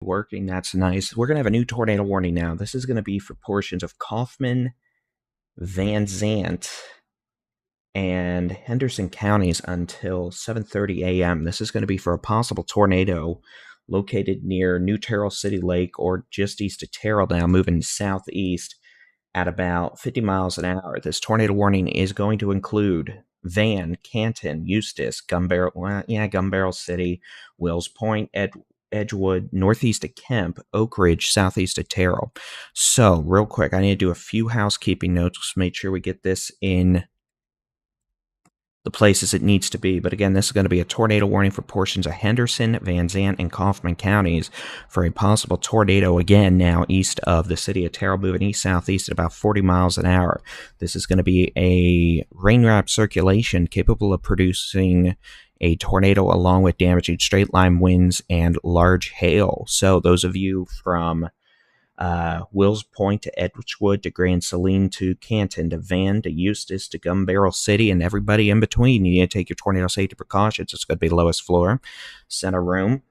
working. That's nice. We're going to have a new tornado warning now. This is going to be for portions of Kaufman, Van Zant, and Henderson counties until 7:30 a.m. This is going to be for a possible tornado located near New Terrell City Lake or just east of Terrell now, moving southeast at about 50 miles an hour. This tornado warning is going to include Van, Canton, Eustis, Gun Barrel City, Wills Point, Edgewood, northeast of Kemp, Oak Ridge, southeast of Terrell. So, real quick, I need to do a few housekeeping notes to make sure we get this in the places it needs to be. But again, this is going to be a tornado warning for portions of Henderson, Van Zant, and Kaufman counties for a possible tornado again now east of the city of Terrell, moving east-southeast at about 40 miles an hour. This is going to be a rain-wrapped circulation capable of producing a tornado along with damaging straight-line winds and large hail. So those of you from Wills Point to Edgewood to Grand Saline to Canton to Van to Eustis to Gun Barrel City and everybody in between, you need to take your tornado safety precautions. It's going to be lowest floor, center room,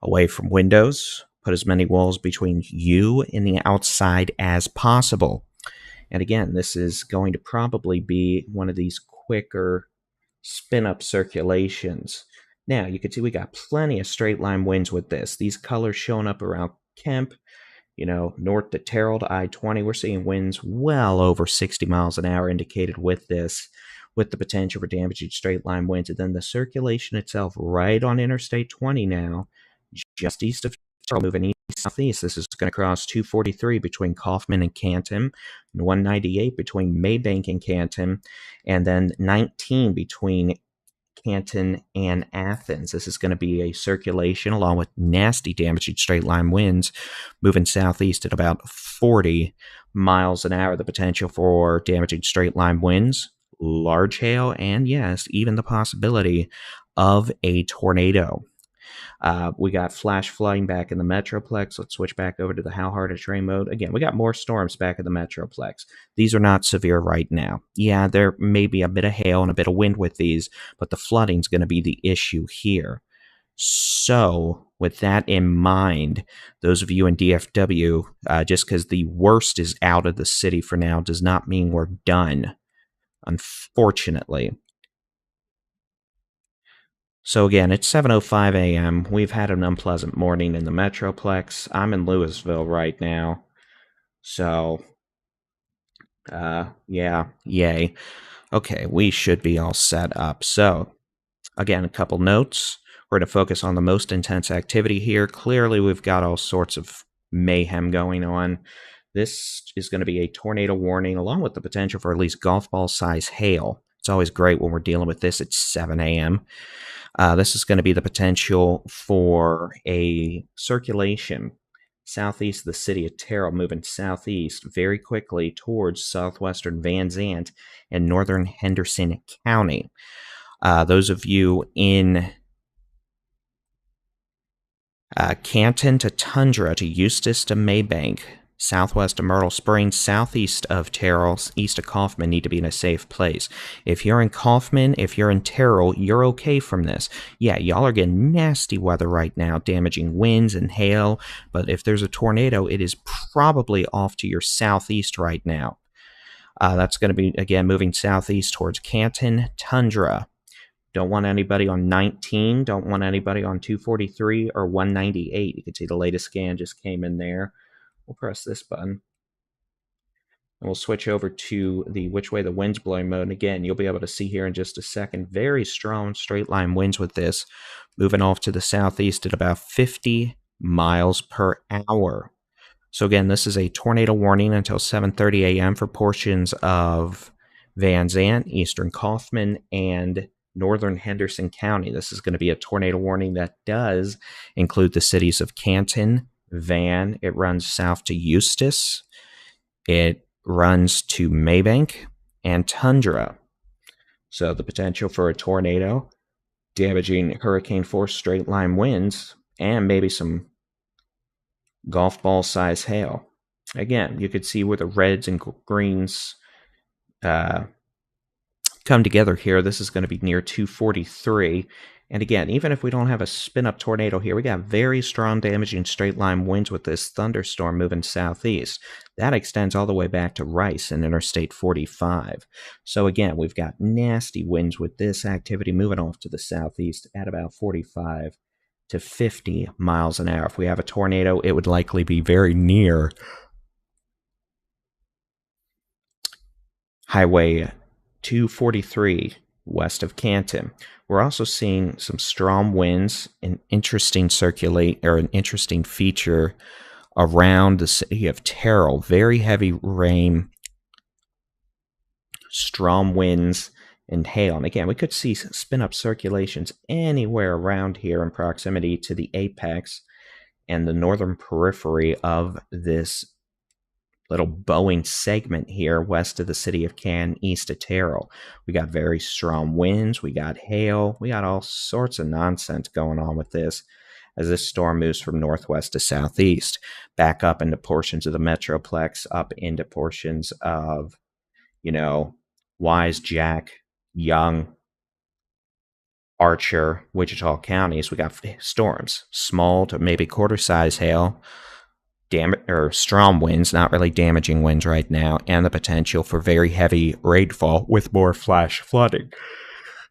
away from windows. Put as many walls between you and the outside as possible. And again, this is going to probably be one of these quicker spin-up circulations. Now, you can see we got plenty of straight line winds with this. These colors showing up around Kemp, north to Terrell to I-20, we're seeing winds well over 60 miles an hour indicated with this, with the potential for damaging straight line winds. And then the circulation itself right on Interstate 20 now, just east of Terrell, moving east-southeast. This is going to cross 243 between Kaufman and Canton, and 198 between Maybank and Canton, and then 19 between Canton and Athens. This is going to be a circulation along with nasty damaging straight line winds moving southeast at about 40 miles an hour. The potential for damaging straight line winds, large hail, and yes, even the possibility of a tornado. We got flash flooding back in the Metroplex. Let's switch back over to the How Hard to Train mode. Again, we got more storms back in the Metroplex. These are not severe right now. Yeah, there may be a bit of hail and a bit of wind with these, but the flooding's going to be the issue here. So, with that in mind, those of you in DFW, just because the worst is out of the city for now does not mean we're done, unfortunately. So again, it's 7:05 a.m. We've had an unpleasant morning in the Metroplex. I'm in Louisville right now. So, yeah, yay. Okay, we should be all set up. So, again, a couple notes. We're going to focus on the most intense activity here. Clearly, we've got all sorts of mayhem going on. This is going to be a tornado warning, along with the potential for at least golf ball size hail. It's always great when we're dealing with this at 7 a.m. This is going to be the potential for a circulation southeast of the city of Terrell, moving southeast very quickly towards southwestern Van Zant and northern Henderson County. Those of you in Canton to Tundra to Eustis to Maybank, southwest of Myrtle Springs, southeast of Terrell, east of Kaufman need to be in a safe place. If you're in Kaufman, if you're in Terrell, you're okay from this. Yeah, y'all are getting nasty weather right now, damaging winds and hail, but if there's a tornado, it is probably off to your southeast right now. That's going to be, again, moving southeast towards Canton, Tundra. Don't want anybody on 19, don't want anybody on 243 or 198. You can see the latest scan just came in there. We'll press this button. And we'll switch over to the which way the wind's blowing mode. And again, you'll be able to see here in just a second, very strong straight line winds with this, moving off to the southeast at about 50 miles per hour. So again, this is a tornado warning until 7:30 a.m. for portions of Van Zant, eastern Kaufman, and northern Henderson County. This is going to be a tornado warning that does include the cities of Canton, Van. It runs south to Eustis. It runs to Maybank and Tundra. So the potential for a tornado, damaging hurricane force straight line winds, and maybe some golf ball size hail. Again, you could see where the reds and greens come together here. This is going to be near 243 And again, even if we don't have a spin-up tornado here, we got very strong damaging straight-line winds with this thunderstorm moving southeast. That extends all the way back to Rice and Interstate 45. So again, we've got nasty winds with this activity moving off to the southeast at about 45 to 50 miles an hour. If we have a tornado, it would likely be very near Highway 243 west of Canton. We're also seeing some strong winds, an interesting feature around the city of Terrell. Very heavy rain, strong winds, and hail. And again, we could see spin-up circulations anywhere around here in proximity to the apex and the northern periphery of this little bowing segment here west of the city of Canton, east of Terrell. We got very strong winds, we got hail, we got all sorts of nonsense going on with this as this storm moves from northwest to southeast, back up into portions of the Metroplex, up into portions of, Wise, Jack, Young, Archer, Wichita counties. We got storms, small to maybe quarter-size hail, strong winds, not really damaging winds right now, and the potential for very heavy rainfall with more flash flooding.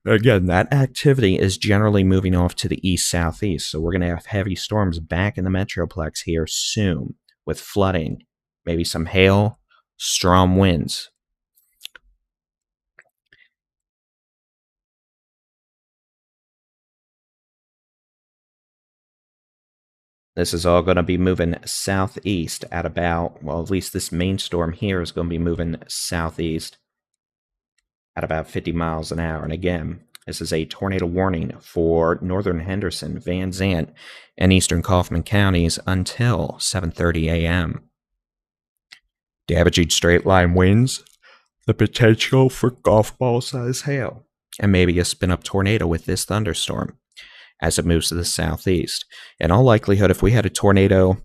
Again, that activity is generally moving off to the east-southeast, so we're going to have heavy storms back in the Metroplex here soon with flooding, maybe some hail, strong winds. This is all going to be moving southeast at about, well, at least this main storm here is going to be moving southeast at about 50 miles an hour. And again, this is a tornado warning for northern Henderson, Van Zant, and eastern Kaufman counties until 7:30 a.m. Damaging straight-line winds, the potential for golf ball-sized hail, and maybe a spin-up tornado with this thunderstorm as it moves to the southeast. In all likelihood, if we had a tornado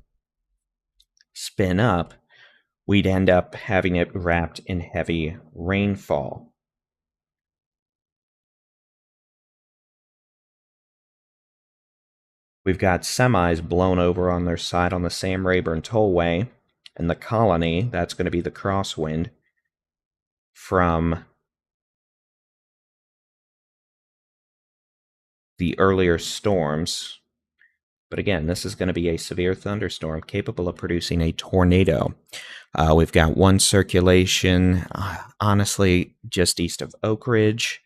spin up, we'd end up having it wrapped in heavy rainfall. We've got semis blown over on their side on the Sam Rayburn Tollway, and the Colony, that's going to be the crosswind from the earlier storms. But again, this is going to be a severe thunderstorm capable of producing a tornado. We've got one circulation, honestly, just east of Oak Ridge,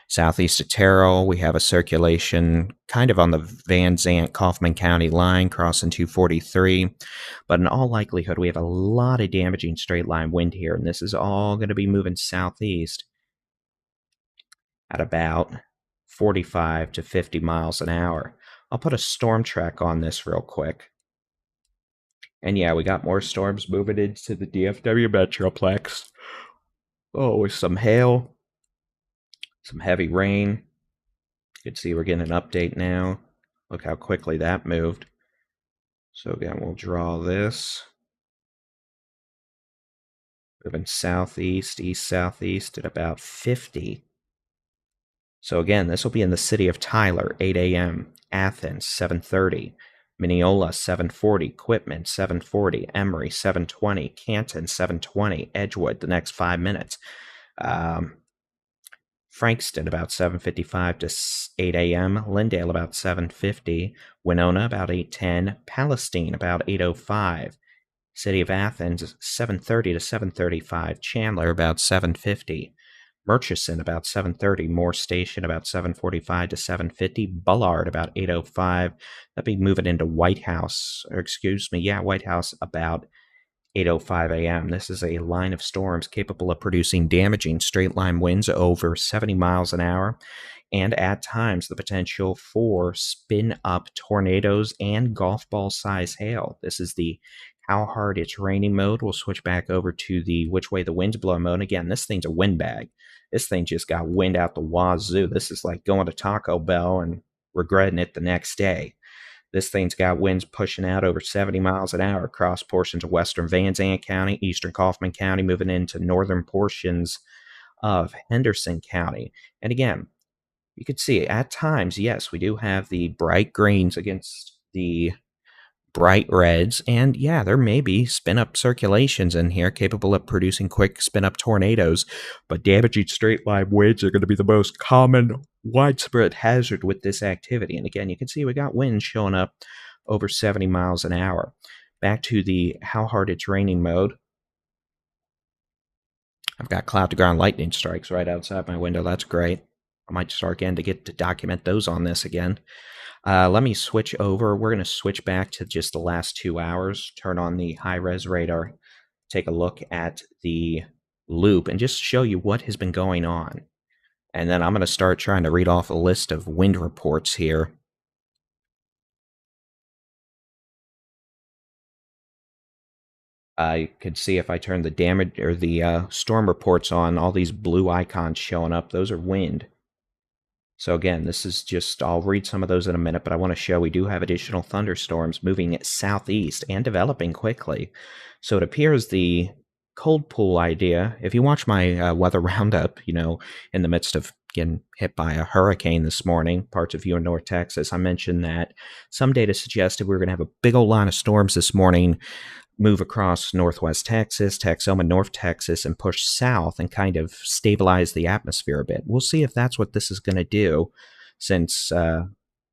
southeast of Terrell. We have a circulation kind of on the Van Zant Kaufman County line crossing 243. But in all likelihood, we have a lot of damaging straight line wind here, and this is all going to be moving southeast at about 45 to 50 miles an hour. I'll put a storm track on this real quick. And yeah, we got more storms moving into the DFW Metroplex. Oh, with some hail, some heavy rain. You can see we're getting an update now. Look how quickly that moved. So again, we'll draw this. Moving southeast, east-southeast at about 50. So again, this will be in the city of Tyler, 8 a.m., Athens, 7:30, Mineola, 7:40, Quitman, 7:40, Emory, 7:20, Canton, 7:20, Edgewood, the next 5 minutes. Frankston, about 7:55 to 8 a.m., Lindale, about 7:50, Winona, about 8:10, Palestine, about 8:05, City of Athens, 7:30 to 7:35, Chandler, about 7:50, Murchison, about 7:30, Moore Station, about 7:45 to 7:50, Bullard, about 8:05. That'd be moving into White House, White House, about 8:05 a.m. This is a line of storms capable of producing damaging straight-line winds over 70 miles an hour, and at times the potential for spin-up tornadoes and golf ball-size hail. This is the how hard it's raining mode. We'll switch back over to the which way the winds blow mode. Again, this thing's a windbag. This thing just got wind out the wazoo. This is like going to Taco Bell and regretting it the next day. This thing's got winds pushing out over 70 miles an hour across portions of western Van Zant County, eastern Kaufman County, moving into northern portions of Henderson County. And again, You can see at times, yes, we do have the bright greens against the bright reds, and yeah, there may be spin up circulations in here capable of producing quick spin up tornadoes, but damaging straight line winds are going to be the most common widespread hazard with this activity. And again, you can see we got winds showing up over 70 miles an hour. Back to the how hard it's raining mode. I've got cloud to ground lightning strikes right outside my window. That's great. I might start again to get to document those on this again. Let me switch over. We're going to switch back to just the last 2 hours, turn on the high-res radar, take a look at the loop, and just show you what has been going on. And then I'm going to start trying to read off a list of wind reports here. I could see if I turn the damage or the storm reports on, all these blue icons showing up. Those are wind. So again, this is just, I'll read some of those in a minute, but I want to show we do have additional thunderstorms moving southeast and developing quickly. So it appears the cold pool idea, if you watch my weather roundup, in the midst of getting hit by a hurricane this morning, parts of you in North Texas, I mentioned that some data suggested we were going to have a big old line of storms this morning move across northwest Texas, Texoma, North Texas, and push south and kind of stabilize the atmosphere a bit. We'll see if that's what this is going to do, since, we're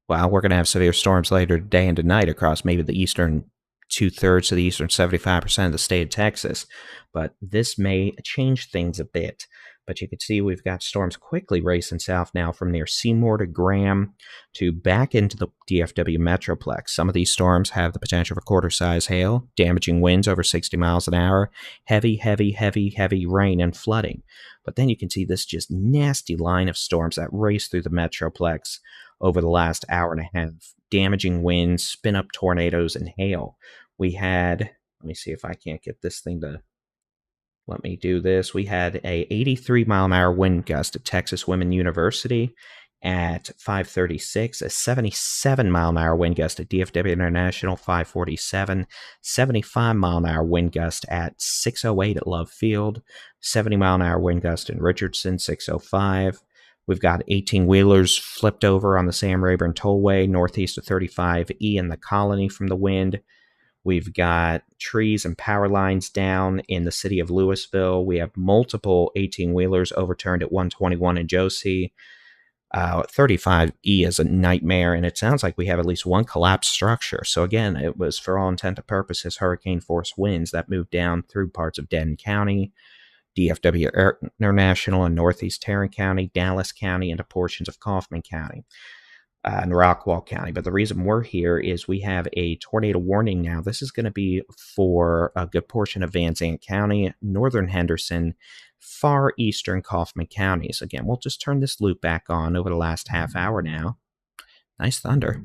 going to have severe storms later today and tonight across maybe the eastern 2/3 of the eastern 75% of the state of Texas. But this may change things a bit. But you can see we've got storms quickly racing south now from near Seymour to Graham to back into the DFW Metroplex. Some of these storms have the potential for quarter-size hail, damaging winds over 60 miles an hour, heavy, heavy, heavy, heavy rain and flooding. But then you can see this just nasty line of storms that race through the Metroplex over the last hour and a half, damaging winds, spin-up tornadoes, and hail. We had, let me see if I can't get this thing to let me do this. We had a 83-mile-an-hour wind gust at Texas Women University at 5:36, a 77-mile-an-hour wind gust at DFW International 5:47, 75-mile-an-hour wind gust at 6:08 at Love Field, 70-mile-an-hour wind gust in Richardson 6:05. We've got 18-wheelers flipped over on the Sam Rayburn Tollway northeast of 35E in the Colony from the wind. We've got trees and power lines down in the city of Louisville. We have multiple 18-wheelers overturned at 121 in Josie. 35E is a nightmare, and it sounds like we have at least one collapsed structure. So again, it was, for all intent and purposes, hurricane-force winds that moved down through parts of Denton County, DFW International and northeast Tarrant County, Dallas County, into portions of Kaufman County. And Rockwall County. But the reason we're here is we have a tornado warning now. This is going to be for a good portion of Van Zandt County, northern Henderson, far eastern Kaufman counties. Again, we'll just turn this loop back on over the last half hour now. Nice thunder.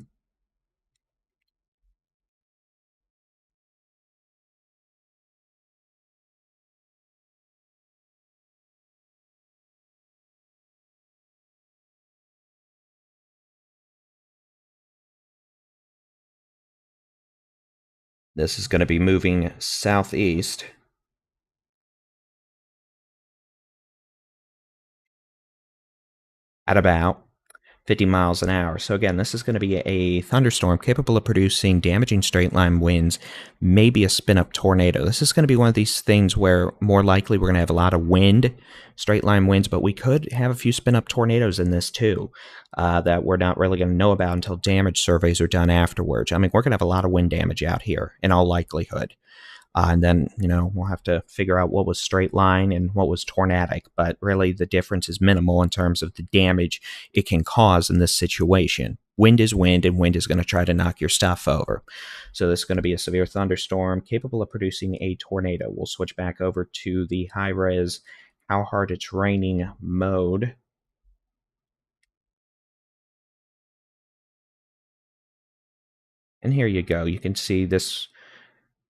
This is going to be moving southeast at about 50 miles an hour. So again, this is going to be a thunderstorm capable of producing damaging straight line winds, maybe a spin-up tornado. This is going to be one of these things where more likely we're going to have a lot of wind, straight line winds, but we could have a few spin-up tornadoes in this too that we're not really going to know about until damage surveys are done afterwards. I mean, we're going to have a lot of wind damage out here in all likelihood. And then, we'll have to figure out what was straight line and what was tornadic. But really, the difference is minimal in terms of the damage it can cause in this situation. Wind is wind, and wind is going to try to knock your stuff over. So this is going to be a severe thunderstorm capable of producing a tornado. We'll switch back over to the high-res, how hard it's raining mode. And here you go. You can see this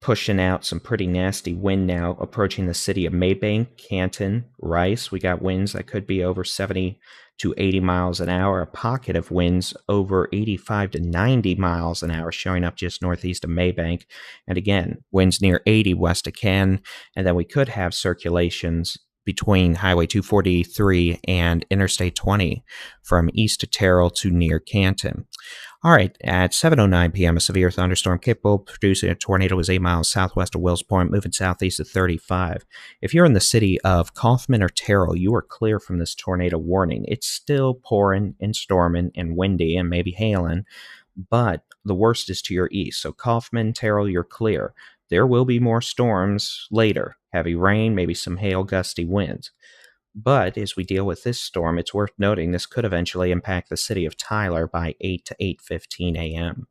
pushing out some pretty nasty wind now, approaching the city of Maybank, Canton, Rice. We got winds that could be over 70 to 80 miles an hour. A pocket of winds over 85 to 90 miles an hour showing up just northeast of Maybank. And again, winds near 80 west of Canton. And then we could have circulations between Highway 243 and Interstate 20 from east of Terrell to near Canton. All right, at 7:09 p.m., a severe thunderstorm capable of producing a tornado was 8 miles southwest of Wills Point, moving southeast of 35. If you're in the city of Kaufman or Terrell, you are clear from this tornado warning. It's still pouring and storming and windy and maybe hailing, but the worst is to your east. So Kaufman, Terrell, you're clear. There will be more storms later. Heavy rain, maybe some hail, gusty winds. But as we deal with this storm, it's worth noting this could eventually impact the city of Tyler by 8 to 8:15 a.m.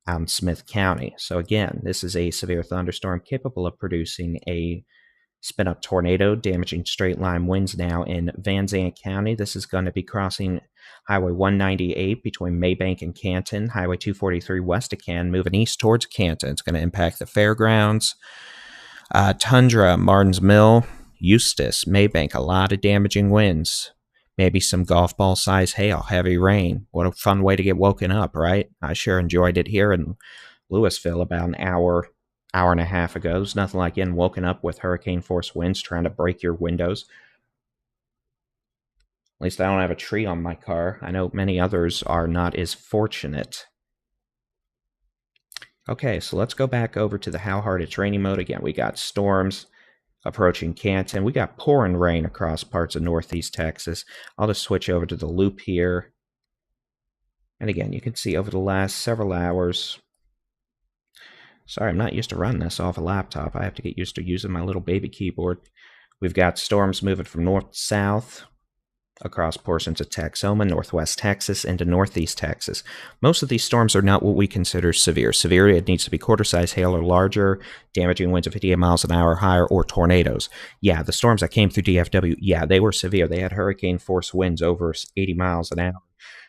out in Smith County. So again, this is a severe thunderstorm capable of producing a spin-up tornado, damaging straight-line winds now in Van Zandt County. This is going to be crossing Highway 198 between Maybank and Canton, Highway 243 west of Canton, moving east towards Canton. It's going to impact the fairgrounds, Tundra, Martin's Mill, Eustis, Maybank, a lot of damaging winds. Maybe some golf ball size hail, heavy rain. What a fun way to get woken up, right? I sure enjoyed it here in Louisville about an hour and a half ago. There's nothing like getting woken up with hurricane force winds trying to break your windows. At least I don't have a tree on my car. I know many others are not as fortunate. Okay, so let's go back over to the how hard it's raining mode again. We got storms approaching Canton. We got pouring rain across parts of northeast Texas. I'll just switch over to the loop here. And again, you can see over the last several hours. Sorry, I'm not used to running this off a laptop. I have to get used to using my little baby keyboard. We've got storms moving from north to south across portions of Texoma, northwest Texas, into northeast Texas. Most of these storms are not what we consider severe. Severe, it needs to be quarter-size hail or larger, damaging winds of 58 miles an hour or higher, or tornadoes. Yeah, the storms that came through DFW, yeah, they were severe. They had hurricane-force winds over 80 miles an hour,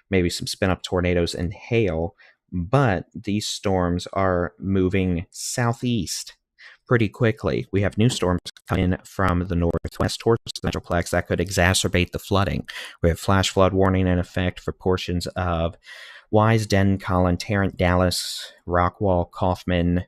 maybe some spin-up tornadoes and hail, but these storms are moving southeast pretty quickly. We have new storms coming in from the northwest towards the Metroplex that could exacerbate the flooding. We have flash flood warning in effect for portions of Wise, Denton, Collin, Tarrant, Dallas, Rockwall, Kaufman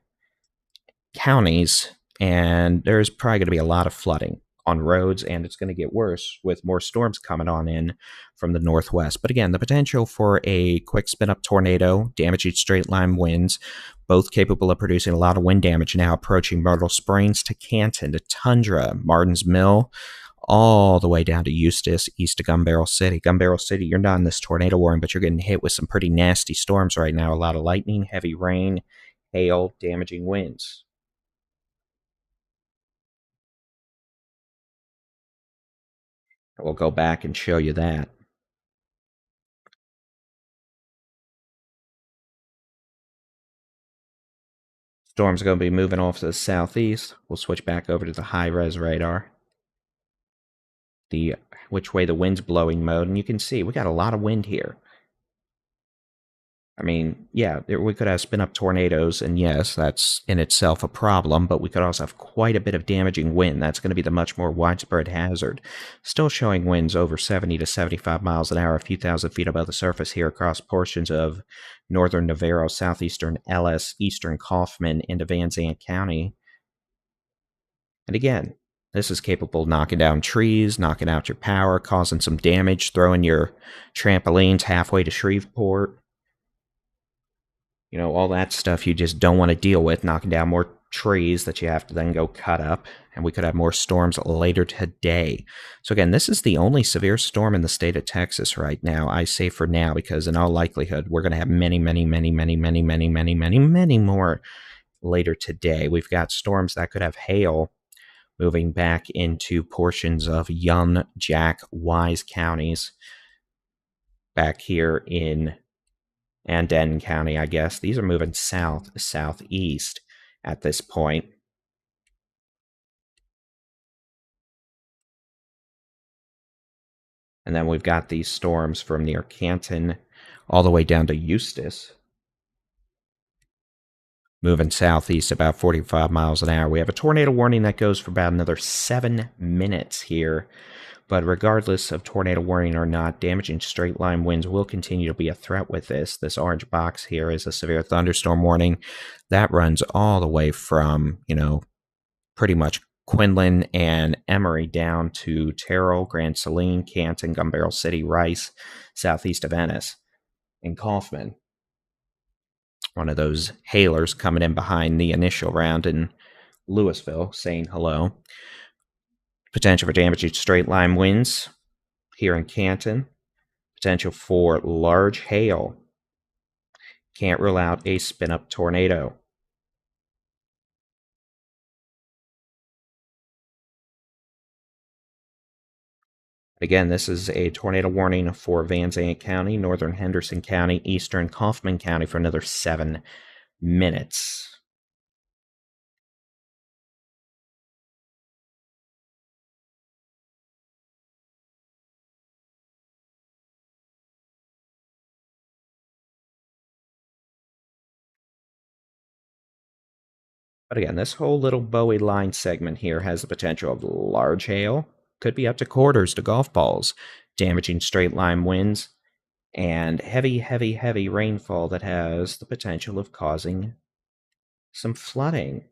counties, and there's probably going to be a lot of flooding on roads, and it's going to get worse with more storms coming on in from the northwest. But again, the potential for a quick spin-up tornado, damaging straight-line winds, both capable of producing a lot of wind damage now approaching Myrtle Springs to Canton to Tundra, Martin's Mill, all the way down to Eustis, east of Gun Barrel City. Gun Barrel City, you're not in this tornado warning, but you're getting hit with some pretty nasty storms right now. A lot of lightning, heavy rain, hail, damaging winds. We'll go back and show you that. Storm's going to be moving off to the southeast. We'll switch back over to the high-res radar. The which way the wind's blowing mode, and you can see we got a lot of wind here. I mean, yeah, we could have spin-up tornadoes, and yes, that's in itself a problem, but we could also have quite a bit of damaging wind. That's going to be the much more widespread hazard. Still showing winds over 70 to 75 miles an hour, a few thousand feet above the surface here across portions of northern Navarro, southeastern Ellis, eastern Kaufman, into Van Zandt County. And again, this is capable of knocking down trees, knocking out your power, causing some damage, throwing your trampolines halfway to Shreveport. You know, all that stuff you just don't want to deal with, knocking down more trees that you have to then go cut up. And we could have more storms later today. So again, this is the only severe storm in the state of Texas right now. I say for now, because in all likelihood, we're going to have many more later today. We've got storms that could have hail moving back into portions of Young, Jack, Wise counties back here in and Denton County, I guess. These are moving south, southeast at this point. And then we've got these storms from near Canton all the way down to Eustis, moving southeast about 45 miles an hour. We have a tornado warning that goes for about another 7 minutes here. But regardless of tornado warning or not, damaging straight-line winds will continue to be a threat with this. This orange box here is a severe thunderstorm warning. That runs all the way from, pretty much Quinlan and Emory down to Terrell, Grand Saline, Canton, Gun Barrel City, Rice, southeast of Ennis, and Kaufman. One of those hailers coming in behind the initial round in Louisville saying hello. Potential for damaging straight line winds here in Canton. Potential for large hail. Can't rule out a spin up tornado. Again, this is a tornado warning for Van Zandt County, northern Henderson County, eastern Kaufman County for another 7 minutes. But again, this whole little Bowie line segment here has the potential of large hail, could be up to quarters to golf balls, damaging straight line winds, and heavy, heavy, heavy rainfall that has the potential of causing some flooding.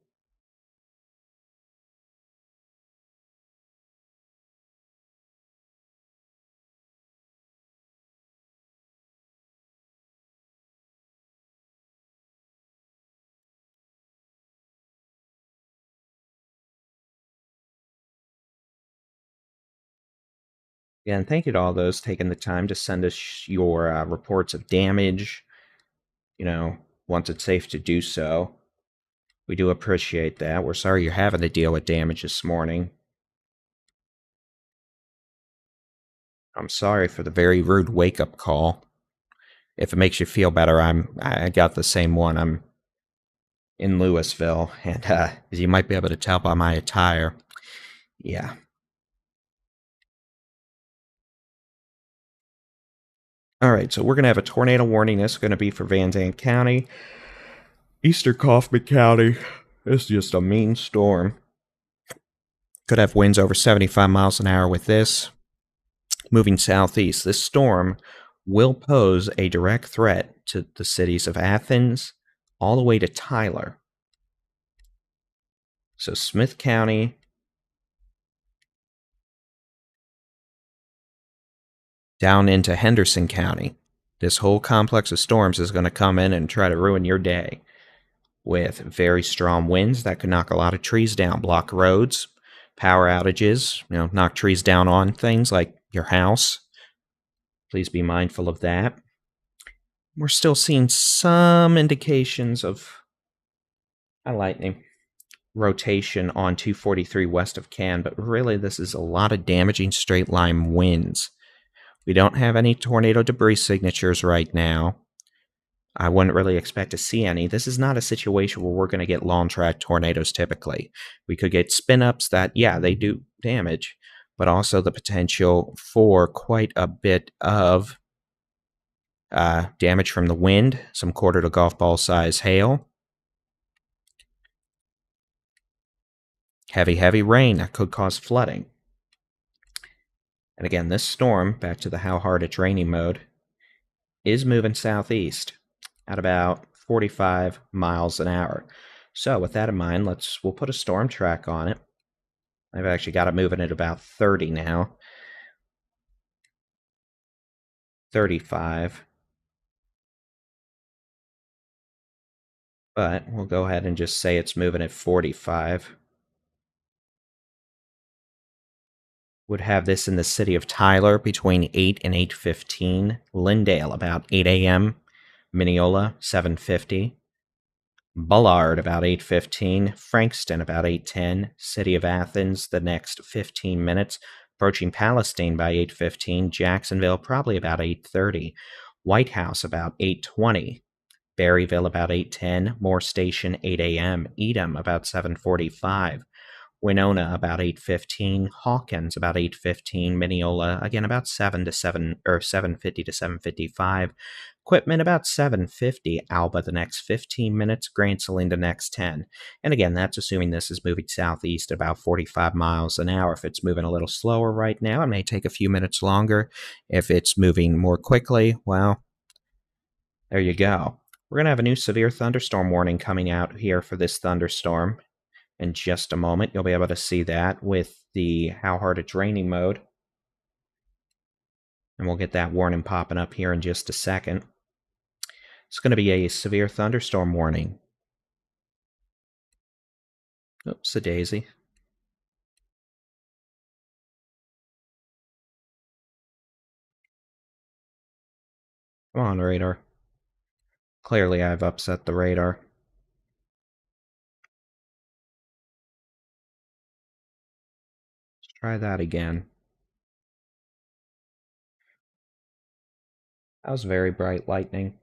Yeah, and thank you to all those taking the time to send us your reports of damage. Once it's safe to do so, we do appreciate that. We're sorry you're having to deal with damage this morning. I'm sorry for the very rude wake-up call. If it makes you feel better, I got the same one. I'm in Louisville, and as you might be able to tell by my attire, yeah. All right, so we're going to have a tornado warning. This is going to be for Van Zandt County, eastern Kaufman County. It's just a mean storm. Could have winds over 75 miles an hour with this. Moving southeast, this storm will pose a direct threat to the cities of Athens all the way to Tyler. So Smith County, down into Henderson County. This whole complex of storms is going to come in and try to ruin your day with very strong winds that could knock a lot of trees down, block roads, power outages, knock trees down on things like your house. Please be mindful of that. We're still seeing some indications of lightning rotation on 243 west of Cannes, but really this is a lot of damaging straight line winds. We don't have any tornado debris signatures right now. I wouldn't really expect to see any. This is not a situation where we're going to get long track tornadoes typically. We could get spin ups that, yeah, they do damage, but also the potential for quite a bit of damage from the wind, some quarter to golf ball size hail. Heavy, heavy rain that could cause flooding. And again, this storm, back to the how hard it's raining mode, is moving southeast at about 45 miles an hour. So with that in mind, we'll put a storm track on it. I've actually got it moving at about 30 now. 35. But we'll go ahead and just say it's moving at 45. Would have this in the city of Tyler between 8 and 8:15. Lindale about 8 a.m. Mineola 7:50. Bullard about 8:15. Frankston about 8:10. City of Athens the next 15 minutes. Approaching Palestine by 8:15. Jacksonville probably about 8:30. White House about 8:20. Berryville about 8:10. Moore Station 8 a.m. Edam about 7:45. Winona about 8:15, Hawkins about 8:15, Mineola again about 7:50 to 7:55, Quitman about 7:50, Alba the next 15 minutes, Grand Saline the next 10. And again, that's assuming this is moving southeast about 45 miles an hour. If it's moving a little slower right now, it may take a few minutes longer. If it's moving more quickly, well, there you go. We're going to have a new severe thunderstorm warning coming out here for this thunderstorm. In just a moment, you'll be able to see that with the how hard it's raining mode. And we'll get that warning popping up here in just a second. It's going to be a severe thunderstorm warning. Oops, a daisy. Come on, radar. Clearly, I've upset the radar. Let's try that again. That was very bright lightning.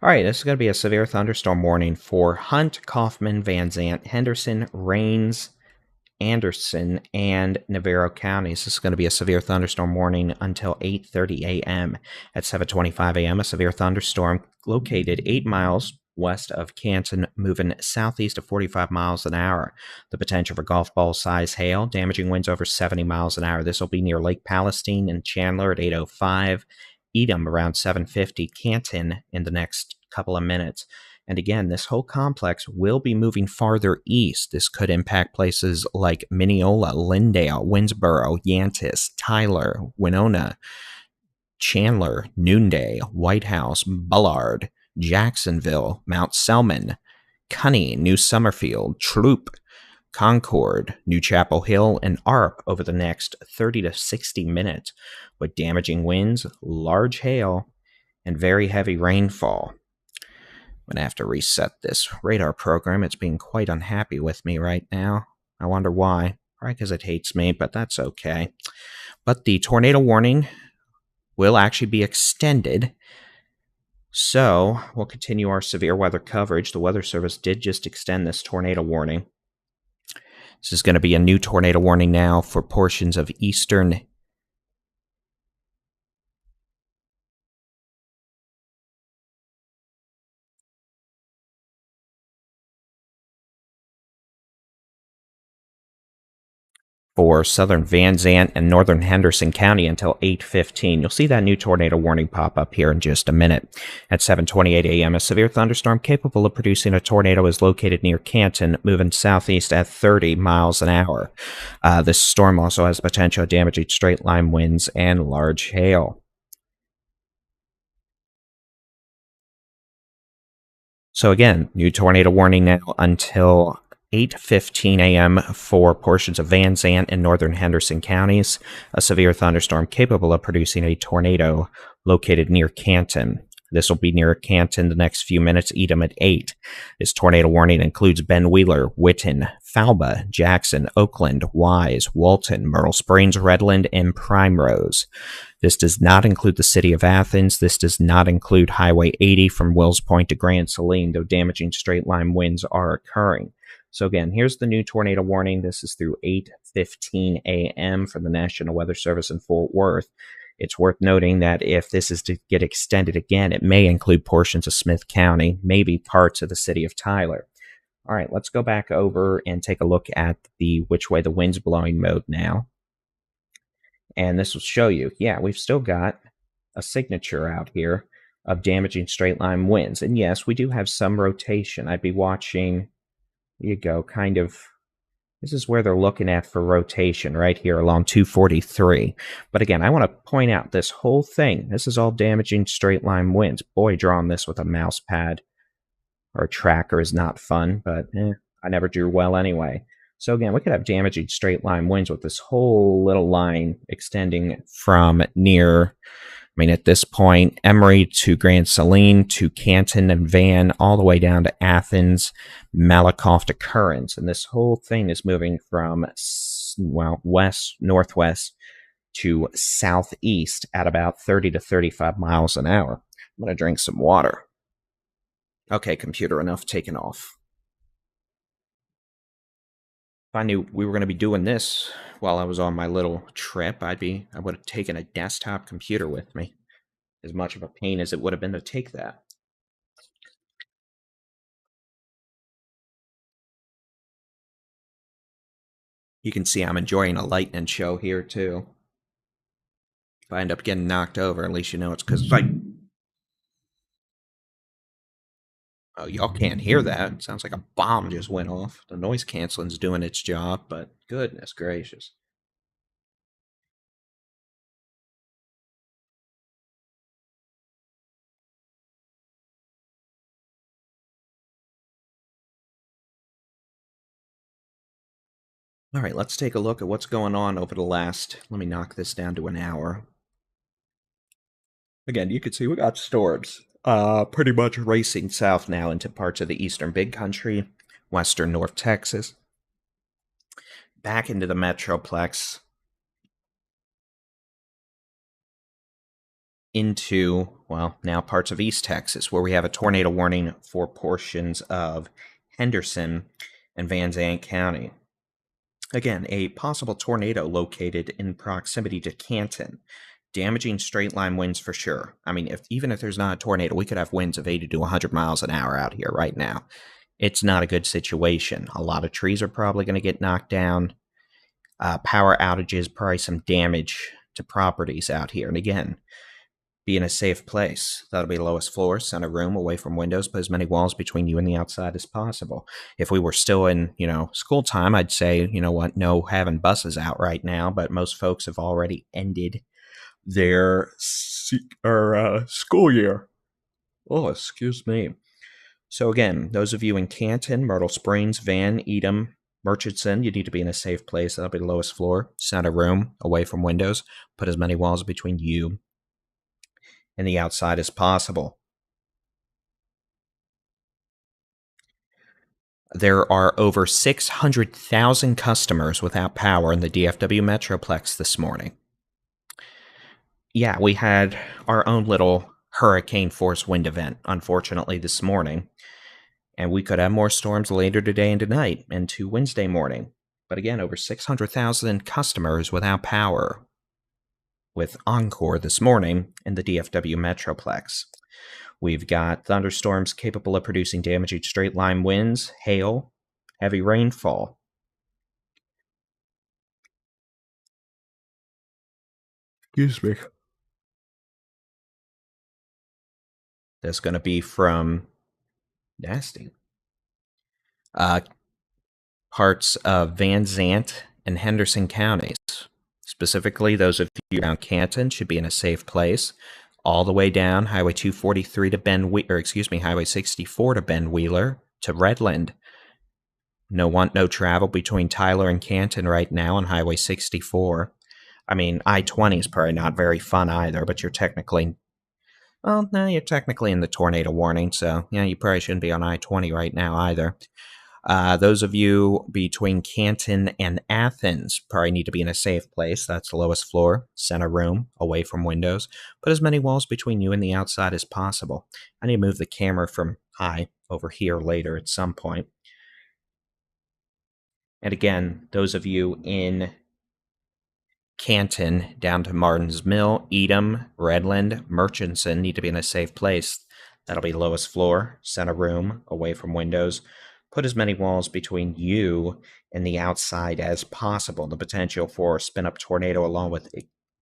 All right, this is going to be a severe thunderstorm warning for Hunt, Kaufman, Van Zant, Henderson, Rains, Anderson, and Navarro counties. This is going to be a severe thunderstorm warning until 8:30 a.m. At 7:25 a.m., a severe thunderstorm located 8 miles west of Canton, moving southeast at 45 miles an hour. The potential for golf ball size hail, damaging winds over 70 miles an hour. This will be near Lake Palestine and Chandler at 8:05. Edam around 7:50. Canton in the next couple of minutes. And again, this whole complex will be moving farther east. This could impact places like Mineola, Lindale, Winnsboro, Yantis, Tyler, Winona, Chandler, Noonday, White House, Bullard, Jacksonville, Mount Selman, Cunny, New Summerfield, Troop, Concord, New Chapel Hill, and ARP over the next 30 to 60 minutes, with damaging winds, large hail, and very heavy rainfall. I'm going to have to reset this radar program. It's being quite unhappy with me right now. I wonder why. Probably because it hates me, but that's okay. But the tornado warning will actually be extended. So we'll continue our severe weather coverage. The Weather Service did just extend this tornado warning. This is going to be a new tornado warning now for portions of eastern for southern Van Zant and northern Henderson County until 8:15. You'll see that new tornado warning pop up here in just a minute. At 7:28 a.m., a severe thunderstorm capable of producing a tornado is located near Canton, moving southeast at 30 miles an hour. This storm also has potential damaging straight-line winds and large hail. So again, new tornado warning now until 8:15 a.m. for portions of Van Zant and northern Henderson counties. A severe thunderstorm capable of producing a tornado located near Canton. This will be near Canton the next few minutes. Edam at 8. This tornado warning includes Ben Wheeler, Whitten, Falba, Jackson, Oakland, Wise, Walton, Myrtle Springs, Redland, and Primrose. This does not include the city of Athens. This does not include Highway 80 from Wills Point to Grand Saline, though damaging straight-line winds are occurring. So again, here's the new tornado warning. This is through 8:15 a.m. for the National Weather Service in Fort Worth. It's worth noting that if this is to get extended again, it may include portions of Smith County, maybe parts of the city of Tyler. All right, let's go back over and take a look at the which way the wind's blowing mode now. And this will show you, yeah, we've still got a signature out here of damaging straight line winds. And yes, we do have some rotation. I'd be watching, there you go, kind of, this is where they're looking at for rotation right here along 243. But again, I want to point out this whole thing, this is all damaging straight line winds. Boy, drawing this with a mouse pad or tracker is not fun, but I never drew well anyway. So again, we could have damaging straight line winds with this whole little line extending from near, I mean, at this point, Emory to Grand Saline to Canton and Van, all the way down to Athens, Malakoff to Currents. And this whole thing is moving from, well, west, northwest to southeast at about 30 to 35 miles an hour. I'm going to drink some water. Okay, computer, enough taken off. If I knew we were going to be doing this while I was on my little trip, I would have taken a desktop computer with me. As much of a pain as it would have been to take that. You can see I'm enjoying a lightning show here too. If I end up getting knocked over, at least you know it's because Oh, y'all can't hear that. It sounds like a bomb just went off. The noise canceling's doing its job, but goodness gracious. All right, let's take a look at what's going on over the last. Let me knock this down to an hour. Again, you can see we got storms pretty much racing south now into parts of the eastern big country, western North Texas, back into the Metroplex, into, well, now parts of East Texas, where we have a tornado warning for portions of Henderson and Van Zandt County. Again, a possible tornado located in proximity to Canton, damaging straight line winds for sure. I mean, even if there's not a tornado, we could have winds of 80 to 100 miles an hour out here right now. It's not a good situation. A lot of trees are probably going to get knocked down. Power outages, probably some damage to properties out here. And again, be in a safe place. That'll be lowest floor, center room, away from windows, put as many walls between you and the outside as possible. If we were still in, school time, I'd say, you know what, no having buses out right now, but most folks have already ended their school year. Oh, excuse me. So again, those of you in Canton, Myrtle Springs, Van, Edom, Murchison, you need to be in a safe place. That'll be the lowest floor, center room, away from windows. Put as many walls between you and the outside as possible. There are over 600,000 customers without power in the DFW Metroplex this morning. Yeah, we had our own little hurricane force wind event, unfortunately, this morning. And we could have more storms later today and tonight into Wednesday morning. But again, over 600,000 customers without power with Encore this morning in the DFW Metroplex. We've got thunderstorms capable of producing damaging straight line winds, hail, heavy rainfall. Excuse me. That's going to be from nasty parts of Van Zandt and Henderson counties. Specifically, those of you around Canton should be in a safe place. All the way down Highway 243 to Highway 64 to Ben Wheeler to Redland. No travel between Tyler and Canton right now on Highway 64. I mean, I-20 is probably not very fun either, but you're technically in the tornado warning, so yeah, you probably shouldn't be on I-20 right now either. Those of you between Canton and Athens probably need to be in a safe place. That's the lowest floor, center room, away from windows. Put as many walls between you and the outside as possible. I need to move the camera from high over here later at some point. And again, those of you in Canton down to Martin's Mill, Edom, Redland, Murchison need to be in a safe place. That'll be lowest floor, center room, away from windows. Put as many walls between you and the outside as possible. The potential for a spin-up tornado along with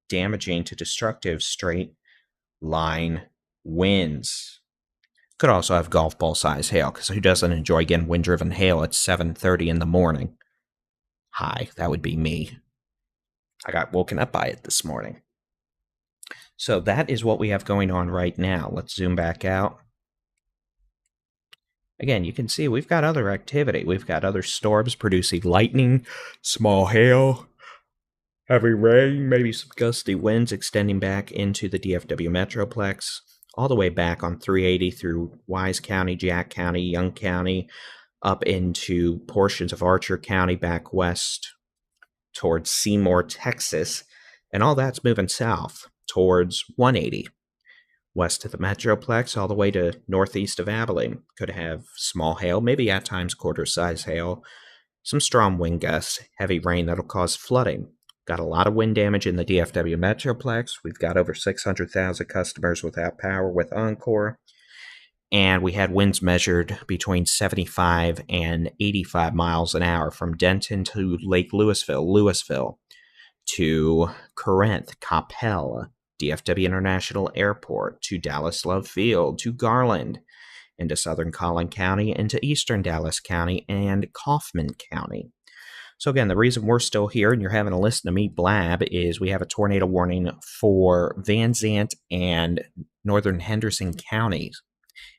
damaging to destructive straight line winds. Could also have golf ball size hail, because who doesn't enjoy getting wind-driven hail at 7:30 in the morning? Hi, that would be me. I got woken up by it this morning. So that is what we have going on right now. Let's zoom back out. Again, you can see we've got other activity. We've got other storms producing lightning, small hail, heavy rain, maybe some gusty winds extending back into the DFW Metroplex, all the way back on 380 through Wise County, Jack County, Young County, up into portions of Archer County, back west towards Seymour, Texas, and all that's moving south towards 180. West of the Metroplex, all the way to northeast of Abilene. Could have small hail, maybe at times quarter-size hail, some strong wind gusts, heavy rain that'll cause flooding. Got a lot of wind damage in the DFW Metroplex. We've got over 600,000 customers without power with Encore. And we had winds measured between 75 and 85 miles an hour from Denton to Lake Louisville to Corinth, Coppell, DFW International Airport, to Dallas Love Field, to Garland, into southern Collin County, into eastern Dallas County, and Kaufman County. So again, the reason we're still here and you're having to listen to me blab is we have a tornado warning for Van Zant and northern Henderson counties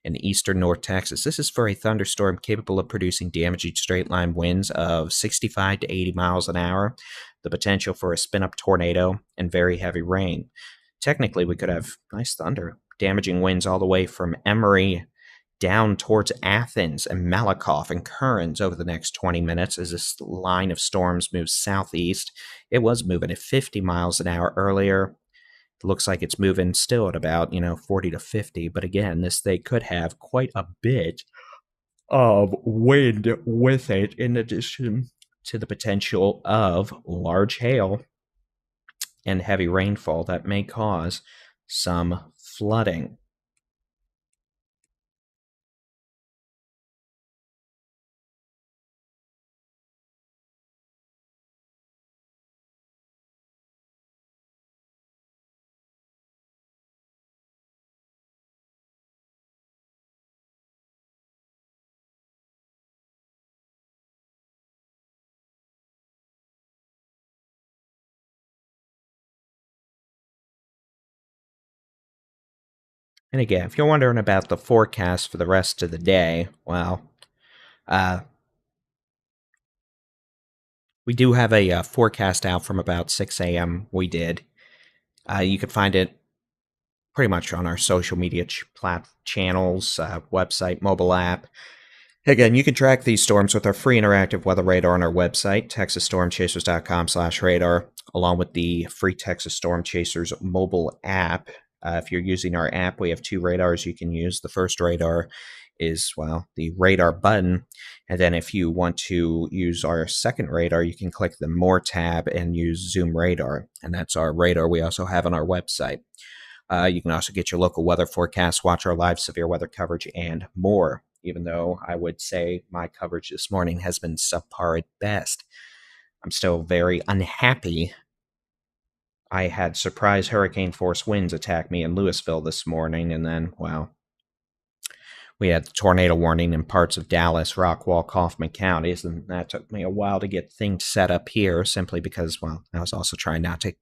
in eastern North Texas. This is for a thunderstorm capable of producing damaging straight-line winds of 65 to 80 miles an hour, the potential for a spin-up tornado, and very heavy rain. Technically, we could have nice thunder, damaging winds all the way from Emory down towards Athens and Malakoff and Kearns over the next 20 minutes as this line of storms moves southeast. It was moving at 50 miles an hour earlier. It looks like it's moving still at about, 40 to 50. But again, they could have quite a bit of wind with it, in addition to the potential of large hail and heavy rainfall that may cause some flooding. And again, if you're wondering about the forecast for the rest of the day, well, we do have a forecast out from about 6 a.m. We did. You can find it pretty much on our social media channels, website, mobile app. Again, you can track these storms with our free interactive weather radar on our website, texasstormchasers.com/radar, along with the free Texas Storm Chasers mobile app. If you're using our app, we have two radars you can use. The first radar is, the radar button. And then if you want to use our second radar, you can click the More tab and use Zoom Radar. And that's our radar we also have on our website. You can also get your local weather forecast, watch our live severe weather coverage, and more, even though I would say my coverage this morning has been subpar at best. I'm still very unhappy. I had surprise hurricane force winds attack me in Louisville this morning, and then, we had the tornado warning in parts of Dallas, Rockwall, Kaufman counties, and that took me a while to get things set up here simply because, I was also trying not to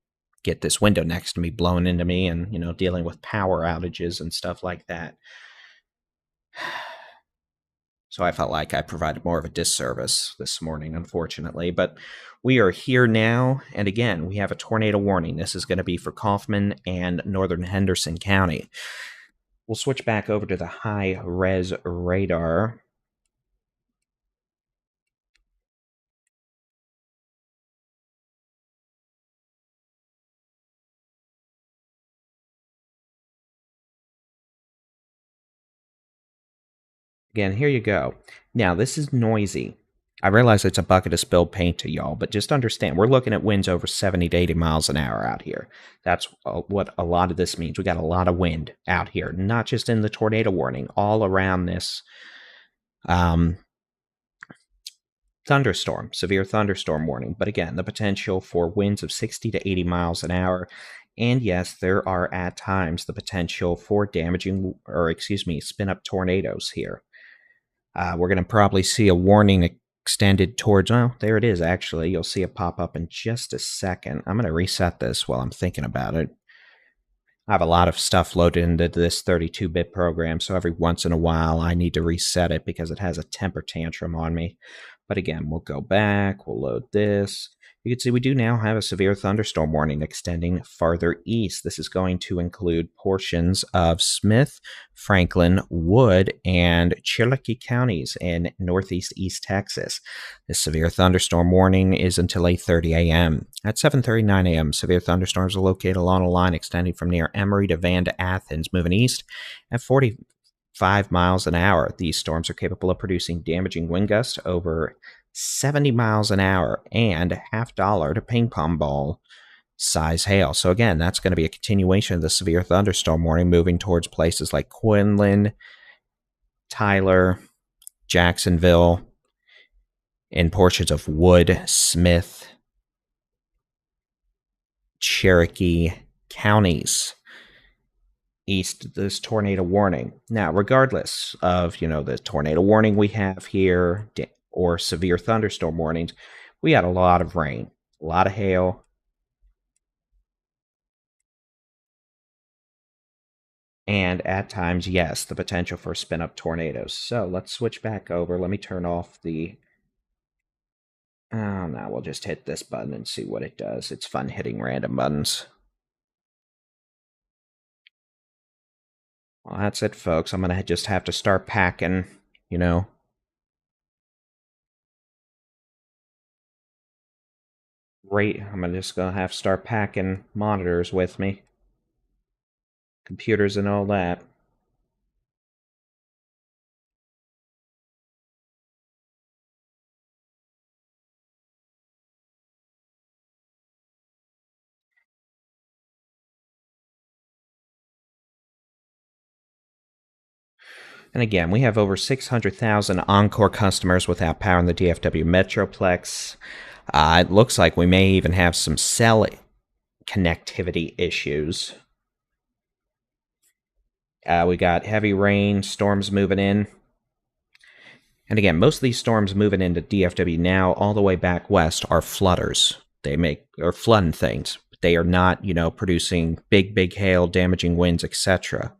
get this window next to me blown into me and, dealing with power outages and stuff like that. So I felt like I provided more of a disservice this morning, unfortunately. But we are here now, and again, we have a tornado warning. This is going to be for Kaufman and northern Henderson County. We'll switch back over to the high-res radar. Again, here you go. Now, this is noisy. I realize it's a bucket of spilled paint to y'all, but just understand, we're looking at winds over 70 to 80 miles an hour out here. That's what a lot of this means. We got a lot of wind out here, not just in the tornado warning, all around this thunderstorm, severe thunderstorm warning. But again, the potential for winds of 60 to 80 miles an hour. And yes, there are at times the potential for spin up tornadoes here. We're going to probably see a warning extended towards, there it is, actually. You'll see it pop up in just a second. I'm going to reset this while I'm thinking about it. I have a lot of stuff loaded into this 32-bit program, so every once in a while I need to reset it because it has a temper tantrum on me. But again, we'll go back, we'll load this. You can see we do now have a severe thunderstorm warning extending farther east. This is going to include portions of Smith, Franklin, Wood, and Cherokee counties in northeast East Texas. This severe thunderstorm warning is until 8:30 a.m. At 7:39 a.m., severe thunderstorms are located along a line extending from near Emory to Van to Athens, moving east at 45 miles an hour. These storms are capable of producing damaging wind gusts over 70 miles an hour and $0.50 to ping pong ball size hail. So again, that's going to be a continuation of the severe thunderstorm warning moving towards places like Quinlan, Tyler, Jacksonville, and portions of Wood, Smith, Cherokee counties. east this tornado warning. Now, regardless of, the tornado warning we have here or severe thunderstorm warnings, we had a lot of rain, a lot of hail, and at times, yes, the potential for spin-up tornadoes. So let's switch back over. Let me turn off the... Oh, no, we'll just hit this button and see what it does. It's fun hitting random buttons. Well, that's it, folks. I'm going to just have to start packing, I'm just going to have to start packing monitors with me. Computers and all that. And again, we have over 600,000 Encore customers without power in the DFW Metroplex. It looks like we may even have some cell connectivity issues. We got heavy rain, storms moving in. And again, most of these storms moving into DFW now, all the way back west, are flooders. Are flooding things. They are not, producing big hail, damaging winds, etc.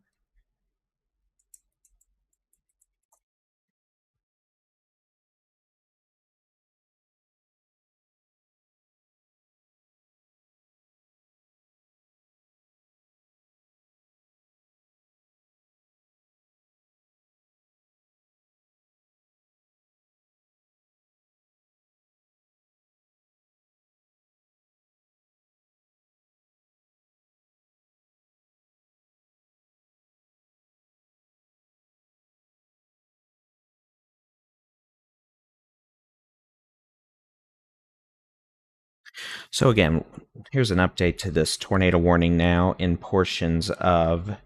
So again, here's an update to this tornado warning now in portions of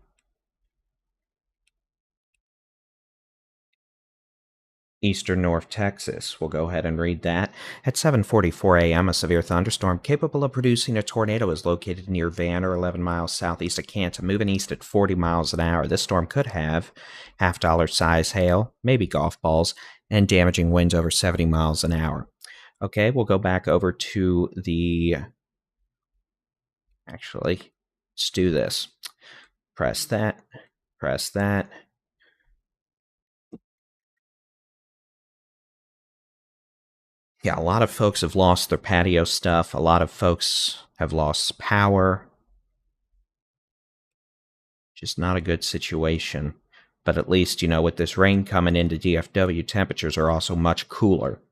eastern North Texas. We'll go ahead and read that. At 7:44 a.m., a severe thunderstorm capable of producing a tornado is located near Van or 11 miles southeast of Canton, moving east at 40 miles an hour. This storm could have half-dollar size hail, maybe golf balls, and damaging winds over 70 miles an hour. Okay, we'll go back over to the... Actually, let's do this. Press that. Press that. Yeah, a lot of folks have lost their patio stuff. A lot of folks have lost power. Just not a good situation. But at least, with this rain coming into DFW, temperatures are also much cooler.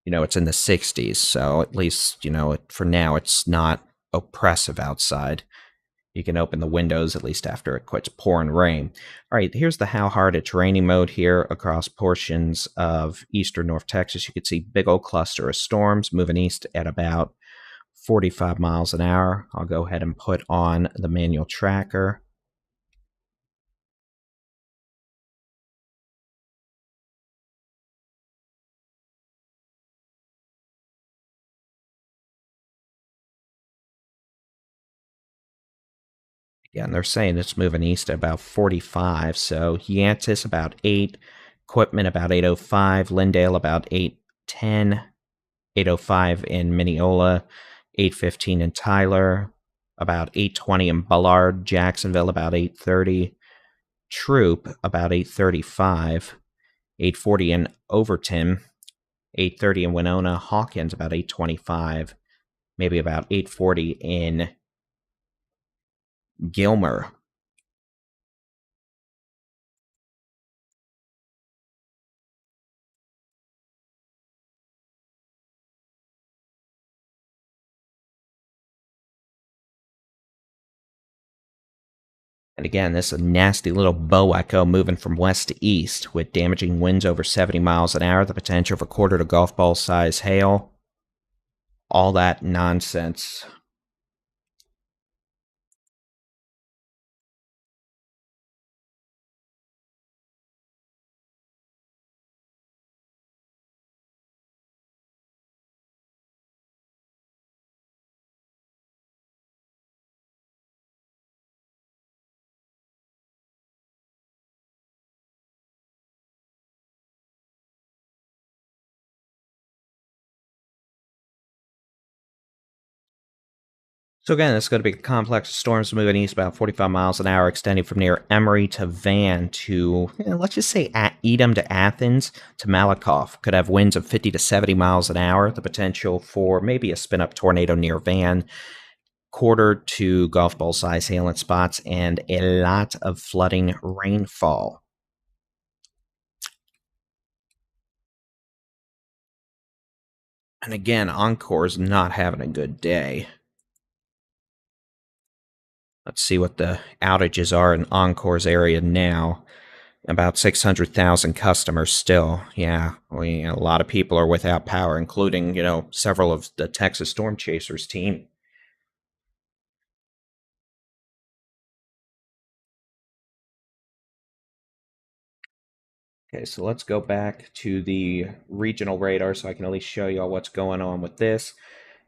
It's in the 60s, so at least, for now, it's not oppressive outside. You can open the windows at least after it quits pouring rain. All right, here's the how hard it's raining mode here across portions of eastern North Texas. You can see big old cluster of storms moving east at about 45 miles an hour. I'll go ahead and put on the manual tracker. Yeah, and they're saying it's moving east at about 45. So Yantis about 8, Quitman about 8:05, Lindale about 8:10, 8:05 in Mineola, 8:15 in Tyler, about 8:20 in Ballard, Jacksonville about 8:30, Troop about 8:35, 8:40 in Overton, 8:30 in Winona, Hawkins about 8:25, maybe about 8:40 in Gilmer. And again, this is a nasty little bow echo moving from west to east with damaging winds over 70 miles an hour, the potential for quarter to golf ball size hail. All that nonsense. So again, it's going to be a complex of storms moving east about 45 miles an hour, extending from near Emory to Van to, let's just say, Edam to Athens to Malakoff. Could have winds of 50 to 70 miles an hour. The potential for maybe a spin-up tornado near Van. Quarter to golf ball size hail in spots, and a lot of flooding rainfall. And again, Encore's not having a good day. Let's see what the outages are in Encore's area now. About 600,000 customers still. Yeah, a lot of people are without power, including, several of the Texas Storm Chasers team. Okay, so let's go back to the regional radar so I can at least show you all what's going on with this.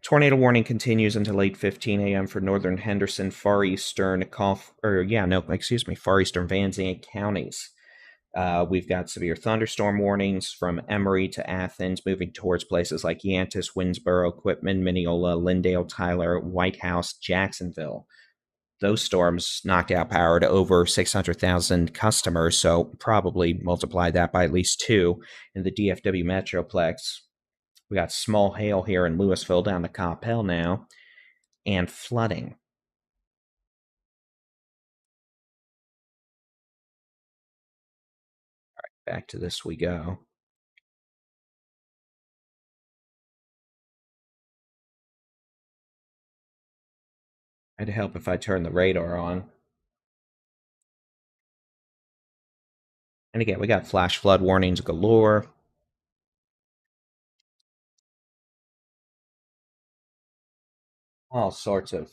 Tornado warning continues until 8:15 a.m. for northern Henderson, far eastern far eastern Van Zandt counties. We've got severe thunderstorm warnings from Emory to Athens, moving towards places like Yantis, Winsboro, Quitman, Mineola, Lindale, Tyler, White House, Jacksonville. Those storms knocked out power to over 600,000 customers, so probably multiply that by at least two. In the DFW Metroplex, we got small hail here in Louisville down to Coppell now, and flooding. Back to this we go. It'd help if I turn the radar on. And again, we got flash flood warnings galore. All sorts of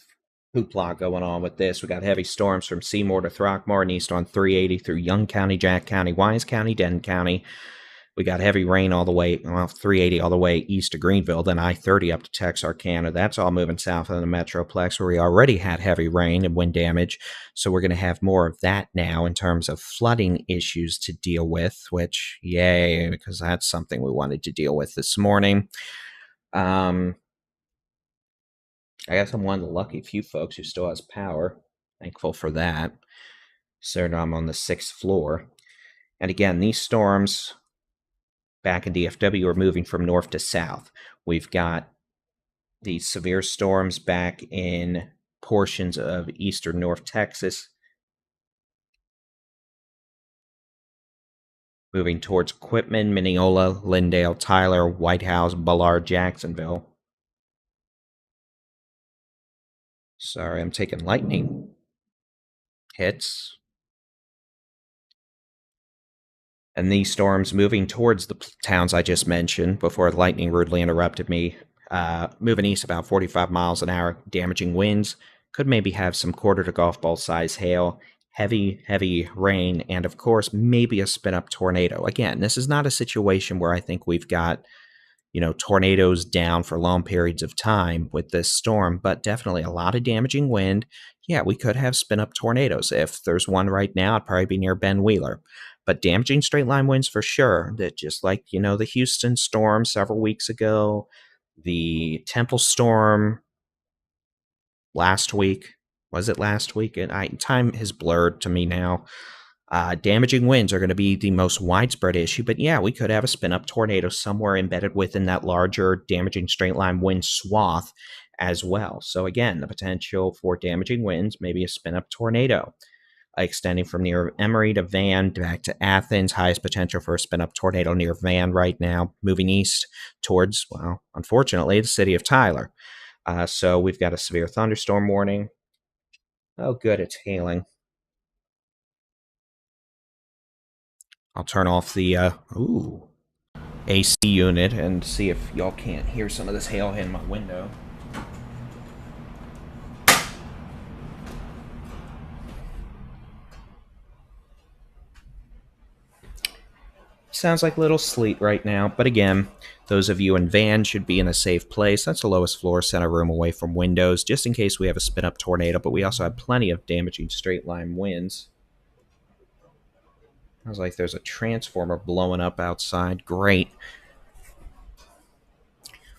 hoopla going on with this. We got heavy storms from Seymour to Throckmorton, east on 380 through Young County, Jack County, Wise County, Denton County. We got heavy rain all the way, 380 all the way east to Greenville, then I-30 up to Texarkana. That's all moving south of the Metroplex, where we already had heavy rain and wind damage. So we're going to have more of that now in terms of flooding issues to deal with, which, yay, because that's something we wanted to deal with this morning. I guess I'm one of the lucky few folks who still has power. Thankful for that. So I'm on the 6th floor. And again, these storms back in DFW are moving from north to south. We've got these severe storms back in portions of eastern North Texas, moving towards Quitman, Mineola, Lindale, Tyler, White House, Ballard, Jacksonville. Sorry, I'm taking lightning hits. And these storms moving towards the towns I just mentioned before the lightning rudely interrupted me, moving east about 45 miles an hour, damaging winds, could maybe have some quarter to golf ball size hail, heavy rain, and of course, maybe a spin up tornado. Again, this is not a situation where I think we've got tornadoes down for long periods of time with this storm, but definitely a lot of damaging wind. Yeah, we could have spin up tornadoes. If there's one right now, it'd probably be near Ben Wheeler. But damaging straight line winds for sure. That just like, the Houston storm several weeks ago, the Temple storm last week. Was it last week? And time has blurred to me now. Damaging winds are going to be the most widespread issue, but yeah, we could have a spin up tornado somewhere embedded within that larger damaging straight line wind swath as well. So, again, the potential for damaging winds, maybe a spin up tornado. Extending from near Emory to Van back to Athens, highest potential for a spin up tornado near Van right now, moving east towards, well, unfortunately, the city of Tyler. So we've got a severe thunderstorm warning. Oh, good, it's hailing. I'll turn off the AC unit and see if y'all can't hear some of this hail hitting my window. Sounds like little sleet right now, but again, those of you in Van should be in a safe place. That's the lowest floor, center room away from windows, just in case we have a spin-up tornado, but we also have plenty of damaging straight-line winds. Sounds like there's a transformer blowing up outside. Great.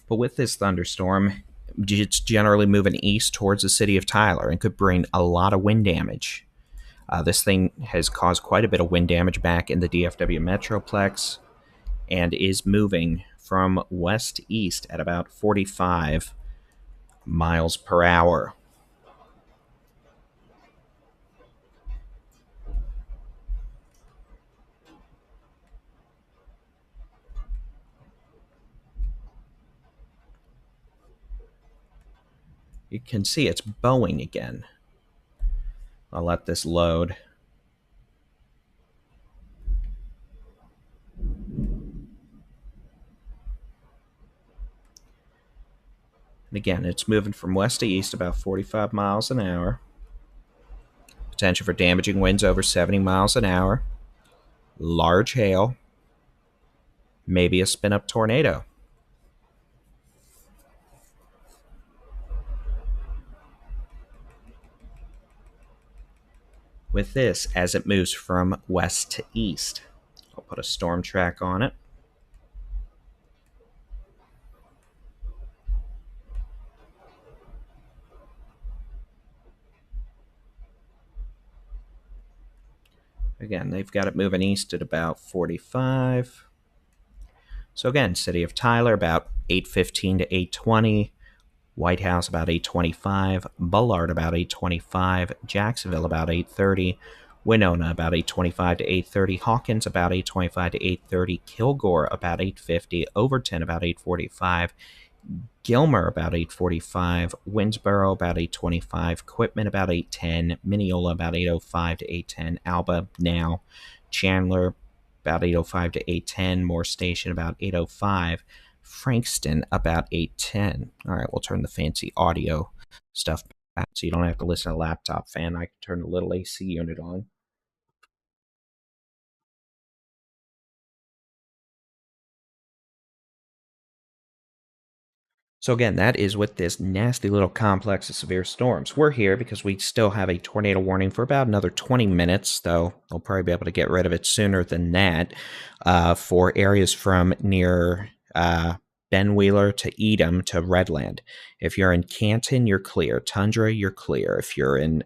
But with this thunderstorm, It's generally moving east towards the city of Tyler and could bring a lot of wind damage. This thing has caused quite a bit of wind damage back in the DFW Metroplex and is moving from west to east at about 45 miles per hour. You can see it's bowing again. I'll let this load. And again, it's moving from west to east about 45 miles an hour. Potential for damaging winds over 70 miles an hour. Large hail. Maybe a spin-up tornado. With this as it moves from west to east. I'll put a storm track on it. Again, they've got it moving east at about 45. So again, city of Tyler about 8:15 to 8:20. White House about 8:25. Bullard about 8:25. Jacksonville about 8:30. Winona about 8:25 to 8:30. Hawkins about 8:25 to 8:30. Kilgore about 8:50. Overton about 8:45. Gilmer about 8:45, Winsboro about 8:25, Quitman about 8:10, Mineola about 8:05 to 8:10, Alba now, Chandler about 8:05 to 8:10, Moore Station about 8:05, Frankston about 8:10. All right, we'll turn the fancy audio stuff back so you don't have to listen to a laptop fan. I can turn the little AC unit on. So again, that is with this nasty little complex of severe storms. We're here because we still have a tornado warning for about another 20 minutes, though they'll probably be able to get rid of it sooner than that, for areas from near Ben Wheeler to Edom to Redland. If you're in Canton, you're clear. Tundra, you're clear. If you're in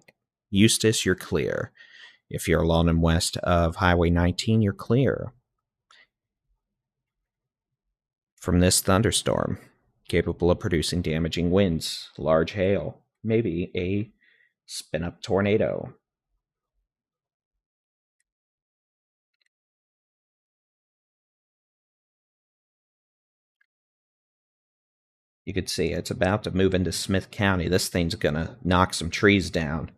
Eustis, you're clear. If you're along and west of Highway 19, you're clear from this thunderstorm, capable of producing damaging winds, large hail, maybe a spin up tornado. You could see it's about to move into Smith County. This thing's gonna knock some trees down.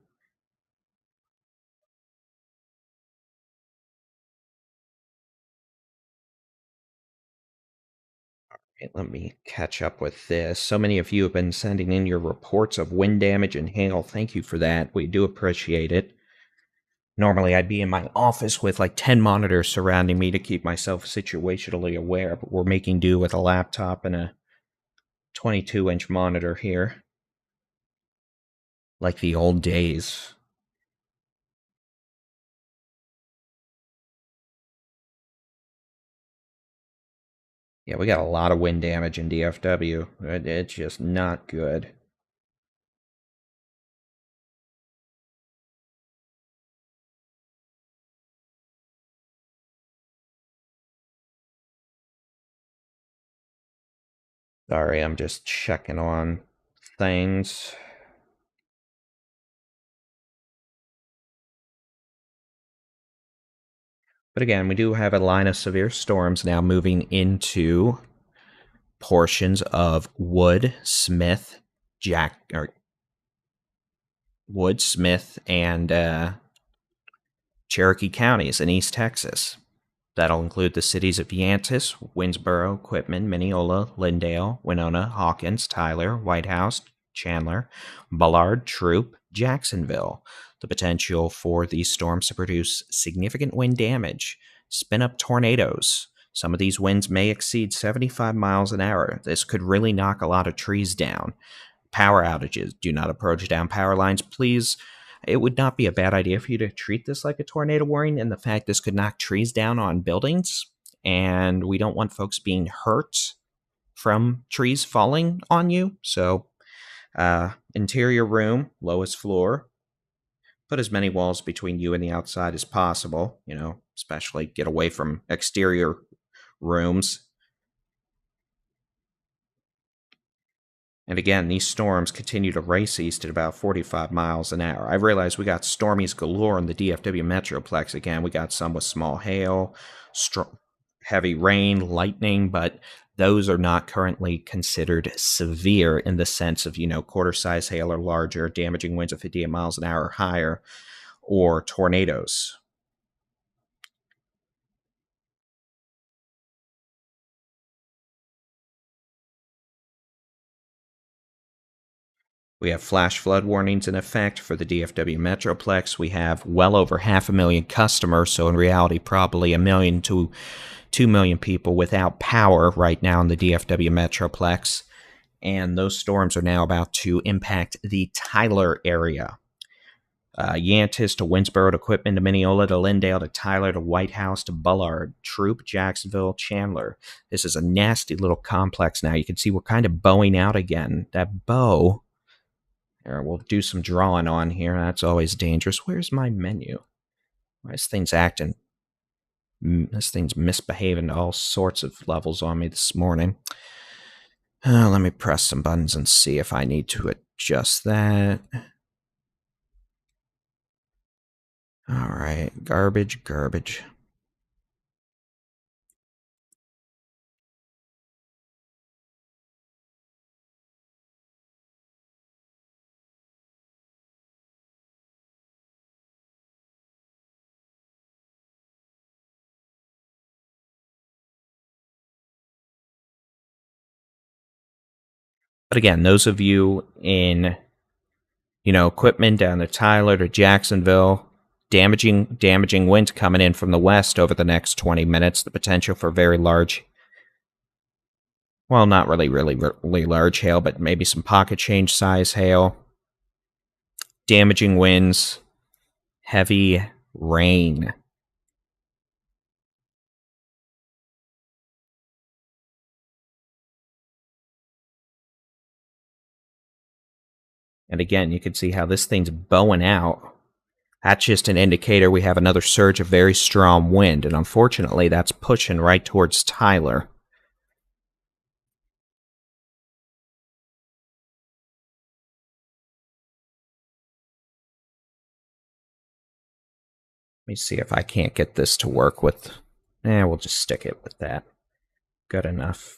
Okay, let me catch up with this. So many of you have been sending in your reports of wind damage and hail. Thank you for that. We do appreciate it. Normally, I'd be in my office with like 10 monitors surrounding me to keep myself situationally aware, but we're making do with a laptop and a 22-inch monitor here. Like the old days. Yeah, we got a lot of wind damage in DFW. It's just not good. Sorry, I'm just checking on things. But again, we do have a line of severe storms now moving into portions of Wood, Smith, and Cherokee counties in East Texas. That'll include the cities of Yantis, Winsboro, Quitman, Mineola, Lindale, Winona, Hawkins, Tyler, White House, Chandler, Ballard, Troop, Jacksonville. The potential for these storms to produce significant wind damage, spin up tornadoes. Some of these winds may exceed 75 miles an hour. This could really knock a lot of trees down. Power outages. Do not approach down power lines, please. It would not be a bad idea for you to treat this like a tornado warning, and the fact this could knock trees down on buildings, and we don't want folks being hurt from trees falling on you. So Interior room, lowest floor. Put as many walls between you and the outside as possible, especially get away from exterior rooms. And again, these storms continue to race east at about 45 miles an hour. I realize we got stormies galore in the DFW Metroplex again. We got some with small hail, heavy rain, lightning, but those are not currently considered severe in the sense of, quarter-size hail or larger, damaging winds of 58 miles an hour or higher, or tornadoes. We have flash flood warnings in effect for the DFW Metroplex. We have well over 500,000 customers, so in reality, probably 1 million to 2 million people without power right now in the DFW Metroplex. And those storms are now about to impact the Tyler area. Yantis to Winsboro to Quitman to Mineola to Lindale to Tyler to White House to Bullard, Troop, Jacksonville, Chandler. This is a nasty little complex now. You can see we're kind of bowing out again. That bow... Here, we'll do some drawing on here. That's always dangerous. Where's my menu? Why is things acting? This thing's misbehaving to all sorts of levels on me this morning. Let me press some buttons and see if I need to adjust that. All right, garbage. But again, those of you in, Quitman down to Tyler to Jacksonville, damaging winds coming in from the west over the next 20 minutes. The potential for very large, well, not really large hail, but maybe some pocket change size hail. Damaging winds, heavy rain. And again, you can see how this thing's bowing out. That's just an indicator we have another surge of very strong wind, and unfortunately, that's pushing right towards Tyler. Let me see if I can't get this to work with... we'll just stick it with that. Good enough.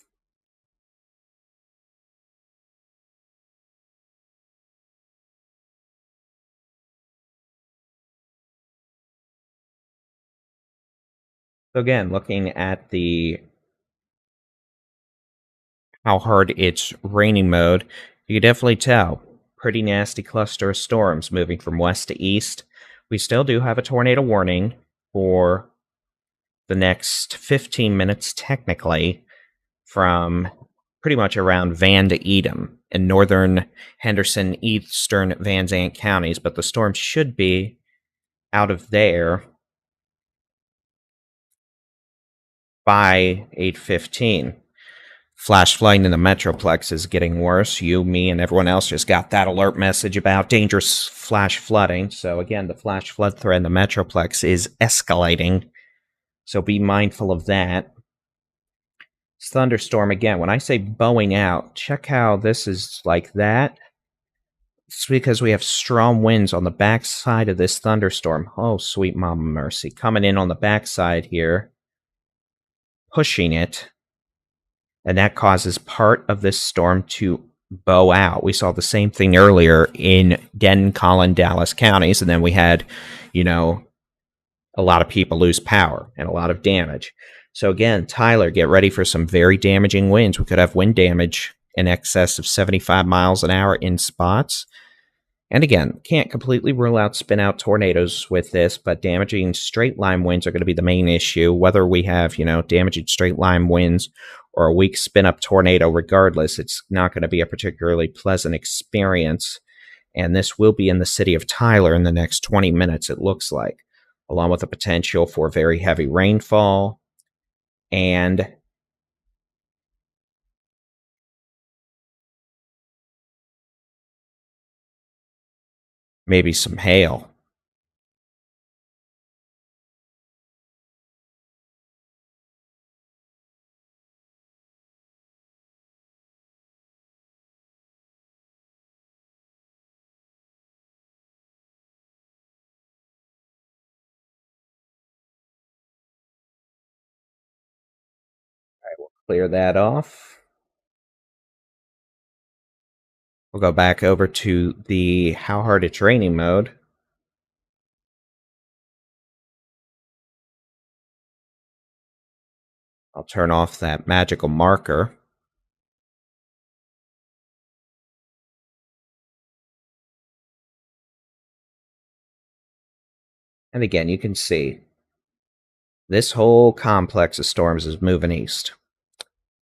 So again, looking at how hard it's raining mode, you can definitely tell. Pretty nasty cluster of storms moving from west to east. We still do have a tornado warning for the next 15 minutes, technically, from pretty much around Van to Edom in northern Henderson, eastern Van Zant counties, but the storm should be out of there by 8:15. Flash flooding in the Metroplex is getting worse. You, me, and everyone else just got that alert message about dangerous flash flooding. So again, the flash flood threat in the Metroplex is escalating. So be mindful of that. Thunderstorm again. When I say bowing out, check how this is like that. It's because we have strong winds on the backside of this thunderstorm. Oh, sweet mama mercy. Coming in on the backside here, pushing it. And that causes part of this storm to bow out. We saw the same thing earlier in Denton, Collin, Dallas counties, and then we had, a lot of people lose power and a lot of damage. So again, Tyler, get ready for some very damaging winds. We could have wind damage in excess of 75 miles an hour in spots. And again, can't completely rule out spin-out tornadoes with this, but damaging straight-line winds are going to be the main issue. Whether we have, damaging straight-line winds or a weak spin-up tornado, regardless, it's not going to be a particularly pleasant experience. And this will be in the city of Tyler in the next 20 minutes, it looks like, along with the potential for very heavy rainfall and Maybe some hail. All right, we'll clear that off. We'll go back over to the how hard it's raining mode. I'll turn off that magical marker. And again, you can see this whole complex of storms is moving east.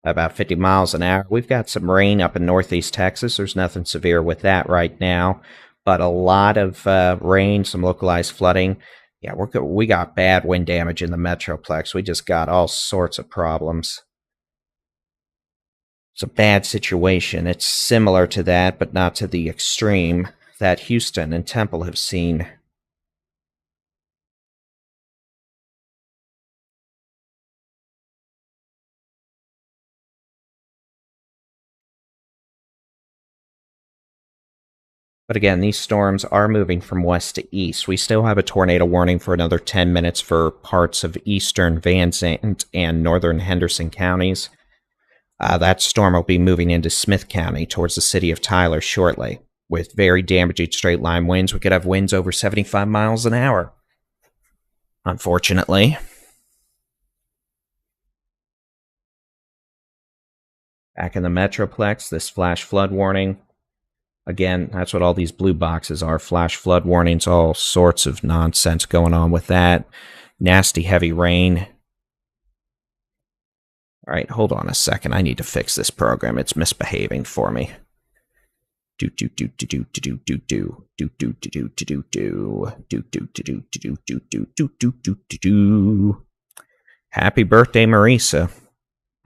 About 50 miles an hour. We've got some rain up in northeast Texas. There's nothing severe with that right now, but a lot of rain, some localized flooding. Yeah, we got bad wind damage in the Metroplex. We just got all sorts of problems. It's a bad situation. It's similar to that, but not to the extreme that Houston and Temple have seen. But again, these storms are moving from west to east. We still have a tornado warning for another 10 minutes for parts of eastern Van Zandt and northern Henderson counties. That storm will be moving into Smith County towards the city of Tyler shortly. With very damaging straight line winds, we could have winds over 75 miles an hour. Unfortunately. Back in the Metroplex, this flash flood warning. Again, that's what all these blue boxes are. Flash flood warnings, all sorts of nonsense going on with that. Nasty heavy rain. All right, hold on a second. I need to fix this program. It's misbehaving for me. Happy birthday, Marisa.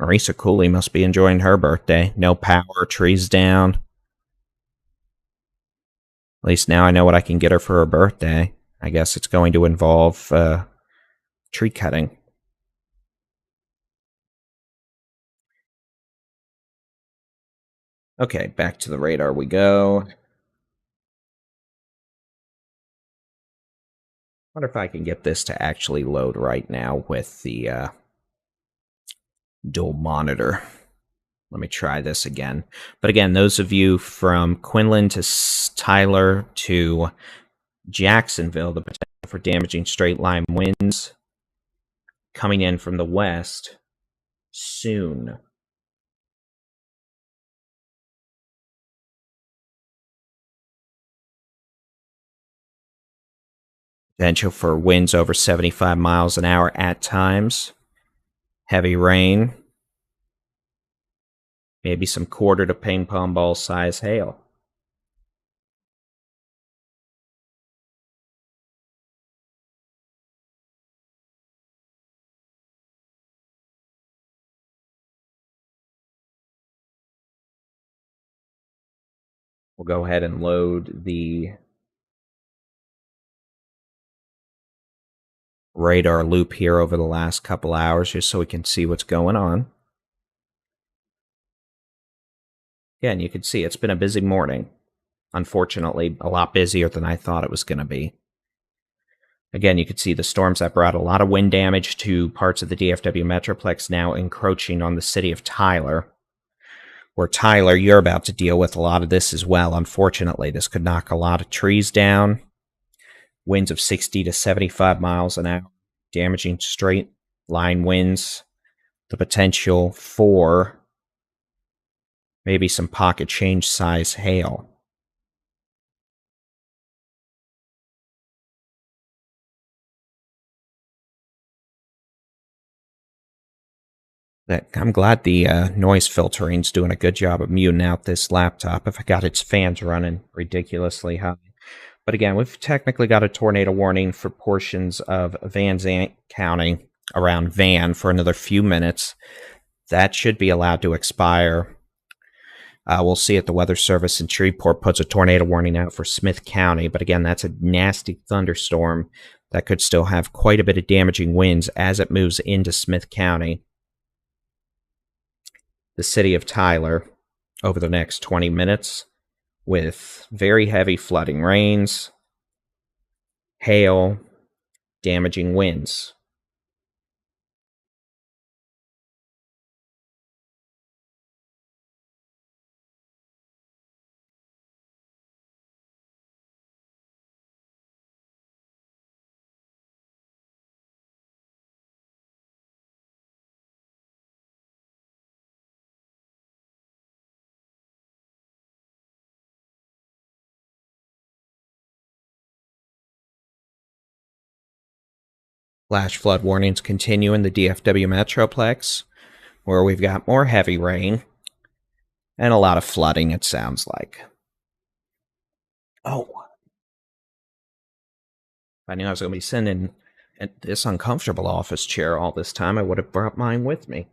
Marisa Cooley must be enjoying her birthday. No power, trees down. At least now I know what I can get her for her birthday. I guess it's going to involve tree cutting. Okay, back to the radar we go. Wonder if I can get this to actually load right now with the dual monitor. Let me try this again. But again, those of you from Quinlan to Tyler to Jacksonville, the potential for damaging straight line winds coming in from the west soon. Potential for winds over 75 miles an hour at times. Heavy rain. Maybe some quarter to ping pong ball size hail. We'll go ahead and load the radar loop here over the last couple hours just so we can see what's going on. Again, you can see it's been a busy morning. Unfortunately, a lot busier than I thought it was going to be. Again, you can see the storms that brought a lot of wind damage to parts of the DFW Metroplex now encroaching on the city of Tyler. Where Tyler, you're about to deal with a lot of this as well. Unfortunately, this could knock a lot of trees down. Winds of 60 to 75 miles an hour, damaging straight line winds. The potential for maybe some pocket change size hail. I'm glad the noise filtering's doing a good job of muting out this laptop if I got its fans running ridiculously high. But again, we've technically got a tornado warning for portions of Van Zandt County around Van for another few minutes. That should be allowed to expire We'll see if the Weather Service in Shreveport puts a tornado warning out for Smith County. But again, that's a nasty thunderstorm that could still have quite a bit of damaging winds as it moves into Smith County, the city of Tyler, over the next 20 minutes with very heavy flooding rains, hail, damaging winds. Flash flood warnings continue in the DFW Metroplex, where we've got more heavy rain and a lot of flooding, it sounds like. Oh, if I knew I was going to be sitting in this uncomfortable office chair all this time, I would have brought mine with me.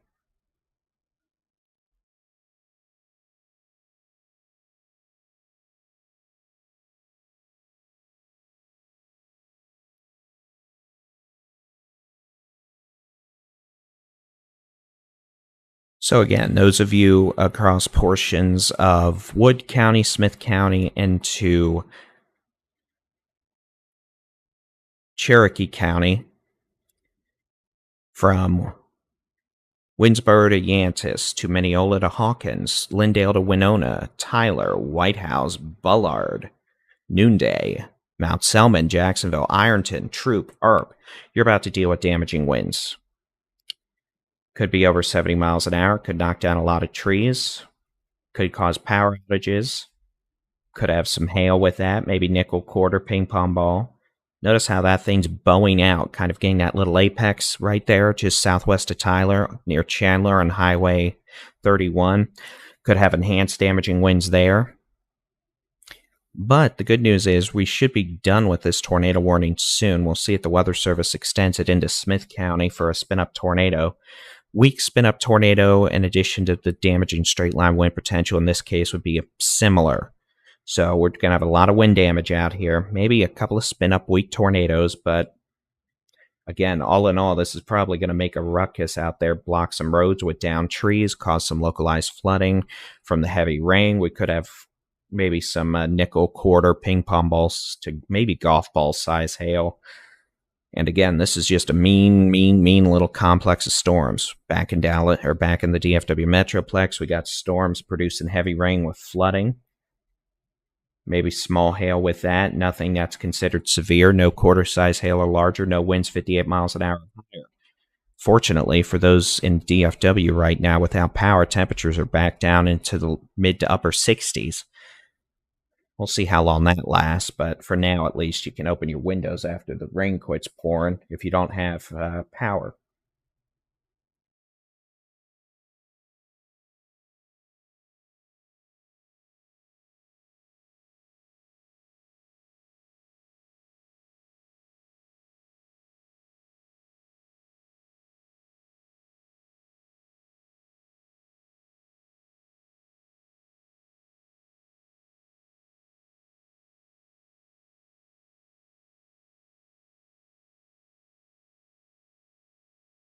So again, those of you across portions of Wood County, Smith County, into Cherokee County, from Winsboro to Yantis, to Mineola to Hawkins, Lindale to Winona, Tyler, White House, Bullard, Noonday, Mount Selman, Jacksonville, Ironton, Troop, Earp, you're about to deal with damaging winds. Could be over 70 miles an hour, could knock down a lot of trees, could cause power outages, could have some hail with that, maybe nickel, quarter, ping pong ball. Notice how that thing's bowing out, kind of getting that little apex right there, just southwest of Tyler, near Chandler on Highway 31. Could have enhanced damaging winds there. But the good news is we should be done with this tornado warning soon. We'll see if the Weather Service extends it into Smith County for a spin-up tornado. Weak spin-up tornado, in addition to the damaging straight-line wind potential in this case, would be similar. So we're going to have a lot of wind damage out here. Maybe a couple of spin-up weak tornadoes, but again, all in all, this is probably going to make a ruckus out there, block some roads with downed trees, cause some localized flooding from the heavy rain. We could have maybe some nickel, quarter, ping pong balls to maybe golf ball size hail. And again, this is just a mean little complex of storms. Back in Dallas, or back in the DFW Metroplex, we got storms producing heavy rain with flooding. Maybe small hail with that. Nothing that's considered severe. No quarter-size hail or larger. No winds 58 miles an hour or higher. Fortunately, for those in DFW right now without power, temperatures are back down into the mid to upper 60s. We'll see how long that lasts, but for now, at least, you can open your windows after the rain quits pouring if you don't have power.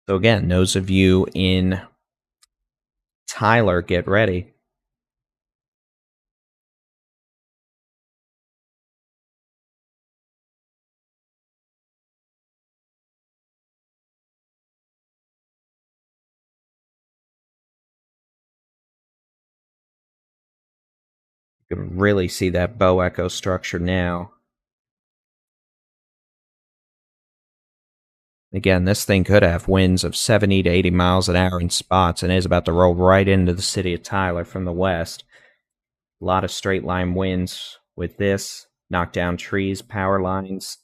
So again, those of you in Tyler, get ready. You can really see that bow echo structure now. Again, this thing could have winds of 70 to 80 miles an hour in spots and is about to roll right into the city of Tyler from the west. A lot of straight line winds with this, knock down trees, power lines.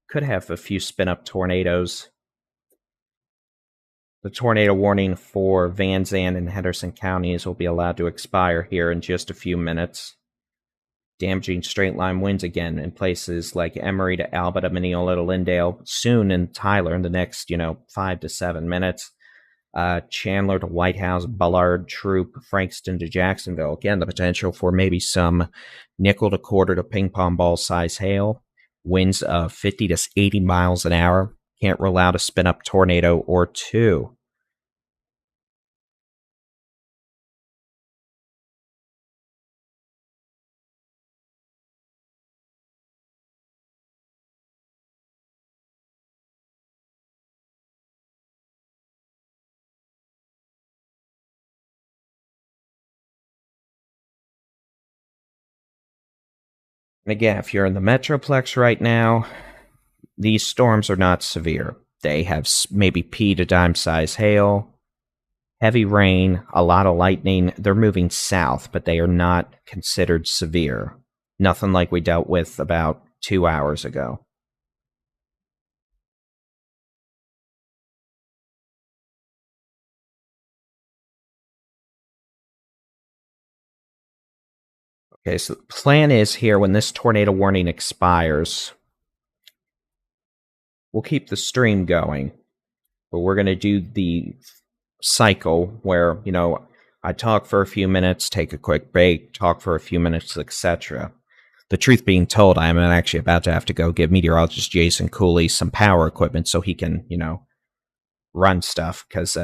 Could have a few spin up tornadoes. The tornado warning for Van Zandt and Henderson counties will be allowed to expire here in just a few minutes. Damaging straight line winds again in places like Emory to Alba to Mineola to Lindale, soon in Tyler in the next, 5 to 7 minutes. Chandler to White House, Bullard, Troop, Frankston to Jacksonville. Again, the potential for maybe some nickel to quarter to ping pong ball size hail. Winds of 50 to 80 miles an hour. Can't rule out a spin up tornado or two. And again, if you're in the Metroplex right now, these storms are not severe. They have maybe pea to dime size hail, heavy rain, a lot of lightning. They're moving south, but they are not considered severe. Nothing like we dealt with about 2 hours ago. Okay, so the plan is here when this tornado warning expires, we'll keep the stream going, but we're going to do the cycle where, I talk for a few minutes, take a quick break, talk for a few minutes, etc. The truth being told, I'm actually about to have to go give meteorologist Jason Cooley some power equipment so he can, run stuff because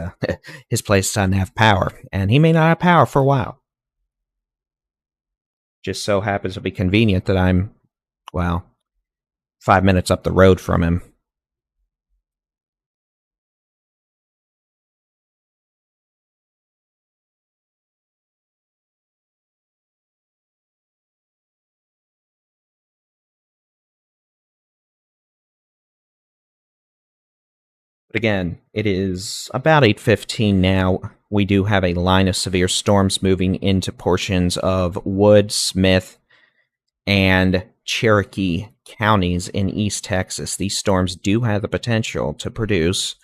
his place doesn't have power, and he may not have power for a while. Just so happens to be convenient that I'm, well, 5 minutes up the road from him. But again, it is about 8:15 now. We do have a line of severe storms moving into portions of Wood, Smith, and Cherokee counties in East Texas. These storms do have the potential to produce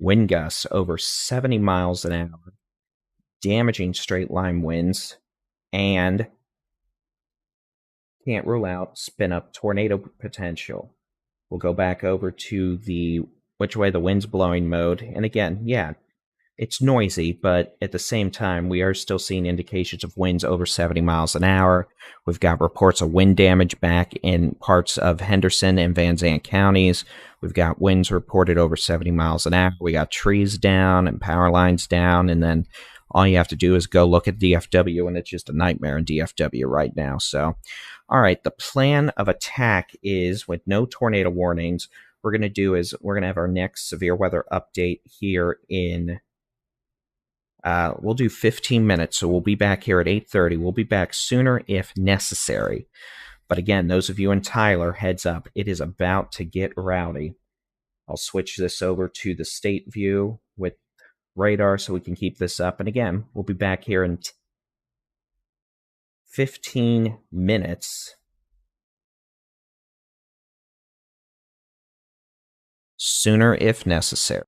wind gusts over 70 miles an hour, damaging straight line winds, and can't rule out spin up tornado potential. We'll go back over to the which way the wind's blowing mode. And again, yeah, it's noisy, but at the same time, we are still seeing indications of winds over 70 miles an hour. We've got reports of wind damage back in parts of Henderson and Van Zandt counties. We've got winds reported over 70 miles an hour. We got trees down and power lines down. And then all you have to do is go look at DFW, and it's just a nightmare in DFW right now. So, all right, the plan of attack is with no tornado warnings. We're going to do is we're going to have our next severe weather update here in we'll do 15 minutes, so we'll be back here at 8:30. We'll be back sooner if necessary. But again, those of you in Tyler, heads up, it is about to get rowdy. I'll switch this over to the state view with radar so we can keep this up. And again, we'll be back here in 15 minutes. Sooner if necessary.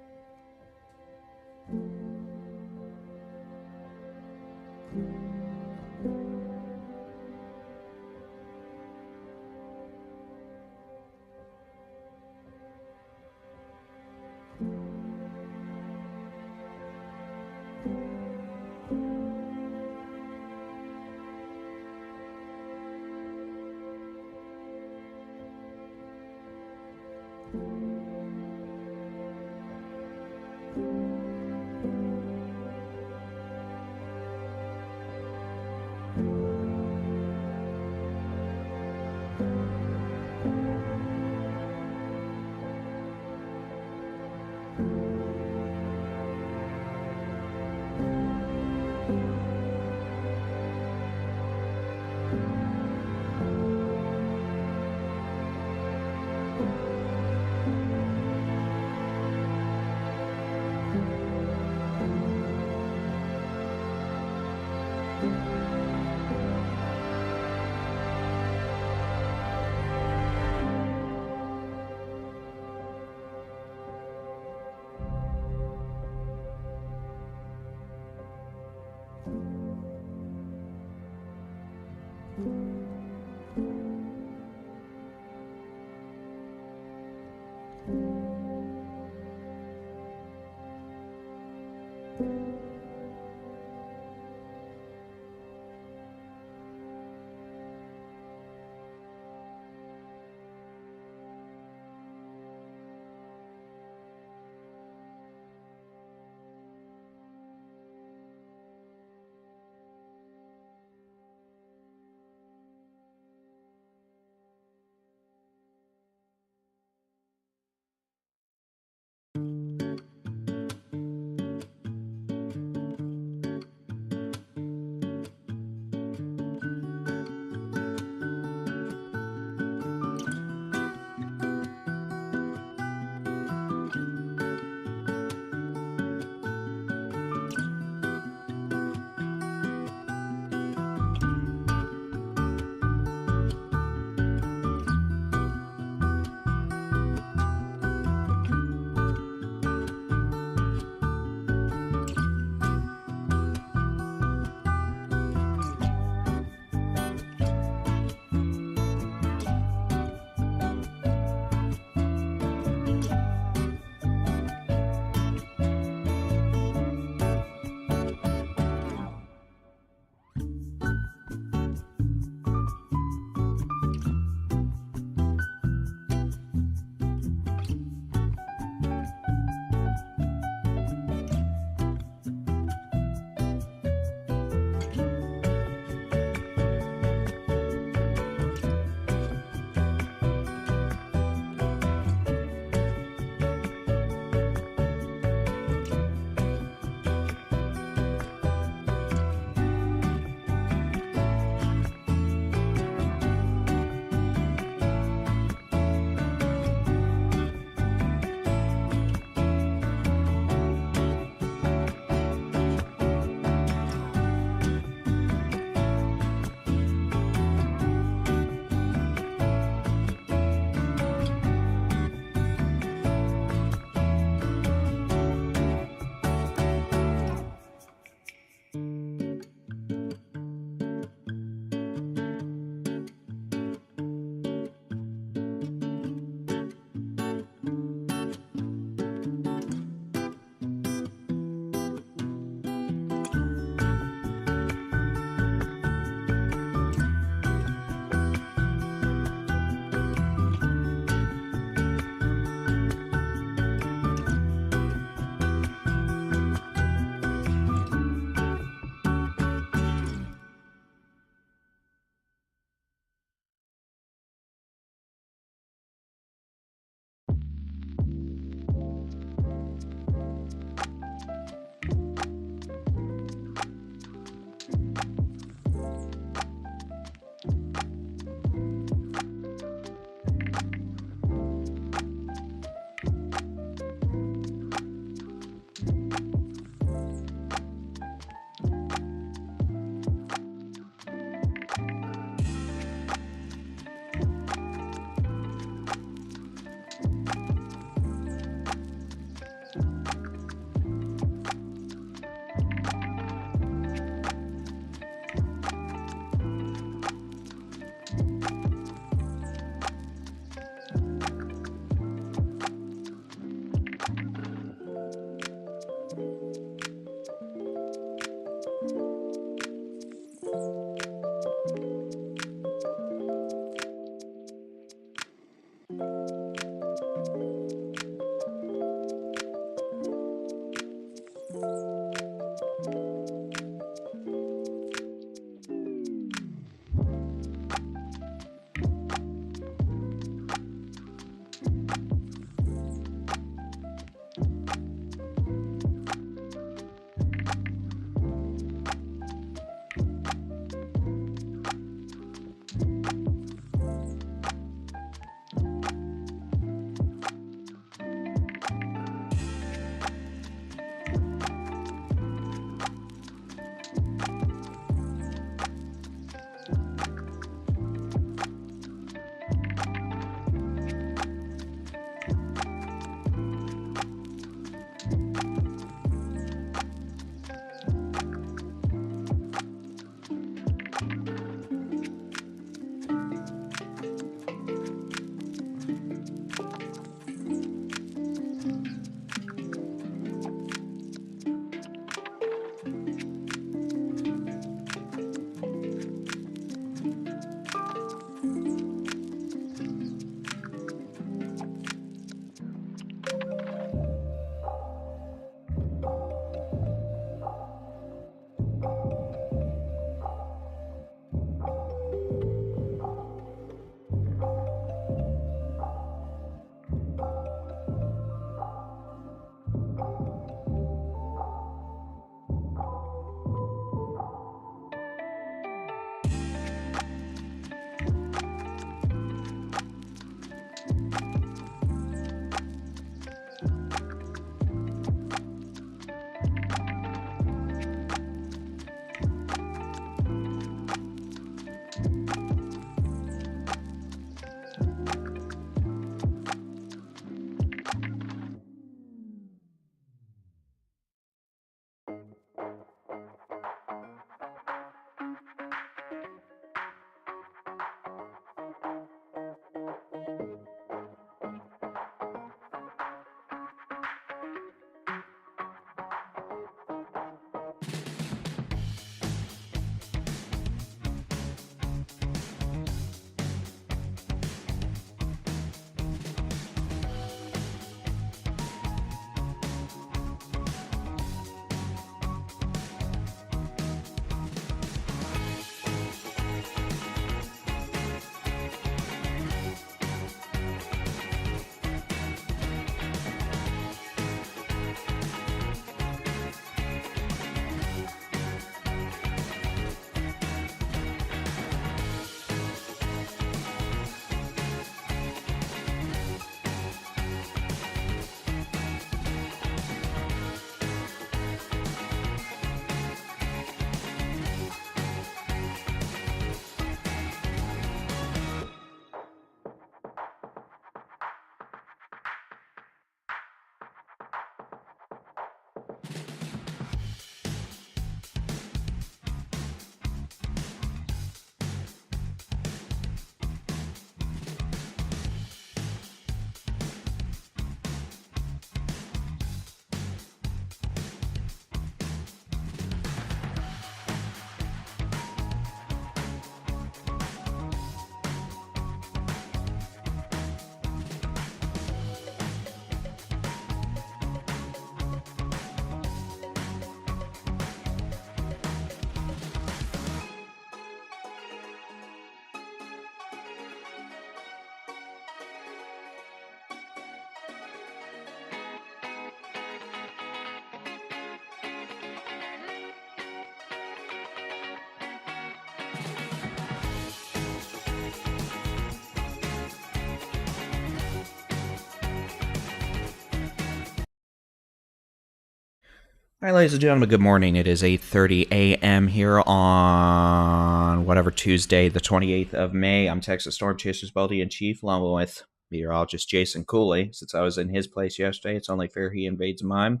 All right, ladies and gentlemen, good morning. It is 8:30 a.m. here on whatever Tuesday, the 28th of May. I'm Texas Storm Chasers Baldy-in-Chief, along with meteorologist Jason Cooley. Since I was in his place yesterday, it's only fair he invades mine.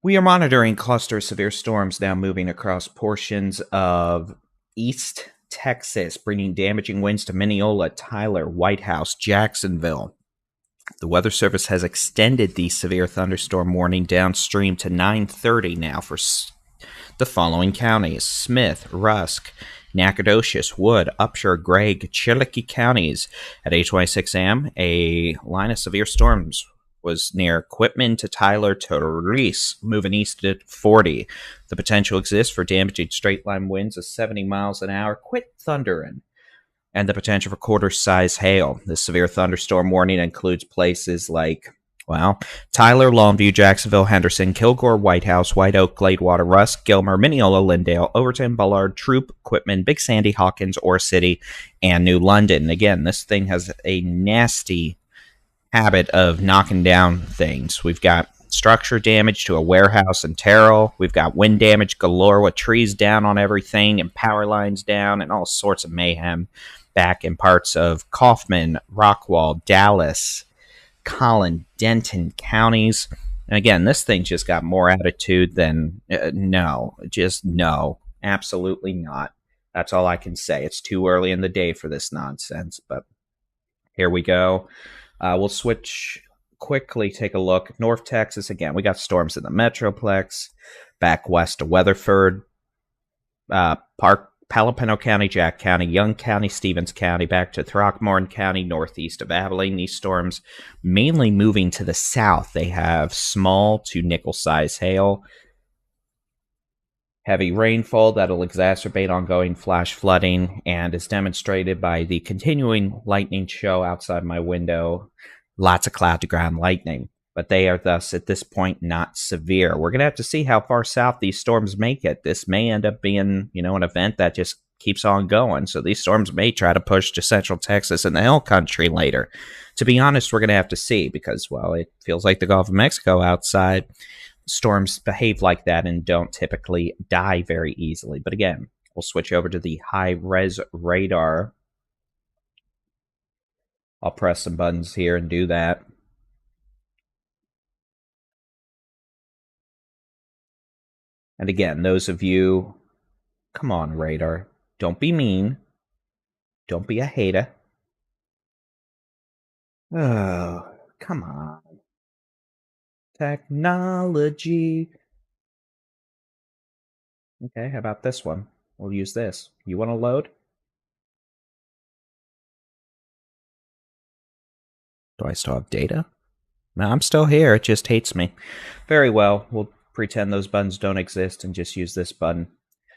We are monitoring cluster severe storms now moving across portions of East Texas, bringing damaging winds to Mineola, Tyler, White House, Jacksonville. The Weather Service has extended the severe thunderstorm warning downstream to 9:30 now for the following counties: Smith, Rusk, Nacogdoches, Wood, Upshur, Gregg, Cherokee counties. At 8:26 a.m., a line of severe storms was near Quitman to Tyler to Reese, moving east at 40. The potential exists for damaging straight-line winds of 70 miles an hour. Quit thundering. And the potential for quarter-size hail. The severe thunderstorm warning includes places like, Tyler, Longview, Jacksonville, Henderson, Kilgore, White House, White Oak, Gladewater, Rusk, Gilmer, Mineola, Lindale, Overton, Bullard, Troop, Quitman, Big Sandy, Hawkins, Ore City, and New London. Again, this thing has a nasty habit of knocking down things. We've got structure damage to a warehouse in Terrell. We've got wind damage galore with trees down on everything and power lines down and all sorts of mayhem back in parts of Kaufman, Rockwall, Dallas, Collin, Denton counties. And again, this thing just got more attitude than no, absolutely not. That's all I can say. It's too early in the day for this nonsense, but here we go. We'll switch quickly, take a look. North Texas, again, we got storms in the Metroplex, back west of Weatherford, Palomino County, Jack County, Young County, Stevens County, back to Throckmorton County, northeast of Abilene. These storms mainly moving to the south. They have small to nickel-size hail, heavy rainfall that'll exacerbate ongoing flash flooding, and is demonstrated by the continuing lightning show outside my window. Lots of cloud-to-ground lightning, but they are thus, at this point, not severe. We're going to have to see how far south these storms make it. This may end up being, an event that just keeps on going, so these storms may try to push to central Texas and the hill country later. To be honest, we're going to have to see because, it feels like the Gulf of Mexico outside. Storms behave like that and don't typically die very easily. But again, we'll switch over to the high-res radar. I'll press some buttons here and do that. And again, those of you, come on, radar. Don't be mean. Don't be a hater. Oh, come on. Technology. Okay, how about this one? We'll use this. You want to load? Do I still have data? No, I'm still here. It just hates me. Very well. We'll pretend those buttons don't exist and just use this button.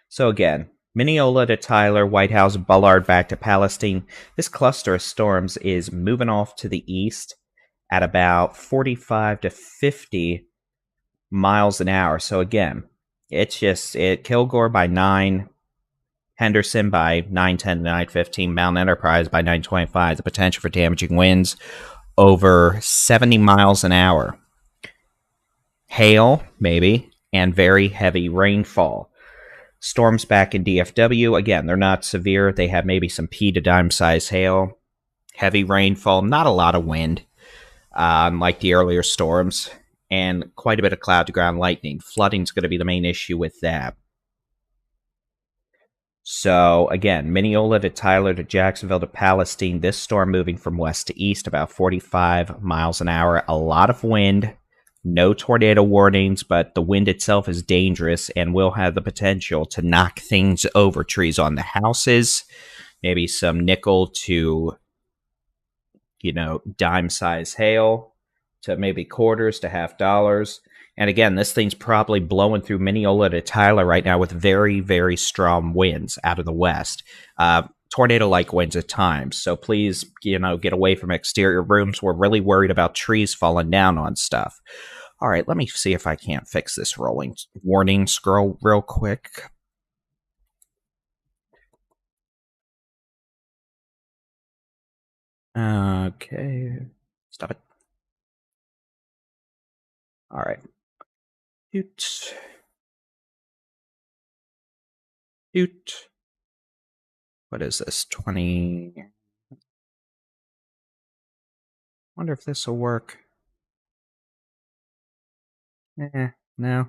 So again, Mineola to Tyler, White House, Bullard back to Palestine. This cluster of storms is moving off to the east at about 45 to 50 miles an hour. So again, it's just Kilgore by 9, Henderson by 9:10 to 9:15, Mount Enterprise by 9:25. The potential for damaging winds over 70 miles an hour. Hail, maybe, and very heavy rainfall. Storms back in DFW, again, they're not severe. They have maybe some pea to dime size hail. Heavy rainfall, not a lot of wind, like the earlier storms. and quite a bit of cloud to ground lightning. Flooding is going to be the main issue with that. So again, Mineola to Tyler to Jacksonville to Palestine. This storm moving from west to east about 45 miles an hour. A lot of wind. No tornado warnings, but the wind itself is dangerous and will have the potential to knock things over. Trees on the houses, maybe some nickel to, dime size hail to maybe quarters to half dollars. And again, this thing's probably blowing through Mineola to Tyler right now with very, very strong winds out of the west. Tornado-like winds at times. So please, get away from exterior rooms. We're really worried about trees falling down on stuff. All right, let me see if I can't fix this rolling warning scroll real quick. Okay. Stop it. All right. Shoot. Shoot. What is this? 20. Wonder if this will work. No.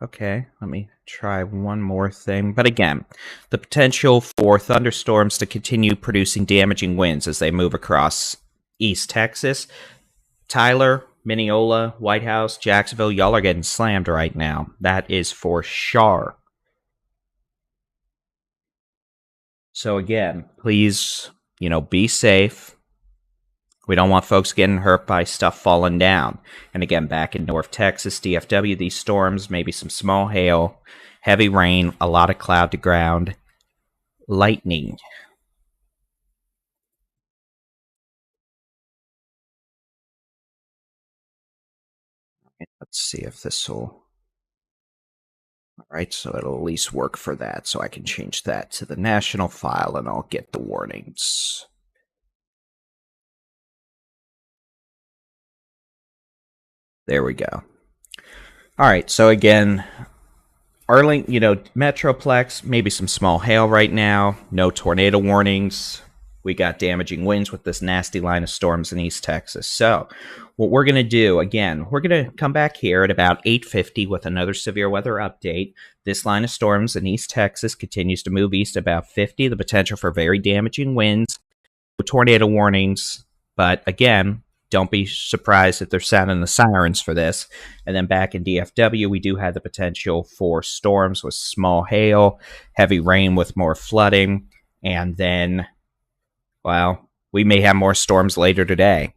Okay, let me try one more thing. But again, the potential for thunderstorms to continue producing damaging winds as they move across East Texas. Tyler, Mineola, White House, Jacksonville, y'all are getting slammed right now. That is for sure. So again, please, be safe. We don't want folks getting hurt by stuff falling down. And again, back in North Texas, DFW, these storms, maybe some small hail, heavy rain, a lot of cloud to ground, lightning. Let's see if this will... All right, so it'll at least work for that. So I can change that to the national file and I'll get the warnings. There we go. All right, so again, Metroplex, maybe some small hail right now, no tornado warnings. We got damaging winds with this nasty line of storms in East Texas. So what we're going to do, again, we're going to come back here at about 8:50 with another severe weather update. This line of storms in East Texas continues to move east about 50, the potential for very damaging winds, tornado warnings. But again, don't be surprised if they're sounding the sirens for this. And then back in DFW, we do have the potential for storms with small hail, heavy rain with more flooding, and then, well, we may have more storms later today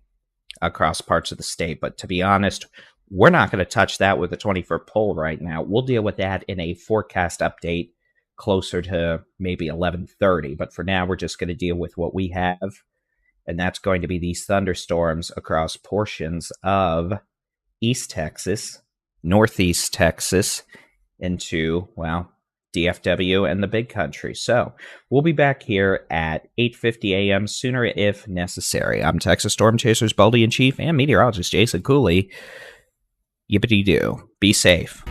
across parts of the state. But to be honest, we're not going to touch that with a 20-foot pole right now. We'll deal with that in a forecast update closer to maybe 11:30. But for now, we're just going to deal with what we have. And that's going to be these thunderstorms across portions of East Texas, Northeast Texas, into, well, DFW and the big country. So we'll be back here at 8:50 a.m. sooner if necessary. I'm Texas Storm Chasers Baldy-in-Chief and Meteorologist Jason Cooley. Yippity-doo. Be safe.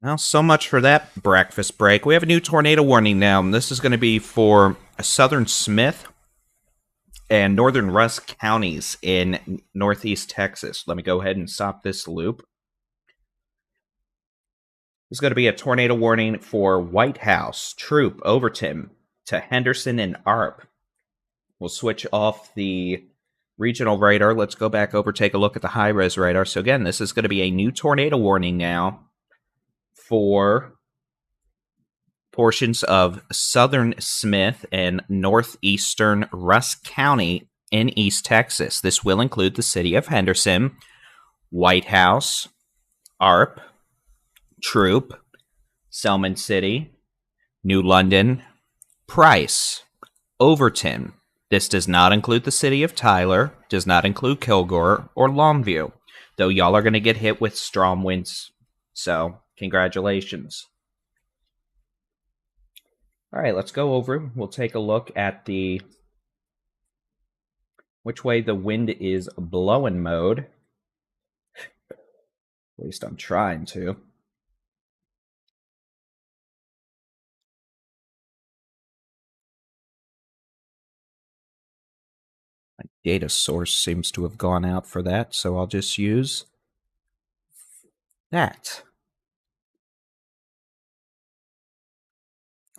Well, so much for that breakfast break. We have a new tornado warning now, and this is going to be for southern Smith and northern Rusk counties in northeast Texas. Let me go ahead and stop this loop. There's going to be a tornado warning for White House, Troop, Overton, to Henderson and Arp. We'll switch off the regional radar. Let's go back over, take a look at the high-res radar. So again, this is going to be a new tornado warning now for portions of southern Smith and northeastern Rusk County in East Texas. This will include the city of Henderson, White House, Arp, Troop, Selman City, New London, Price, Overton. This does not include the city of Tyler, does not include Kilgore or Longview, though y'all are going to get hit with strong winds. So, congratulations. All right, let's go over. We'll take a look at the which way the wind is blowing mode. At least I'm trying to. My data source seems to have gone out for that, so I'll just use that.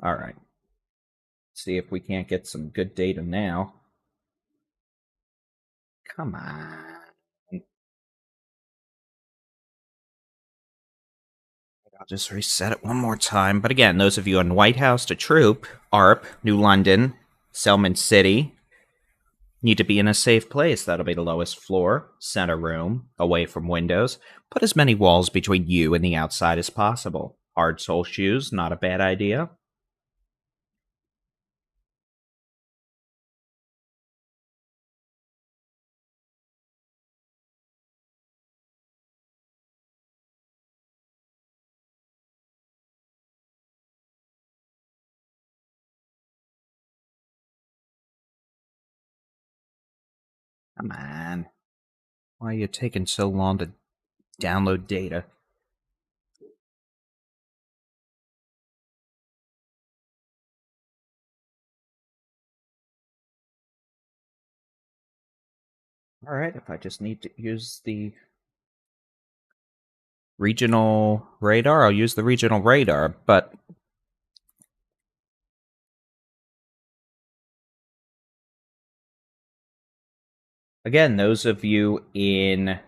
All right. See if we can't get some good data now. Come on. I'll just reset it one more time. But again, those of you in White House to Troop, Arp, New London, Selman City, need to be in a safe place. That'll be the lowest floor, center room, away from windows. Put as many walls between you and the outside as possible. Hard sole shoes, not a bad idea. Come on. Why are you taking so long to download data? Alright, if I just need to use the regional radar, I'll use the regional radar, but again, those of you in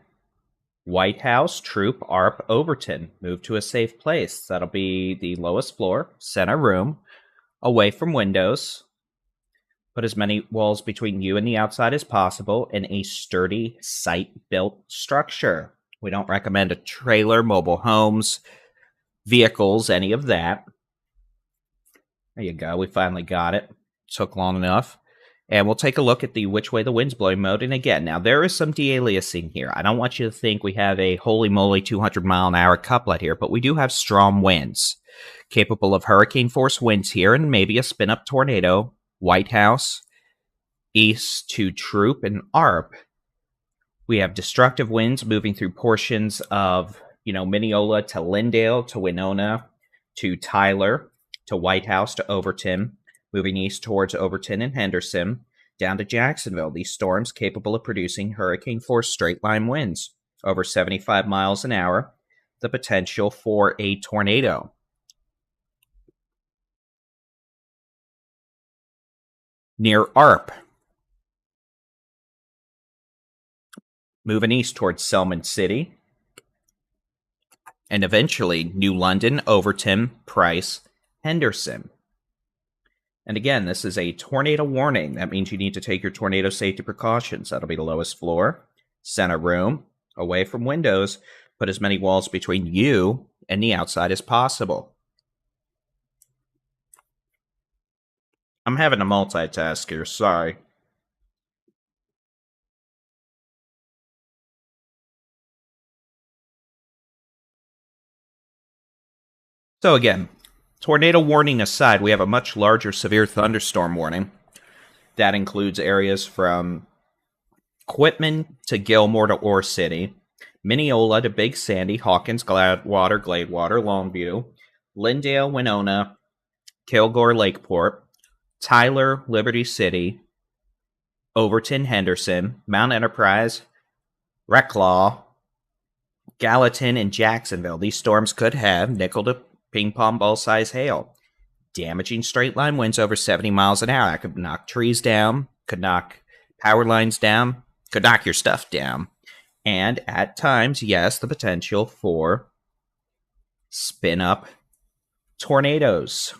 White House, Troop, Arp, Overton, move to a safe place. That'll be the lowest floor, center room, away from windows. Put as many walls between you and the outside as possible in a sturdy, site-built structure. We don't recommend a trailer, mobile homes, vehicles, any of that. There you go. We finally got it. Took long enough. And we'll take a look at the which way the wind's blowing mode. And again, now there is some de-aliasing here. I don't want you to think we have a holy moly 200 mile an hour couplet here, but we do have strong winds, capable of hurricane force winds here and maybe a spin up tornado. White House, east to Troop and Arp. We have destructive winds moving through portions of, Mineola to Lindale to Winona to Tyler to White House to Overton, moving east towards Overton and Henderson, down to Jacksonville. These storms capable of producing hurricane-force straight-line winds over 75 miles an hour, the potential for a tornado. Near Arp, moving east towards Selman City, and eventually New London, Overton, Price, Henderson. And again, this is a tornado warning. That means you need to take your tornado safety precautions. That'll be the lowest floor, center room, away from windows. Put as many walls between you and the outside as possible. I'm having a multitask here, sorry. So again, tornado warning aside, we have a much larger severe thunderstorm warning. That includes areas from Quitman to Gilmore to Ore City, Mineola to Big Sandy, Hawkins, Gladwater, Gladewater, Longview, Lindale, Winona, Kilgore, Lakeport, Tyler, Liberty City, Overton, Henderson, Mount Enterprise, Reclaw, Gallatin, and Jacksonville. These storms could have nickel to ping pong ball size hail, damaging straight line winds over 70 miles an hour. That could knock trees down, could knock power lines down, could knock your stuff down. And at times, yes, the potential for spin up tornadoes.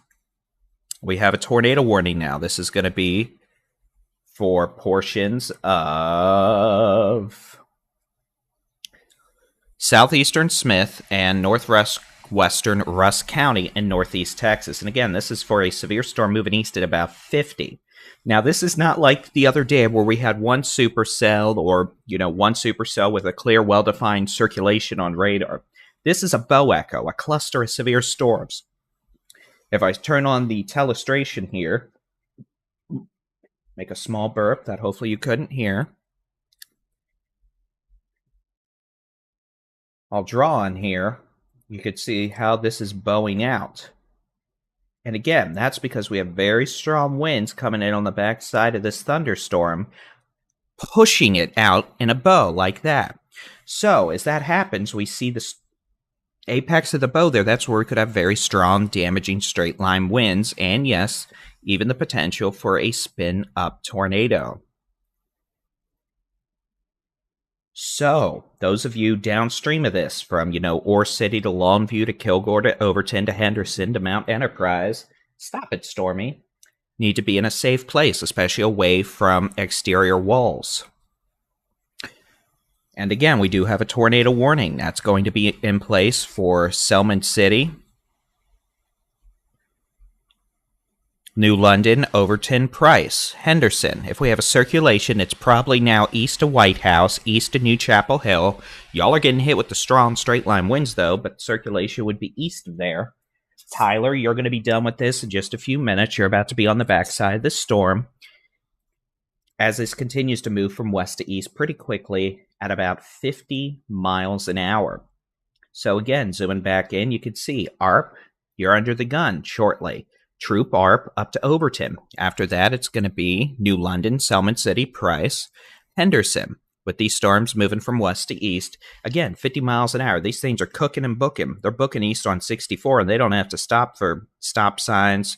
We have a tornado warning now. This is going to be for portions of southeastern Smith and northwestern Rusk County in northeast Texas. And again, this is for a severe storm moving east at about 50. Now, this is not like the other day where we had one supercell or, one supercell with a clear, well-defined circulation on radar. This is a bow echo, a cluster of severe storms. If I turn on the telestration here, make a small burp that hopefully you couldn't hear. I'll draw on here. You could see how this is bowing out. And again, that's because we have very strong winds coming in on the backside of this thunderstorm, pushing it out in a bow like that. So as that happens, we see the apex of the bow there. That's where we could have very strong, damaging straight line winds. And yes, even the potential for a spin up tornado. So, those of you downstream of this, from, Ore City to Longview to Kilgore to Overton to Henderson to Mount Enterprise, stop it, Stormy. Need to be in a safe place, especially away from exterior walls. And again, we do have a tornado warning. That's going to be in place for Selman City, New London, Overton, Price, Henderson. If we have a circulation, it's probably now east of White House, east of New Chapel Hill. Y'all are getting hit with the strong straight line winds, though, but circulation would be east of there. Tyler, you're going to be done with this in just a few minutes. You're about to be on the backside of the storm. As this continues to move from west to east pretty quickly at about 50 miles an hour. So again, zooming back in, you can see ARP, you're under the gun shortly. Troop ARP up to Overton. After that, it's going to be New London, Selman City, Price, Henderson. With these storms moving from west to east, again, 50 miles an hour. These things are cooking and booking. They're booking east on 64, and they don't have to stop for stop signs,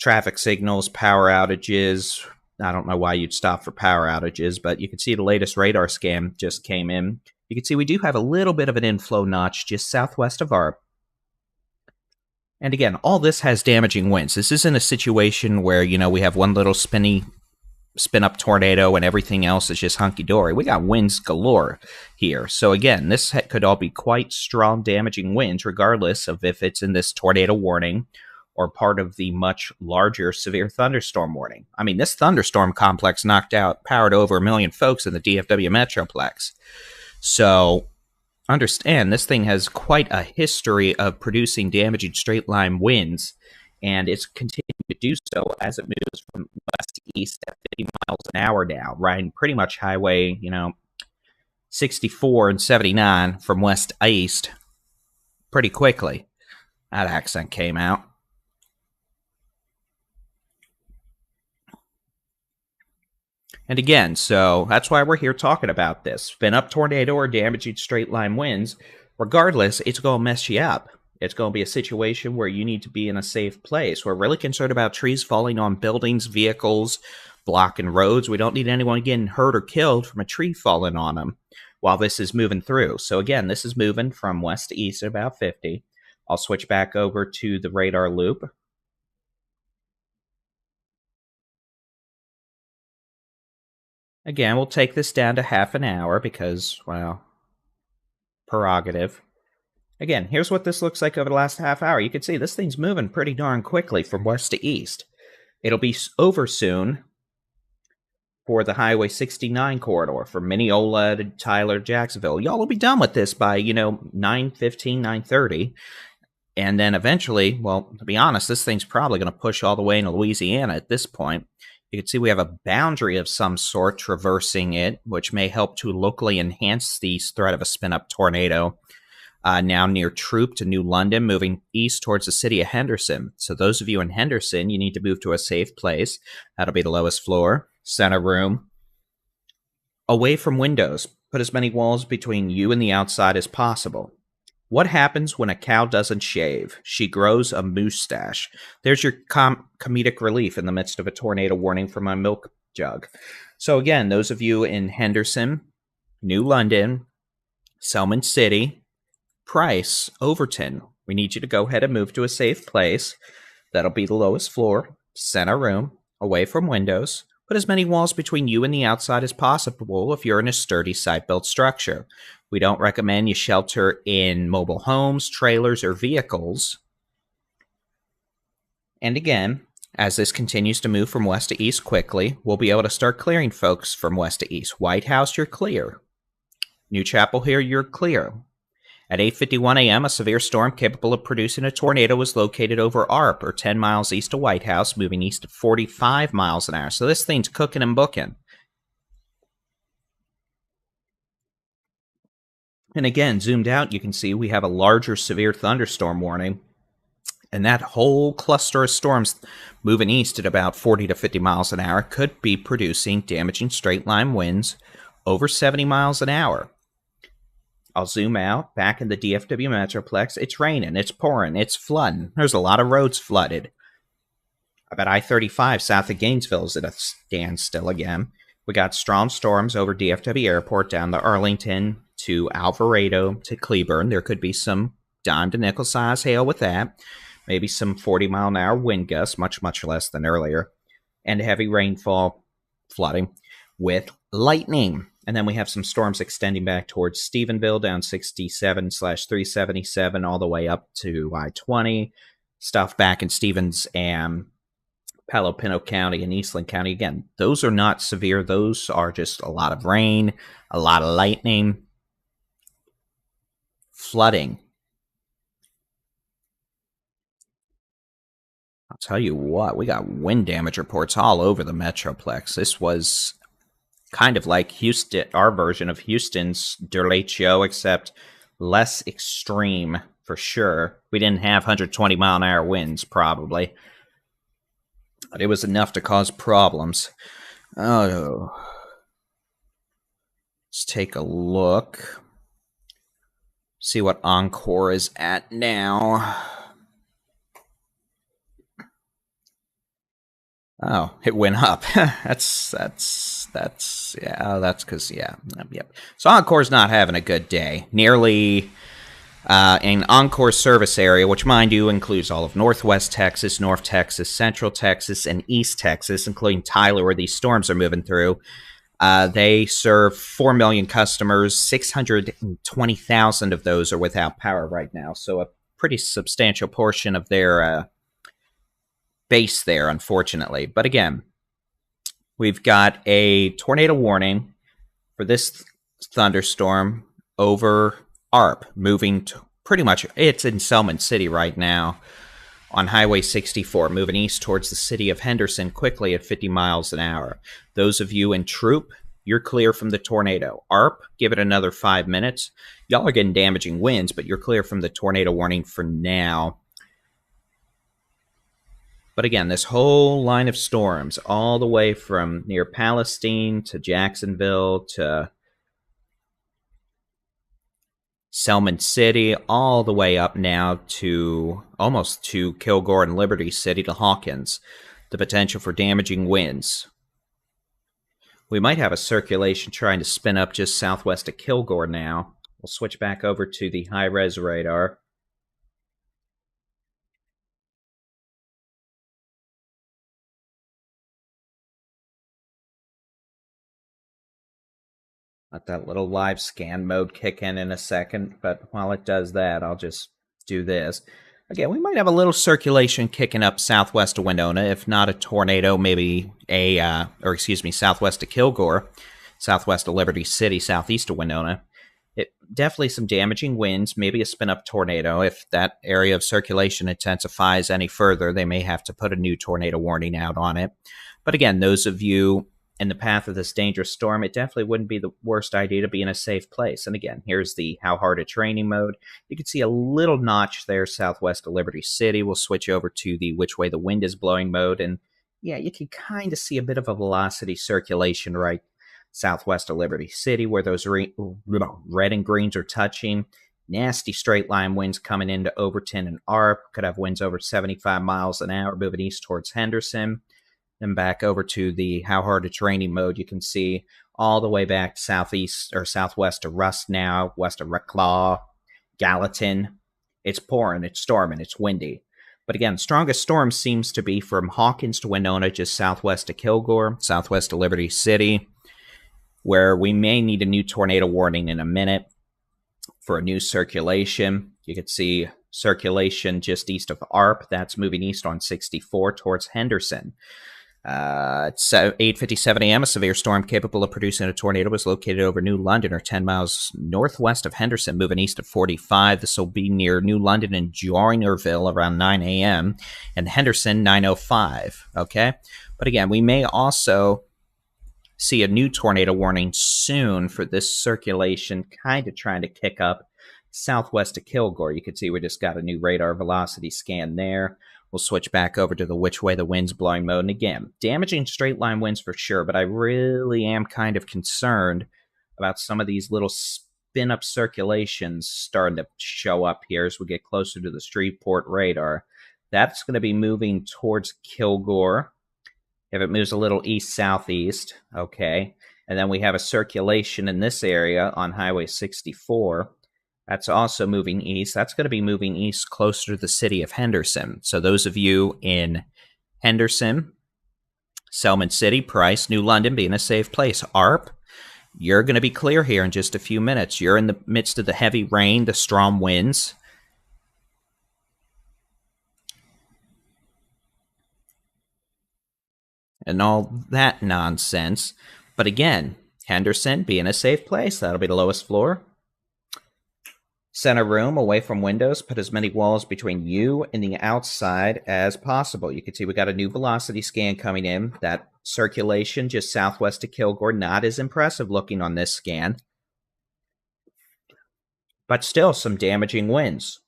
traffic signals, power outages. I don't know why you'd stop for power outages, but you can see the latest radar scan just came in. You can see we do have a little bit of an inflow notch just southwest of ARP. And again, all this has damaging winds. This isn't a situation where, we have one little spin-up tornado and everything else is just hunky-dory. We got winds galore here. So again, this could all be quite strong damaging winds, regardless of if it's in this tornado warning or part of the much larger severe thunderstorm warning. I mean, this thunderstorm complex powered over 1 million folks in the DFW Metroplex. So understand, this thing has quite a history of producing damaging straight line winds, and it's continuing to do so as it moves from west to east at 50 miles an hour now, riding pretty much highway, 64 and 79 from west to east pretty quickly. That accent came out. And again, so that's why we're here talking about this. Spin up tornado or damaging straight line winds. Regardless, it's going to mess you up. It's going to be a situation where you need to be in a safe place. We're really concerned about trees falling on buildings, vehicles, blocking roads. We don't need anyone getting hurt or killed from a tree falling on them while this is moving through. So again, this is moving from west to east at about 50. I'll switch back over to the radar loop. Again, we'll take this down to half an hour because, well, prerogative. Again, here's what this looks like over the last half hour. You can see this thing's moving pretty darn quickly from west to east. It'll be over soon for the Highway 69 corridor from Mineola to Tyler, Jacksonville. Y'all will be done with this by, 9:15, 9:30. And then eventually, well, to be honest, this thing's probably going to push all the way into Louisiana at this point. You can see we have a boundary of some sort traversing it, which may help to locally enhance the threat of a spin-up tornado. Now near Troop to New London, moving east towards the city of Henderson. So those of you in Henderson, you need to move to a safe place. That'll be the lowest floor, center room, away from windows. Put as many walls between you and the outside as possible. What happens when a cow doesn't shave? She grows a moustache. There's your comedic relief in the midst of a tornado warning from my milk jug. So again, those of you in Henderson, New London, Selman City, Price, Overton, we need you to go ahead and move to a safe place. That'll be the lowest floor, center room, away from windows. Put as many walls between you and the outside as possible if you're in a sturdy site-built structure. We don't recommend you shelter in mobile homes, trailers, or vehicles. And again, as this continues to move from west to east quickly, we'll be able to start clearing folks from west to east. White House, you're clear. New Chapel Hill, you're clear. At 8:51 a.m., a severe storm capable of producing a tornado was located over ARP, or 10 miles east of White House, moving east at 45 miles an hour. So this thing's cooking and booking. And again, zoomed out, you can see we have a larger severe thunderstorm warning. And that whole cluster of storms moving east at about 40 to 50 miles an hour could be producing damaging straight-line winds over 70 miles an hour. I'll zoom out, back in the DFW Metroplex. It's raining, it's pouring, it's flooding. There's a lot of roads flooded. About I-35 south of Gainesville is at a standstill again. We got strong storms over DFW Airport down to Arlington to Alvarado to Cleburne. There could be some dime to nickel size hail with that. Maybe some 40-mile-an-hour wind gusts, much less than earlier. And heavy rainfall, flooding with lightning. And then we have some storms extending back towards Stephenville, down 67/377, all the way up to I-20. Stuff back in Stevens and Palo Pinto County and Eastland County. Again, those are not severe. Those are just a lot of rain, a lot of lightning, flooding. I'll tell you what, we got wind damage reports all over the Metroplex. This was kind of like Houston, our version of Houston's derecho, except less extreme for sure. We didn't have 120-mile-an-hour winds, probably. But it was enough to cause problems. Oh. Let's take a look. See what Encore is at now. Oh, it went up. that's because, yep. So Encore's not having a good day. Nearly an Encore service area, which, mind you, includes all of Northwest Texas, North Texas, Central Texas, and East Texas, including Tyler, where these storms are moving through. They serve 4 million customers. 620,000 of those are without power right now. So a pretty substantial portion of their base there, unfortunately. But again, we've got a tornado warning for this thunderstorm over ARP, moving to pretty much, it's in Selman City right now on Highway 64, moving east towards the city of Henderson quickly at 50 miles an hour. Those of you in Troop, you're clear from the tornado. ARP, give it another 5 minutes. Y'all are getting damaging winds, but you're clear from the tornado warning for now. But again, this whole line of storms, all the way from near Palestine to Jacksonville to Selman City, all the way up now to almost to Kilgore and Liberty City to Hawkins, the potential for damaging winds. We might have a circulation trying to spin up just southwest of Kilgore now. We'll switch back over to the high-res radar. Let that little live scan mode kick in a second, but while it does that, I'll just do this. Again, we might have a little circulation kicking up southwest of Winona, if not a tornado, maybe southwest of Kilgore, southwest of Liberty City, southeast of Winona. Definitely some damaging winds, maybe a spin-up tornado. If that area of circulation intensifies any further, they may have to put a new tornado warning out on it. But again, those of you in the path of this dangerous storm, it definitely wouldn't be the worst idea to be in a safe place. And again, here's the how hard a training mode. You can see a little notch there southwest of Liberty City. We'll switch over to the which way the wind is blowing mode. And yeah, you can kind of see a bit of a velocity circulation right southwest of Liberty City where those red and greens are touching. Nasty straight line winds coming into Overton and Arp. Could have winds over 75 miles an hour moving east towards Henderson. Then back over to the how hard it's raining mode. You can see all the way back southeast or southwest of Rust now, west of Reclaw, Gallatin. It's pouring, it's storming, it's windy. But again, strongest storm seems to be from Hawkins to Winona, just southwest of Kilgore, southwest of Liberty City, where we may need a new tornado warning in a minute for a new circulation. You can see circulation just east of Arp. That's moving east on 64 towards Henderson. It's 8:57 a.m. A severe storm capable of producing a tornado was located over New London, or 10 miles northwest of Henderson, moving east at 45. This will be near New London and Joinerville around 9 a.m. and Henderson 9:05. Okay, but again, we may also see a new tornado warning soon for this circulation, kind of trying to kick up southwest of Kilgore. You can see we just got a new radar velocity scan there. We'll switch back over to the which way the wind's blowing mode. And again, damaging straight line winds for sure, but I really am kind of concerned about some of these little spin up circulations starting to show up here as we get closer to the Streetport radar. That's going to be moving towards Kilgore. If it moves a little east-southeast, okay. And then we have a circulation in this area on Highway 64. That's also moving east. That's going to be moving east closer to the city of Henderson. So those of you in Henderson, Selman City, Price, New London being a safe place. Arp, you're going to be clear here in just a few minutes. You're in the midst of the heavy rain, the strong winds. And all that nonsense. But again, Henderson being a safe place. That'll be the lowest floor. Center room, away from windows. Put as many walls between you and the outside as possible. You can see we got a new velocity scan coming in. That circulation just southwest of Kilgore, not as impressive looking on this scan. But still some damaging winds.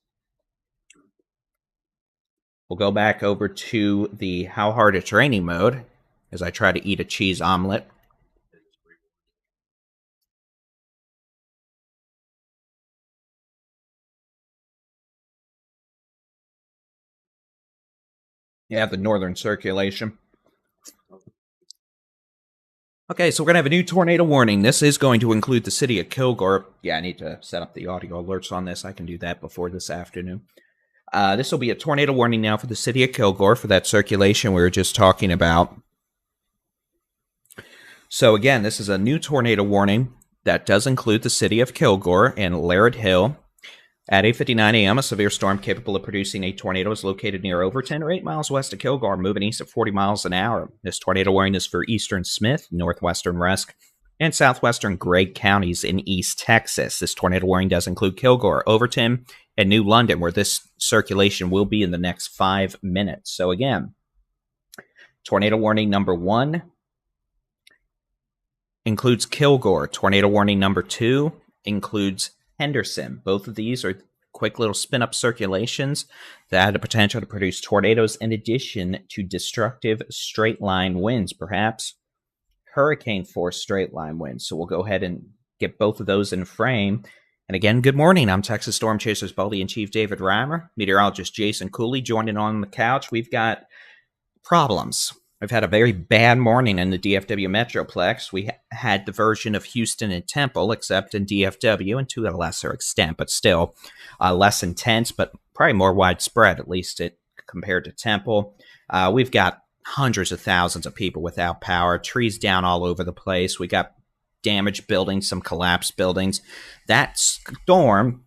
We'll go back over to the how hard it's raining mode as I try to eat a cheese omelet. Yeah, the northern circulation. Okay, so we're going to have a new tornado warning. This is going to include the city of Kilgore. Yeah, I need to set up the audio alerts on this. I can do that before this afternoon. This will be a tornado warning now for the city of Kilgore for that circulation we were just talking about. So again, this is a new tornado warning that does include the city of Kilgore and Laird Hill. At 8:59 a.m., a severe storm capable of producing a tornado is located near Overton, or 8 miles west of Kilgore, moving east at 40 miles an hour. This tornado warning is for eastern Smith, northwestern Rusk, and southwestern Gregg counties in East Texas. This tornado warning does include Kilgore, Overton, and New London, where this circulation will be in the next 5 minutes. So again, tornado warning number 1 includes Kilgore. Tornado warning number 2 includes Henderson. Both of these are quick little spin-up circulations that have the potential to produce tornadoes in addition to destructive straight-line winds, perhaps hurricane-force straight-line winds. So we'll go ahead and get both of those in frame. And again, good morning. I'm Texas Storm Chasers Baldy-in-Chief David Reimer, meteorologist Jason Cooley joining on the couch. We've got problems. We've had a very bad morning in the DFW Metroplex. We had diversion of Houston and Temple, except in DFW, and to a lesser extent, but still less intense, but probably more widespread, at least compared to Temple. We've got hundreds of thousands of people without power, trees down all over the place. We got damaged buildings, some collapsed buildings. That storm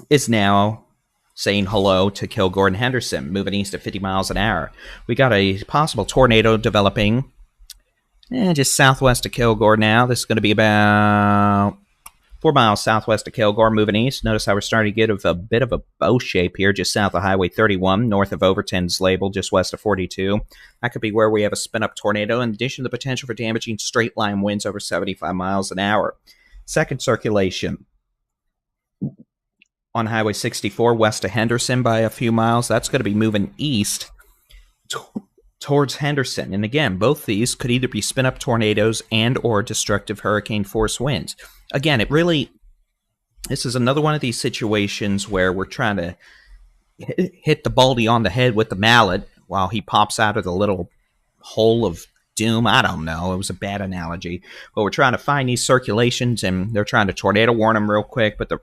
is now saying hello to Kilgore and Henderson, moving east at 50 miles an hour. We got a possible tornado developing just southwest of Kilgore now. This is going to be about 4 miles southwest of Kilgore, moving east. Notice how we're starting to get a bit of a bow shape here, just south of Highway 31, north of Overton's label, just west of 42. That could be where we have a spin-up tornado, in addition to the potential for damaging straight-line winds over 75 miles an hour. Second circulation on Highway 64, west of Henderson by a few miles. That's going to be moving east towards Henderson. And again, both these could either be spin-up tornadoes and or destructive hurricane-force winds. Again, this is another one of these situations where we're trying to hit the Baldy on the head with the mallet while he pops out of the little hole of doom. I don't know. It was a bad analogy. But we're trying to find these circulations, and they're trying to tornado warn them real quick. But the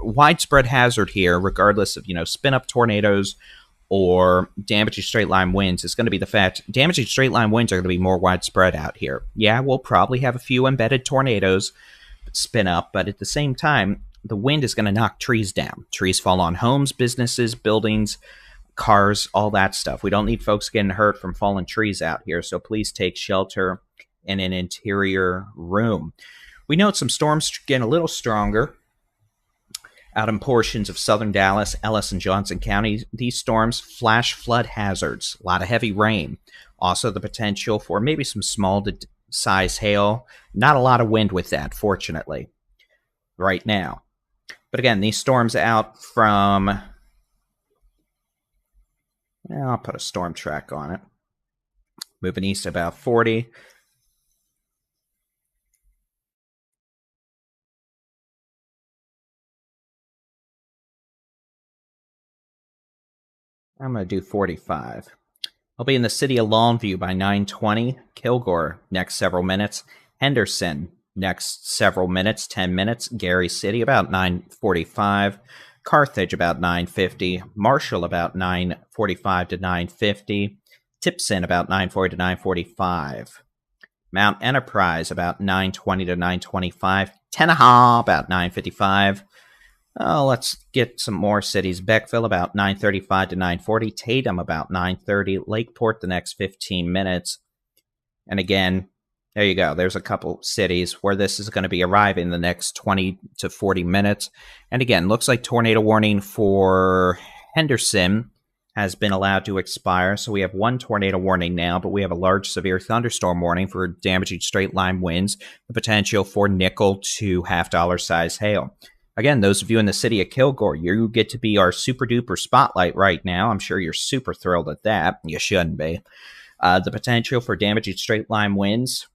widespread hazard here, regardless of, spin-up tornadoes or damaging straight-line winds, is going to be the fact damaging straight-line winds are going to be more widespread out here. Yeah, we'll probably have a few embedded tornadoes spin up, but at the same time, the wind is going to knock trees down. Trees fall on homes, businesses, buildings, cars, all that stuff. We don't need folks getting hurt from falling trees out here, so please take shelter in an interior room. We note some storms getting a little stronger out in portions of southern Dallas, Ellis, and Johnson counties. These storms flash flood hazards, a lot of heavy rain. Also the potential for maybe some small to size hail. Not a lot of wind with that, fortunately, right now. But again, these storms out from... I'll put a storm track on it. Moving east about 40. I'm going to do 45. I'll be in the city of Longview by 9:20. Kilgore, next several minutes. Henderson, next several minutes, 10 minutes. Gary City, about 9:45. Carthage, about 9:50. Marshall, about 9:45 to 9:50. Tipson, about 9:40 to 9:45. Mount Enterprise, about 9:20 to 9:25. Tenaha, about 9:55. Let's get some more cities. Beckville, about 9:35 to 9:40. Tatum, about 9:30. Lakeport, the next 15 minutes. And again, there you go. There's a couple cities where this is going to be arriving in the next 20 to 40 minutes. And again, looks like tornado warning for Henderson has been allowed to expire. So we have one tornado warning now, but we have a large severe thunderstorm warning for damaging straight-line winds, the potential for nickel to half-dollar size hail. Again, those of you in the city of Kilgore, you get to be our super-duper spotlight right now. I'm sure you're super thrilled at that. You shouldn't be. The potential for damaging straight-line winds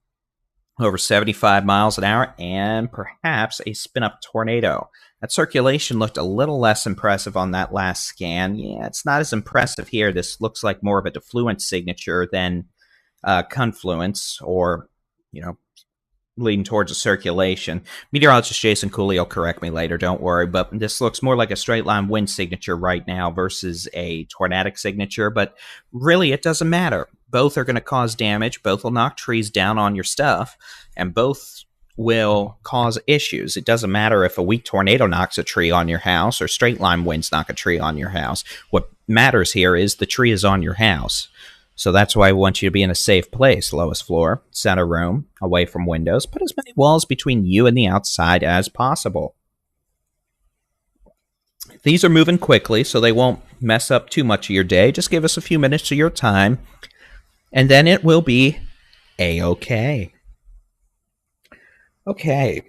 over 75 miles an hour, and perhaps a spin-up tornado. That circulation looked a little less impressive on that last scan. Yeah, it's not as impressive here. This looks like more of a defluence signature than confluence, or, leading towards a circulation. Meteorologist Jason Cooley will correct me later, don't worry, but this looks more like a straight line wind signature right now versus a tornadic signature, but really it doesn't matter. Both are going to cause damage, both will knock trees down on your stuff, and both will cause issues. It doesn't matter if a weak tornado knocks a tree on your house or straight line winds knock a tree on your house. What matters here is the tree is on your house. So that's why I want you to be in a safe place. Lowest floor, center room, away from windows. Put as many walls between you and the outside as possible. These are moving quickly, so they won't mess up too much of your day. Just give us a few minutes of your time, and then it will be A-okay. Okay.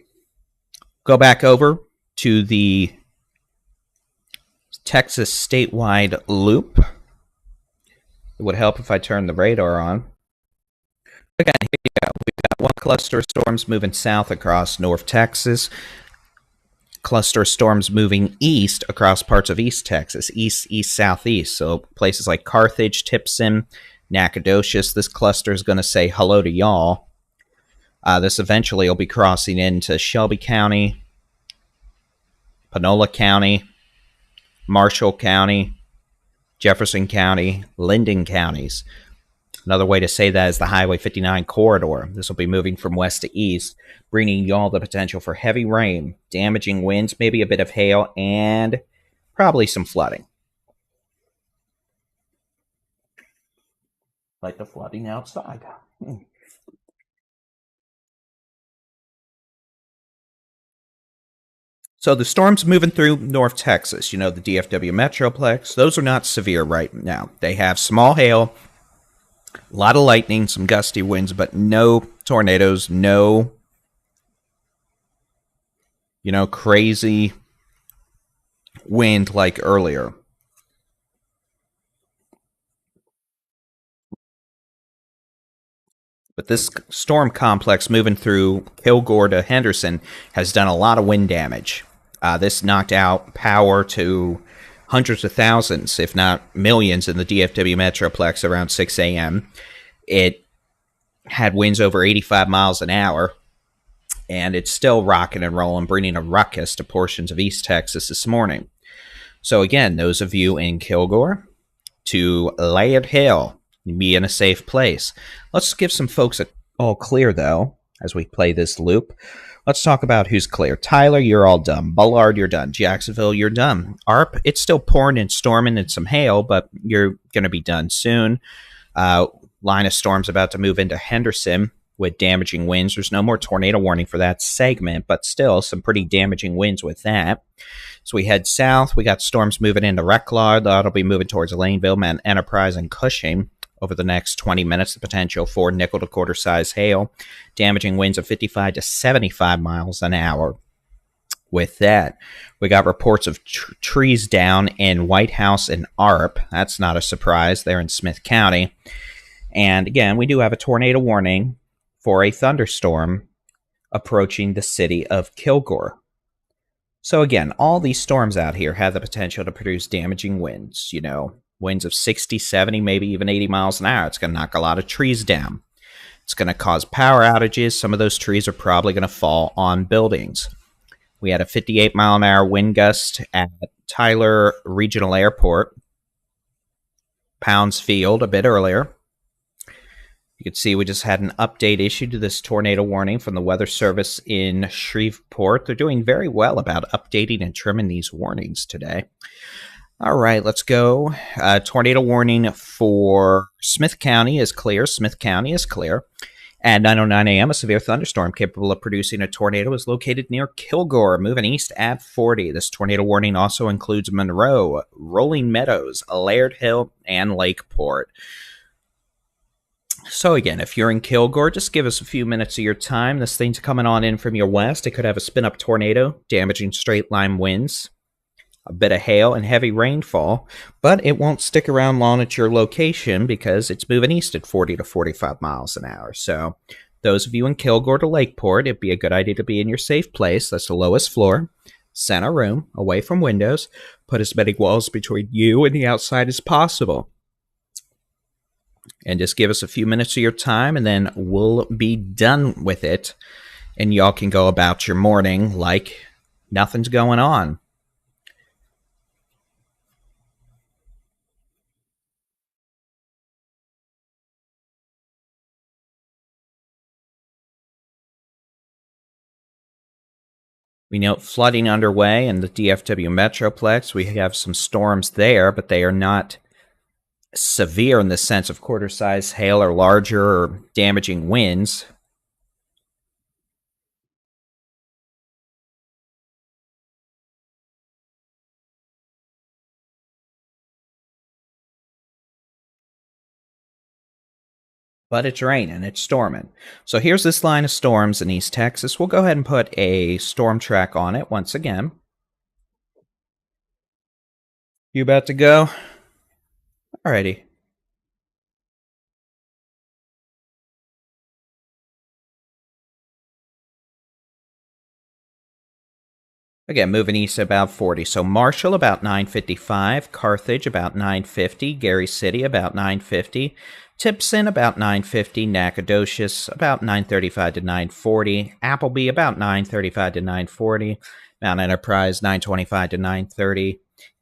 Go back over to the Texas statewide loop. It would help if I turned the radar on. Again, here you go. We've got one cluster of storms moving south across North Texas. Cluster of storms moving east across parts of East Texas. East, southeast. So places like Carthage, Tipson, Nacogdoches. This cluster is going to say hello to y'all. This eventually will be crossing into Shelby County, Panola County, Marshall County, Jefferson County, Linden counties. Another way to say that is the Highway 59 corridor. This will be moving from west to east, bringing y'all the potential for heavy rain, damaging winds, maybe a bit of hail, and probably some flooding. Like the flooding outside. So the storm's moving through North Texas, the DFW Metroplex. Those are not severe right now. They have small hail, a lot of lightning, some gusty winds, but no tornadoes, no, crazy wind like earlier. But this storm complex moving through Kilgore to Henderson has done a lot of wind damage. This knocked out power to hundreds of thousands, if not millions, in the DFW Metroplex around 6 a.m. It had winds over 85 miles an hour, and it's still rocking and rolling, bringing a ruckus to portions of East Texas this morning. So again, those of you in Kilgore to Laird Hill, be in a safe place. Let's give some folks a all clear, though, as we play this loop. Let's talk about who's clear. Tyler, you're all done. Bullard, you're done. Jacksonville, you're done. ARP, it's still pouring and storming and some hail, but you're going to be done soon. Line of storm's about to move into Henderson with damaging winds. There's no more tornado warning for that segment, but still some pretty damaging winds with that. So we head south. We got storms moving into Reclaw. That'll be moving towards Laneville, Mount Enterprise, and Cushing over the next 20 minutes. The potential for nickel to quarter size hail, damaging winds of 55 to 75 miles an hour. With that, we got reports of trees down in White House and ARP. That's not a surprise. They're in Smith County. And again, we do have a tornado warning for a thunderstorm approaching the city of Kilgore. So again, all these storms out here have the potential to produce damaging winds, winds of 60, 70, maybe even 80 miles an hour. It's going to knock a lot of trees down. It's going to cause power outages. Some of those trees are probably going to fall on buildings. We had a 58 mile an hour wind gust at Tyler Regional Airport, Pounds Field, a bit earlier. You can see we just had an update issued to this tornado warning from the Weather Service in Shreveport. They're doing very well about updating and trimming these warnings today. All right, let's go. Tornado warning for Smith County is clear. Smith County is clear. At 9:09 a.m., a severe thunderstorm capable of producing a tornado is located near Kilgore, moving east at 40. This tornado warning also includes Monroe, Rolling Meadows, Laird Hill, and Lakeport. So again, if you're in Kilgore, just give us a few minutes of your time. This thing's coming on in from your west. It could have a spin-up tornado, damaging straight-line winds, a bit of hail, and heavy rainfall, but it won't stick around long at your location because it's moving east at 40 to 45 miles an hour. So those of you in Kilgore to Lakeport, it'd be a good idea to be in your safe place. That's the lowest floor, center room, away from windows. Put as many walls between you and the outside as possible. And just give us a few minutes of your time, and then we'll be done with it. And y'all can go about your morning like nothing's going on. We note flooding underway in the DFW Metroplex. We have some storms there, but they are not severe in the sense of quarter-size hail or larger or damaging winds. But it's raining, it's storming. So here's this line of storms in East Texas. We'll go ahead and put a storm track on it once again. You about to go? Alrighty. Again, moving east about 40. So Marshall about 9:55, Carthage about 9:50, Gary City about 9:50, Tipson about 9:50, Nacogdoches about 9:35 to 9:40, Appleby about 9:35 to 9:40, Mount Enterprise 9:25 to 9:30,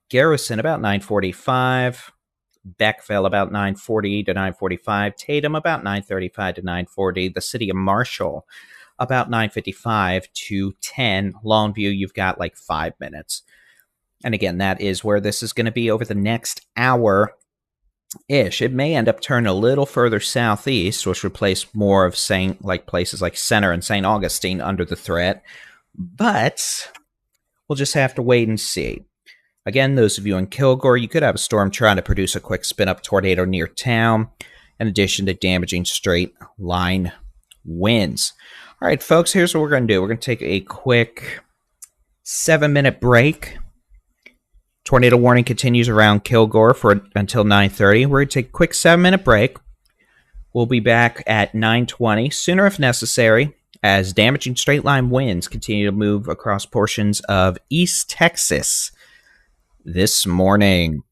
Garrison about 9:45, Beckville about 9:40 to 9:45, Tatum about 9:35 to 9:40, the city of Marshall about 9:55 to 10. Longview, you've got like 5 minutes. And again, that is where this is going to be over the next hour-ish. It may end up turning a little further southeast, which would place more of places like Center and St. Augustine under the threat. But We'll just have to wait and see. Again, those of you in Kilgore, you could have a storm trying to produce a quick spin-up tornado near town, in addition to damaging straight line winds. All right, folks, here's what we're going to do. We're going to take a quick 7-minute break. Tornado warning continues around Kilgore until 9:30. We're going to take a quick 7-minute break. We'll be back at 9:20, sooner if necessary, as damaging straight line winds continue to move across portions of East Texas this morning.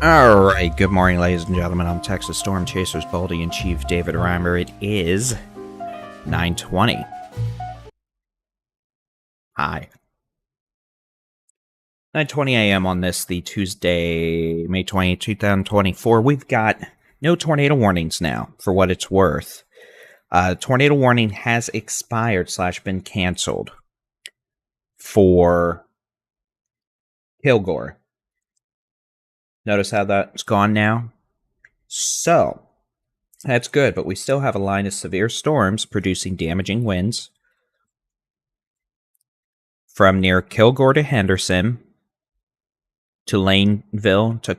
All right, good morning, ladies and gentlemen. I'm Texas Storm Chasers Baldy-in-Chief David Reimer. It is 9:20. Hi. 9:20 a.m. on this, the Tuesday, May 20, 2024. We've got no tornado warnings now, for what it's worth. Tornado warning has expired / been canceled for Kilgore. Notice how that's gone now? So, that's good, but we still have a line of severe storms producing damaging winds from near Kilgore to Henderson to Laneville to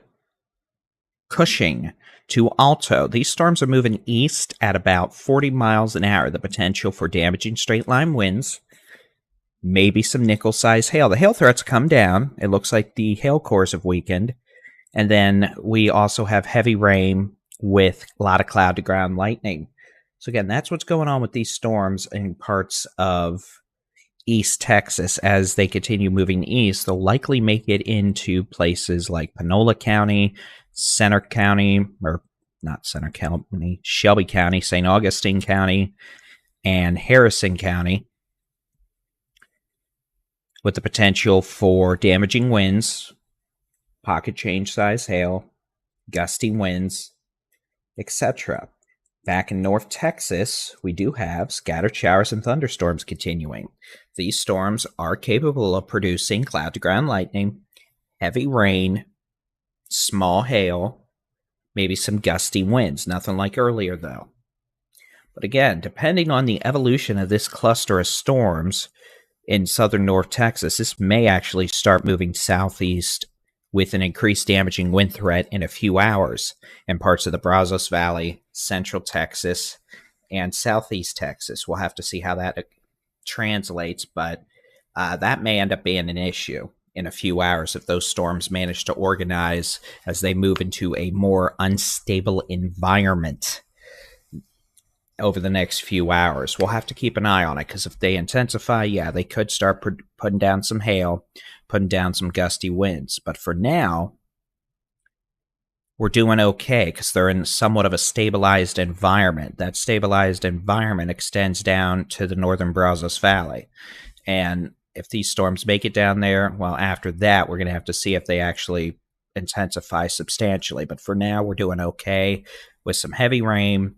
Cushing to Alto. These storms are moving east at about 40 miles an hour. The potential for damaging straight-line winds, maybe some nickel-sized hail. The hail threats come down. It looks like the hail cores have weakened. And then we also have heavy rain with a lot of cloud-to-ground lightning. So again, that's what's going on with these storms in parts of East Texas. As they continue moving east, they'll likely make it into places like Panola County, Center County, or not Center County, Shelby County, St. Augustine County, and Harrison County, with the potential for damaging winds, pocket change size hail, gusty winds, etc. Back in North Texas, we do have scattered showers and thunderstorms continuing. These storms are capable of producing cloud-to-ground lightning, heavy rain, small hail, maybe some gusty winds. Nothing like earlier, though. But again, depending on the evolution of this cluster of storms in southern North Texas, this may actually start moving southeast with an increased damaging wind threat in a few hours in parts of the Brazos Valley, central Texas, and southeast Texas. We'll have to see how that translates, but that may end up being an issue in a few hours if those storms manage to organize as they move into a more unstable environment over the next few hours. We'll have to keep an eye on it, because if they intensify, yeah, they could start putting down some hail, putting down some gusty winds. But for now, we're doing okay because they're in somewhat of a stabilized environment. That stabilized environment extends down to the northern Brazos Valley. And if these storms make it down there, well, after that, we're going to have to see if they actually intensify substantially. But for now, we're doing okay with some heavy rain,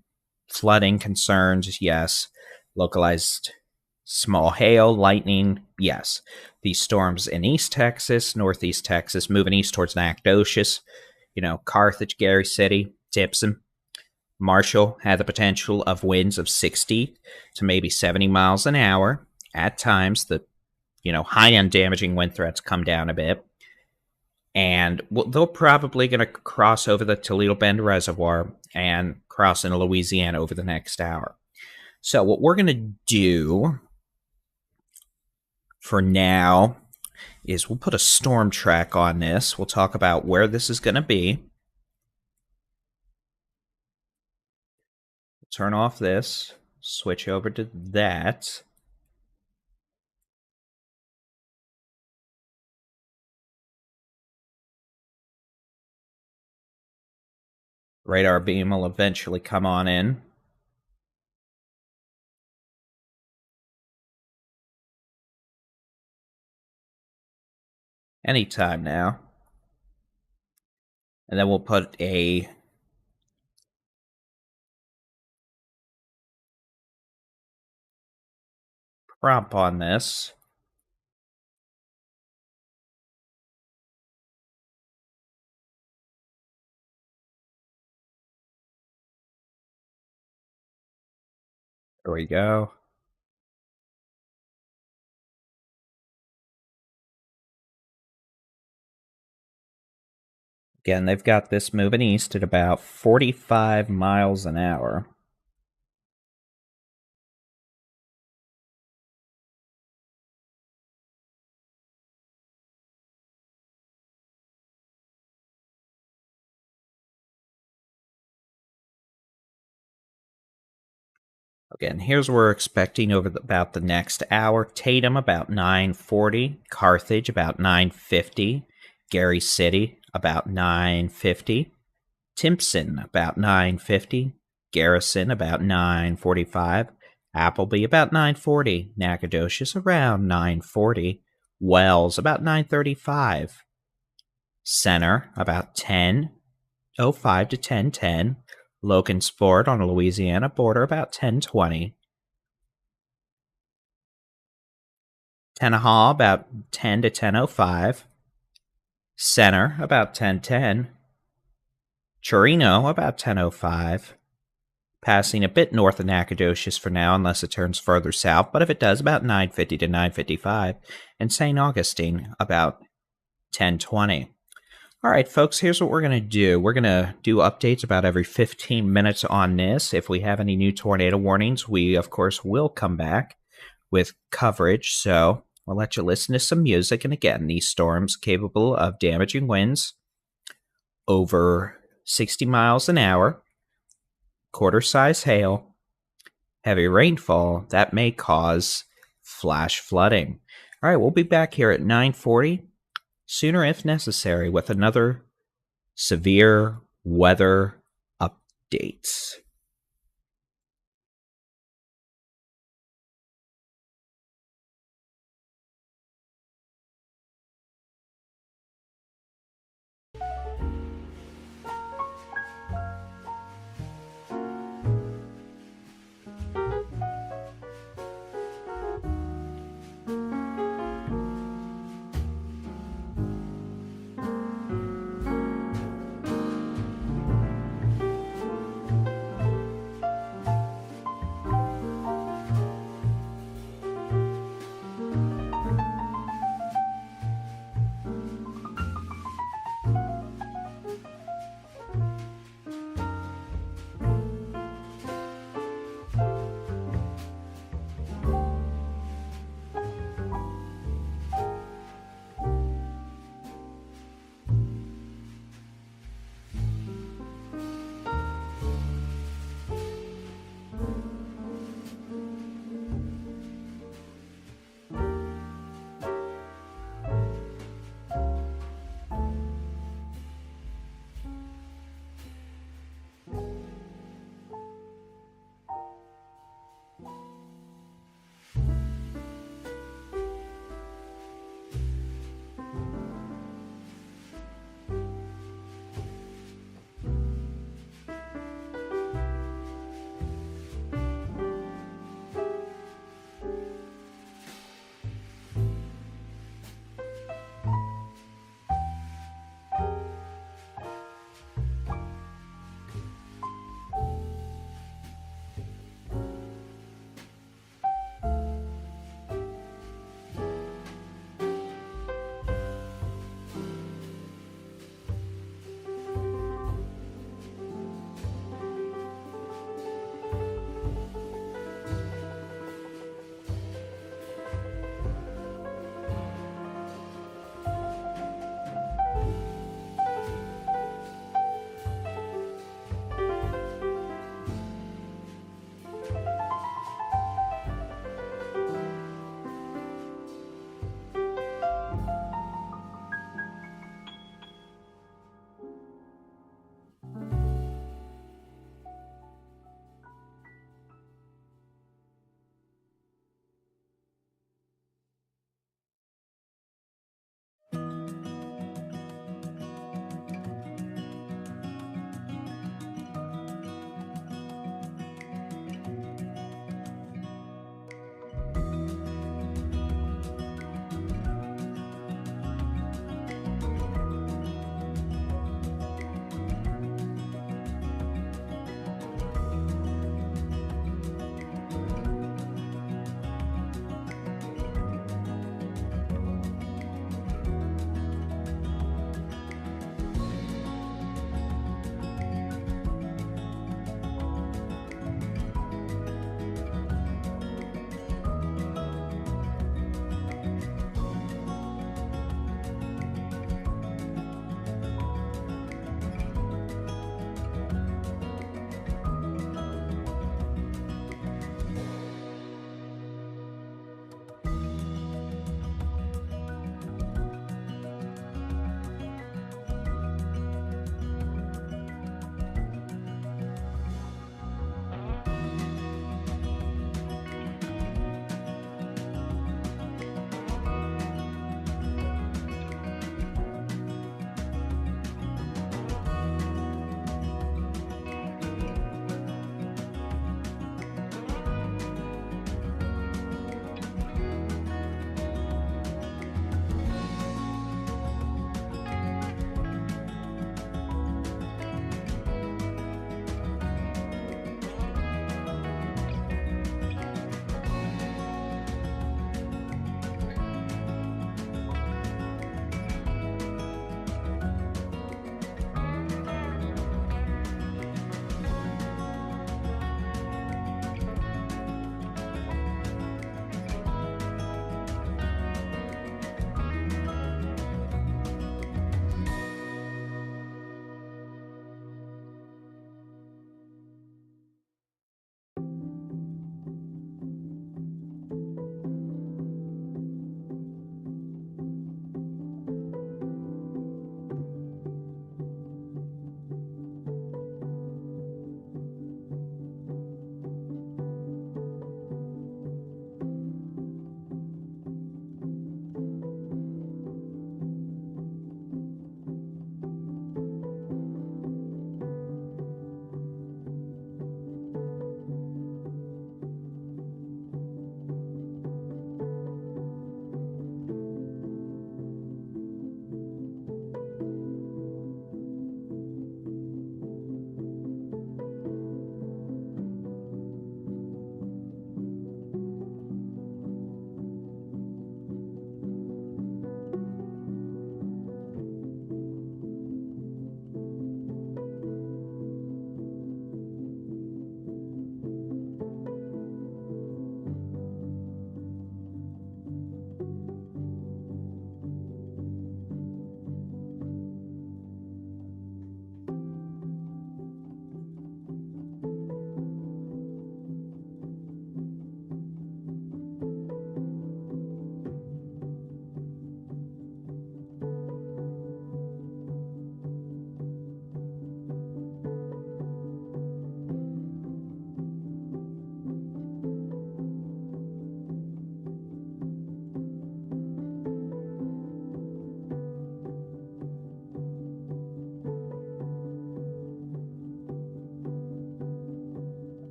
flooding concerns, yes. Localized small hail, lightning, yes. These storms in East Texas, Northeast Texas, moving east towards Nacogdoches, Carthage, Gary City, Tipson, Marshall had the potential of winds of 60 to maybe 70 miles an hour. At times, the high-end damaging wind threats come down a bit. And they're probably going to cross over the Toledo Bend Reservoir and cross into Louisiana over the next hour. So what we're going to do for now is we'll put a storm track on this. We'll talk about where this is going to be. Turn off this. Switch over to that. Radar beam will eventually come on in. Anytime now. And then we'll put a prompt on this. There we go. Again, they've got this moving east at about 45 miles an hour. Again, here's what we're expecting over about the next hour. Tatum about 9:40, Carthage about 9:50, Gary City about 9:50. Timpson, about 9:50. Garrison, about 9:45. Appleby, about 9:40. Nacogdoches, around 9:40. Wells, about 9:35. Center, about 10:05 to 10:10. Logansport on the Louisiana border, about 10:20. Tenaha, about 10 to 10:05. Center, about 10:10. Chirino, about 10:05. Passing a bit north of Nacogdoches for now, unless it turns further south, but if it does, about 9:50 to 9:55. And St. Augustine, about 10:20. All right, folks, here's what we're going to do. We're going to do updates about every 15 minutes on this. If we have any new tornado warnings, we, of course, will come back with coverage. So we'll let you listen to some music. And again, these storms capable of damaging winds over 60 miles an hour, quarter-size hail, heavy rainfall that may cause flash flooding. All right, we'll be back here at 9:40. Sooner if necessary with another severe weather update.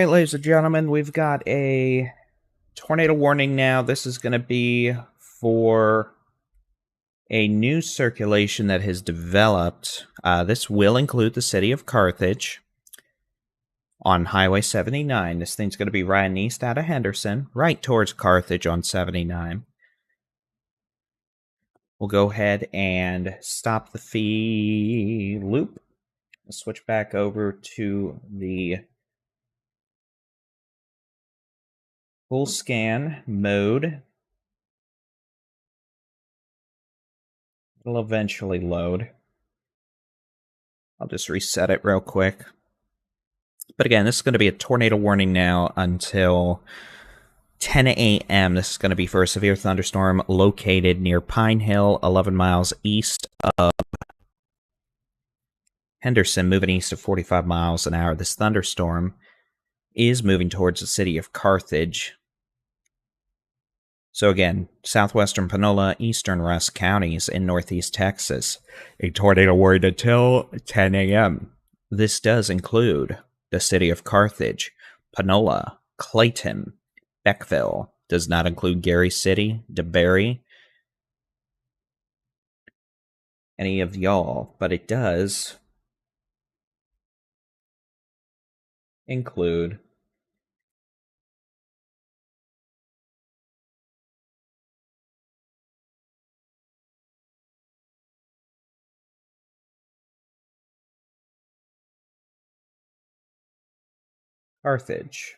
right, ladies and gentlemen, we've got a tornado warning now. This is going to be for a new circulation that has developed. This will include the city of Carthage on Highway 79. This thing's going to be riding east out of Henderson, right towards Carthage on 79. We'll go ahead and stop the feed loop. We'll switch back over to the full scan mode. It'll eventually load. I'll just reset it real quick. But again, this is going to be a tornado warning now until 10 a.m. This is going to be for a severe thunderstorm located near Pine Hill, 11 miles east of Henderson, moving east of 45 miles an hour. This thunderstorm is moving towards the city of Carthage. So again, southwestern Panola, eastern Russ counties in northeast Texas. A tornado warning until 10 a.m. This does include the city of Carthage, Panola, Clayton, Beckville. Does not include Gary City, DeBerry, any of y'all, but it does include Carthage.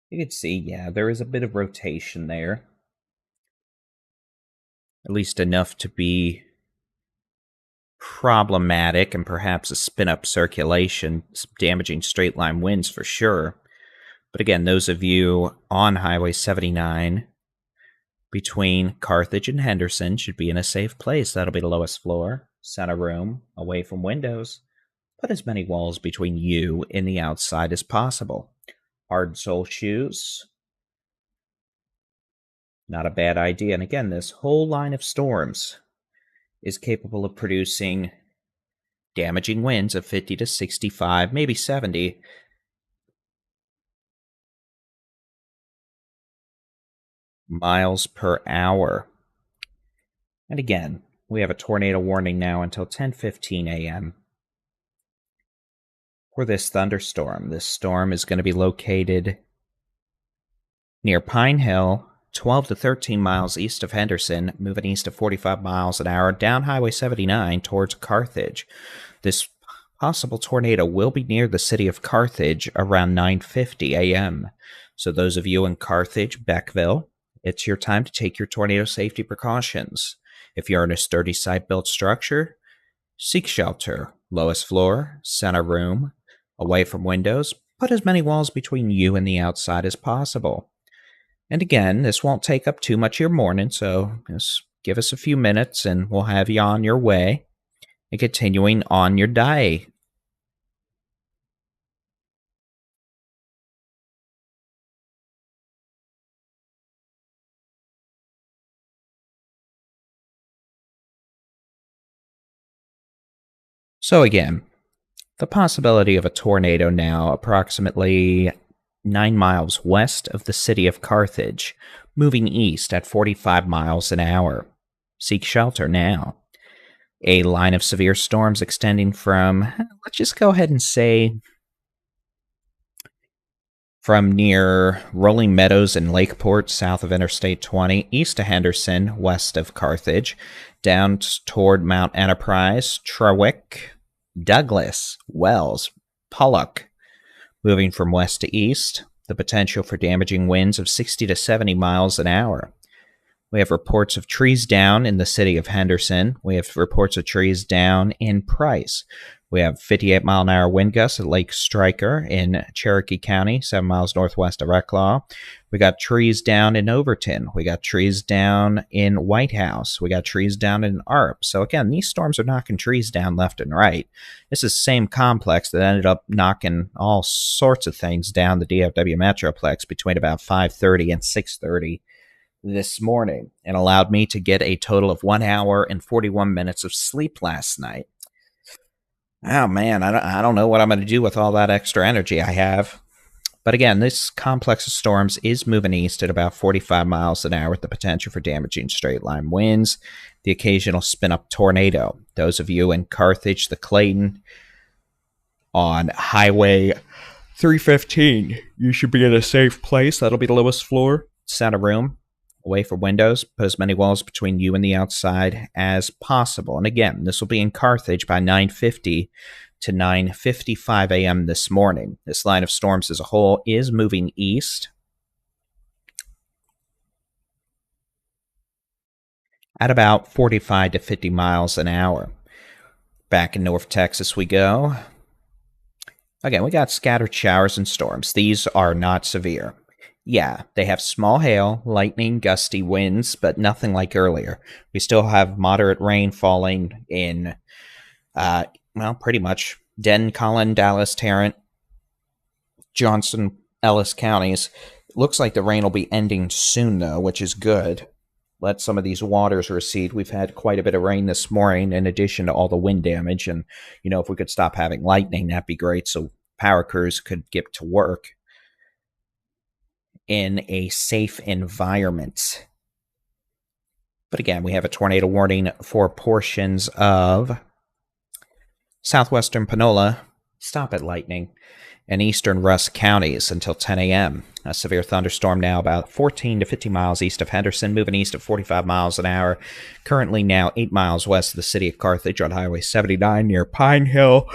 You can see, yeah, there is a bit of rotation there. At least enough to be problematic and perhaps a spin-up circulation, damaging straight-line winds for sure. But again, those of you on Highway 79 between Carthage and Henderson should be in a safe place. That'll be the lowest floor, center room, away from windows. Put as many walls between you and the outside as possible. Hard sole shoes. Not a bad idea. And again, this whole line of storms is capable of producing damaging winds of 50 to 65, maybe 70 miles per hour. And again, we have a tornado warning now until 10:15 a.m. for this thunderstorm. This storm is going to be located near Pine Hill, 12 to 13 miles east of Henderson, moving east of 45 miles an hour down Highway 79 towards Carthage. This possible tornado will be near the city of Carthage around 9:50 a.m. So those of you in Carthage, Beckville, it's your time to take your tornado safety precautions. If you're in a sturdy site-built structure, seek shelter. Lowest floor, center room, away from windows. Put as many walls between you and the outside as possible. And again, this won't take up too much of your morning, so just give us a few minutes and we'll have you on your way and continuing on your day. So again, the possibility of a tornado now approximately 9 miles west of the city of Carthage, moving east at 45 miles an hour. Seek shelter now. A line of severe storms extending from, let's just go ahead and say, from near Rolling Meadows and Lakeport, south of Interstate 20, east of Henderson, west of Carthage, down toward Mount Enterprise, Trawick, Douglas, Wells, Pollock. Moving from west to east, the potential for damaging winds of 60 to 70 miles an hour. We have reports of trees down in the city of Henderson. We have reports of trees down in Price. We have 58-mile-an-hour wind gusts at Lake Stryker in Cherokee County, 7 miles northwest of Reclaw. We got trees down in Overton. We got trees down in White House. We got trees down in Arp. So again, these storms are knocking trees down left and right. This is the same complex that ended up knocking all sorts of things down the DFW Metroplex between about 5:30 and 6:30 this morning, and allowed me to get a total of 1 hour and 41 minutes of sleep last night. Oh man, I don't know what I'm going to do with all that extra energy I have. But again, this complex of storms is moving east at about 45 miles an hour with the potential for damaging straight line winds, the occasional spin up tornado. Those of you in Carthage, the Clayton, on Highway 315, you should be in a safe place. That'll be the lowest floor. Set a room away from windows. Put as many walls between you and the outside as possible. And again, this will be in Carthage by 9:50 to 9:55 a.m. this morning. This line of storms as a whole is moving east at about 45 to 50 miles an hour. Back in North Texas we go. Again, we got scattered showers and storms. These are not severe. Yeah, they have small hail, lightning, gusty winds, but nothing like earlier. We still have moderate rain falling in, pretty much Denton, Collin, Dallas, Tarrant, Johnson, Ellis counties. It looks like the rain will be ending soon, though, which is good. Let some of these waters recede. We've had quite a bit of rain this morning in addition to all the wind damage. And, if we could stop having lightning, that'd be great. So power crews could get to work in a safe environment. But again, we have a tornado warning for portions of southwestern Panola, stop it lightning, and eastern Rusk counties until 10 a.m. A severe thunderstorm now about 14 to 50 miles east of Henderson, moving east at 45 miles an hour. Currently now 8 miles west of the city of Carthage on Highway 79 near Pine Hill,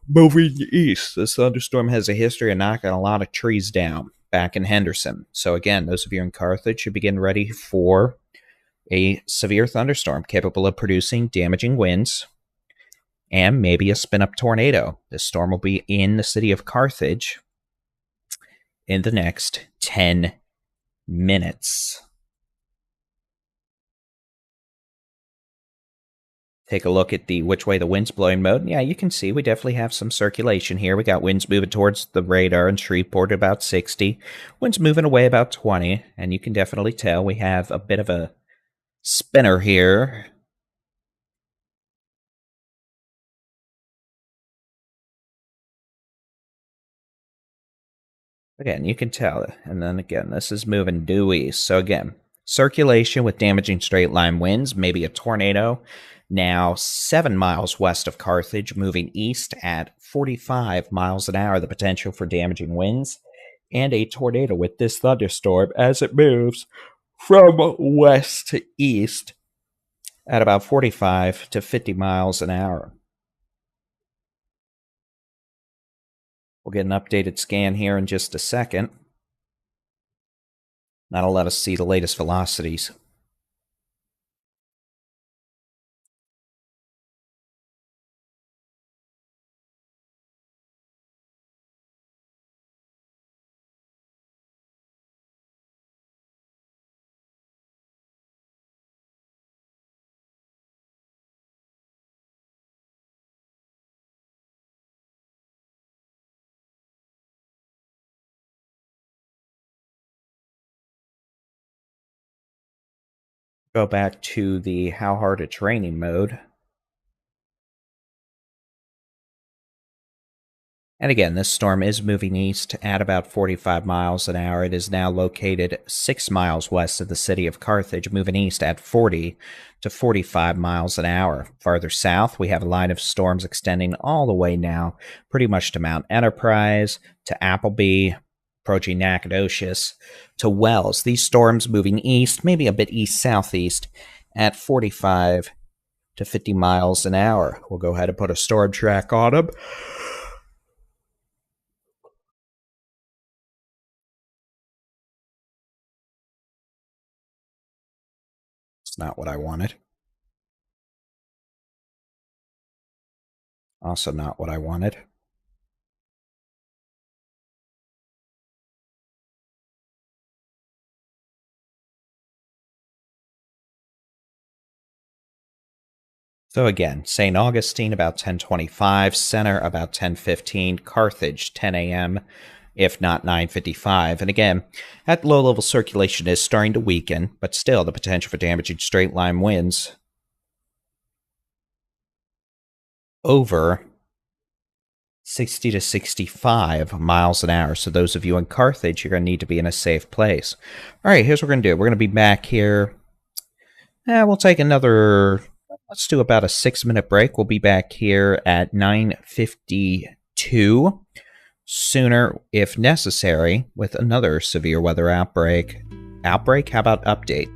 moving east. This thunderstorm has a history of knocking a lot of trees down back in Henderson. So again, those of you in Carthage should be getting ready for a severe thunderstorm capable of producing damaging winds and maybe a spin-up tornado. This storm will be in the city of Carthage in the next 10 minutes. Take a look at the which way the wind's blowing mode. Yeah, you can see we definitely have some circulation here. We got winds moving towards the radar in Shreveport at about 60. Winds moving away about 20. And you can definitely tell we have a bit of a spinner here. Again, you can tell. And then again, this is moving due east. So again, circulation with damaging straight line winds, maybe a tornado. Now 7 miles west of Carthage, moving east at 45 miles an hour, the potential for damaging winds, and a tornado with this thunderstorm as it moves from west to east at about 45 to 50 miles an hour. We'll get an updated scan here in just a second. That'll let us see the latest velocities. Go back to the how hard it's raining mode. And again, this storm is moving east at about 45 miles an hour. It is now located 6 miles west of the city of Carthage, moving east at 40 to 45 miles an hour. Farther south, we have a line of storms extending all the way now pretty much to Mount Enterprise, to Appleby, approaching Nacogdoches, to Wells. These storms moving east, maybe a bit east-southeast, at 45 to 50 miles an hour. We'll go ahead and put a storm track on them. It's not what I wanted. Also not what I wanted. So again, St. Augustine about 10:25, Center about 10:15, Carthage 10 a.m., if not 9:55. And again, that low-level circulation is starting to weaken, but still the potential for damaging straight-line winds over 60 to 65 miles an hour. So those of you in Carthage, you're going to need to be in a safe place. All right, here's what we're going to do. We're going to be back here. We'll take another, let's do about a 6-minute break. We'll be back here at 9:52. Sooner, if necessary, with another severe weather outbreak. Outbreak? How about update?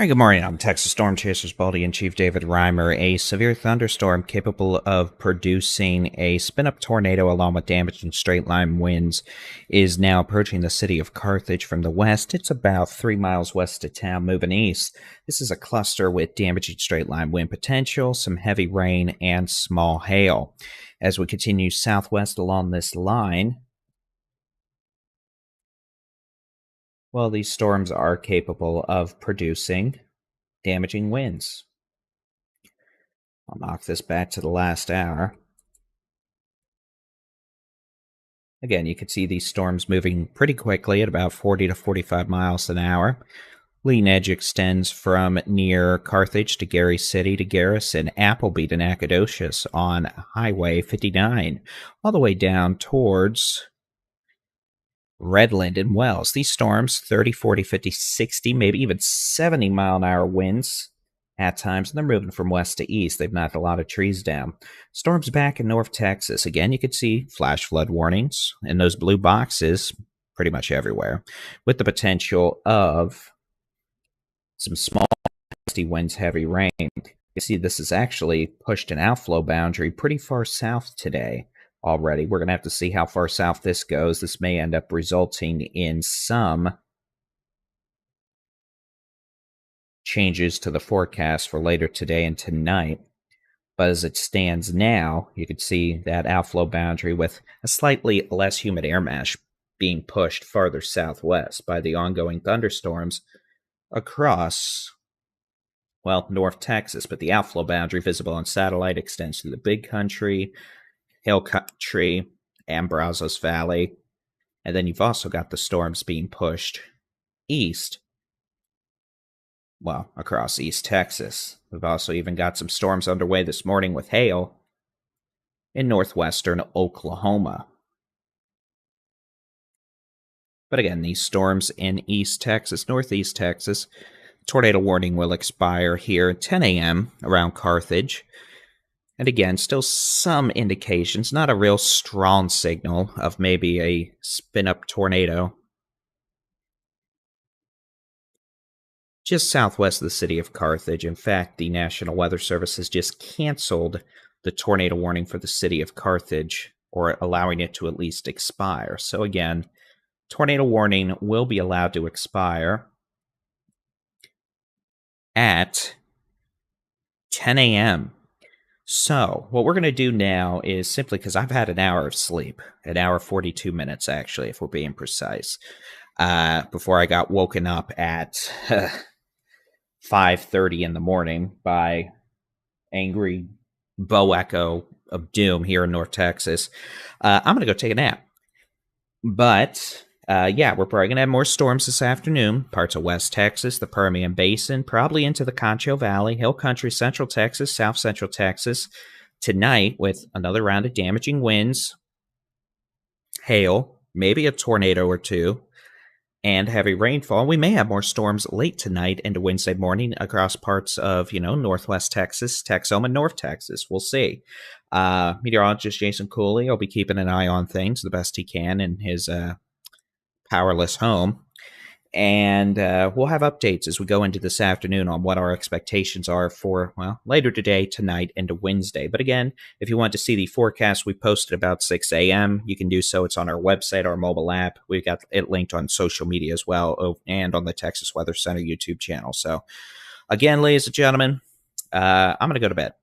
right, good morning. I'm Texas Storm Chasers Baldy-in-Chief David Reimer. A severe thunderstorm capable of producing a spin-up tornado along with damaging straight-line winds is now approaching the city of Carthage from the west. It's about 3 miles west of town, moving east. This is a cluster with damaging straight-line wind potential, some heavy rain, and small hail. As we continue southwest along this line, well, these storms are capable of producing damaging winds. I'll knock this back to the last hour. Again, you can see these storms moving pretty quickly at about 40 to 45 miles an hour. Leading edge extends from near Carthage to Gary City to Garrison, Appleby to Nacogdoches on Highway 59, all the way down towards Redland and Wells. These storms, 30, 40, 50, 60, maybe even 70 mile an hour winds at times, and they're moving from west to east. They've knocked a lot of trees down. Storms back in North Texas. Again, you could see flash flood warnings in those blue boxes pretty much everywhere, with the potential of some small gusty winds, heavy rain. You see this has actually pushed an outflow boundary pretty far south today already. We're going to have to see how far south this goes. This may end up resulting in some changes to the forecast for later today and tonight. But as it stands now, you can see that outflow boundary with a slightly less humid air mass being pushed farther southwest by the ongoing thunderstorms across, well, North Texas. But the outflow boundary visible on satellite extends through the Big Country, Hill Country, and Brazos Valley. And then you've also got the storms being pushed east, well, across East Texas. We've also even got some storms underway this morning with hail in northwestern Oklahoma. But again, these storms in East Texas, Northeast Texas, tornado warning will expire here at 10 a.m. around Carthage. And again, still some indications, not a real strong signal of maybe a spin-up tornado just southwest of the city of Carthage. In fact, the National Weather Service has just canceled the tornado warning for the city of Carthage, or allowing it to at least expire. So again, tornado warning will be allowed to expire at 10 a.m. So what we're going to do now is simply, because I've had an hour of sleep, an hour 42 minutes actually, if we're being precise, before I got woken up at 5:30 in the morning by angry bow echo of doom here in North Texas. I'm going to go take a nap. But yeah, we're probably going to have more storms this afternoon. Parts of West Texas, the Permian Basin, probably into the Concho Valley, Hill Country, Central Texas, South Central Texas. Tonight, with another round of damaging winds, hail, maybe a tornado or two, and heavy rainfall. We may have more storms late tonight into Wednesday morning across parts of, Northwest Texas, Texoma, and North Texas. We'll see. Meteorologist Jason Cooley will be keeping an eye on things the best he can in his powerless home. And we'll have updates as we go into this afternoon on what our expectations are for, well, later today, tonight, into Wednesday. But again, if you want to see the forecast we posted about 6 a.m., you can do so. It's on our website, our mobile app. We've got it linked on social media as well, and on the Texas Weather Center YouTube channel. So again, ladies and gentlemen, I'm going to go to bed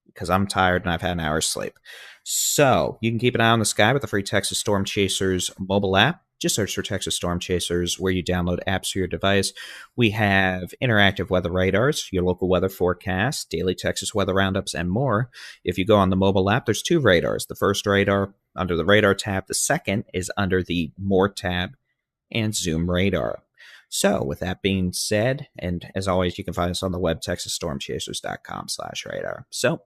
because I'm tired and I've had an hour's sleep. So you can keep an eye on the sky with the free Texas Storm Chasers mobile app. Just search for Texas Storm Chasers where you download apps for your device. We have interactive weather radars, your local weather forecast, daily Texas weather roundups, and more. If you go on the mobile app, there's two radars. The first radar under the radar tab. The second is under the more tab and zoom radar. So with that being said, and as always, you can find us on the web, texasstormchasers.com/radar. So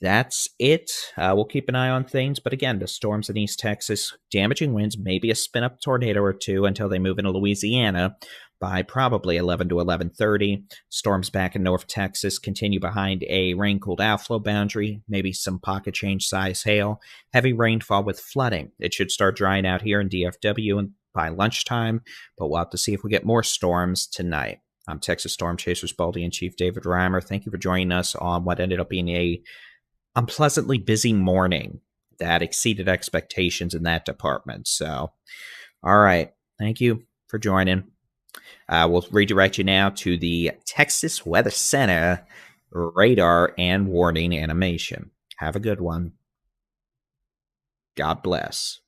that's it. We'll keep an eye on things. But again, the storms in East Texas, damaging winds, maybe a spin-up tornado or two until they move into Louisiana by probably 11 to 11:30. Storms back in North Texas continue behind a rain-cooled outflow boundary, maybe some pocket change size hail, heavy rainfall with flooding. It should start drying out here in DFW by lunchtime, but we'll have to see if we get more storms tonight. I'm Texas Storm Chasers Baldy-in-Chief David Reimer. Thank you for joining us on what ended up being a unpleasantly busy morning that exceeded expectations in that department. So, all right. Thank you for joining. We'll redirect you now to the Texas Weather Center radar and warning animation. Have a good one. God bless.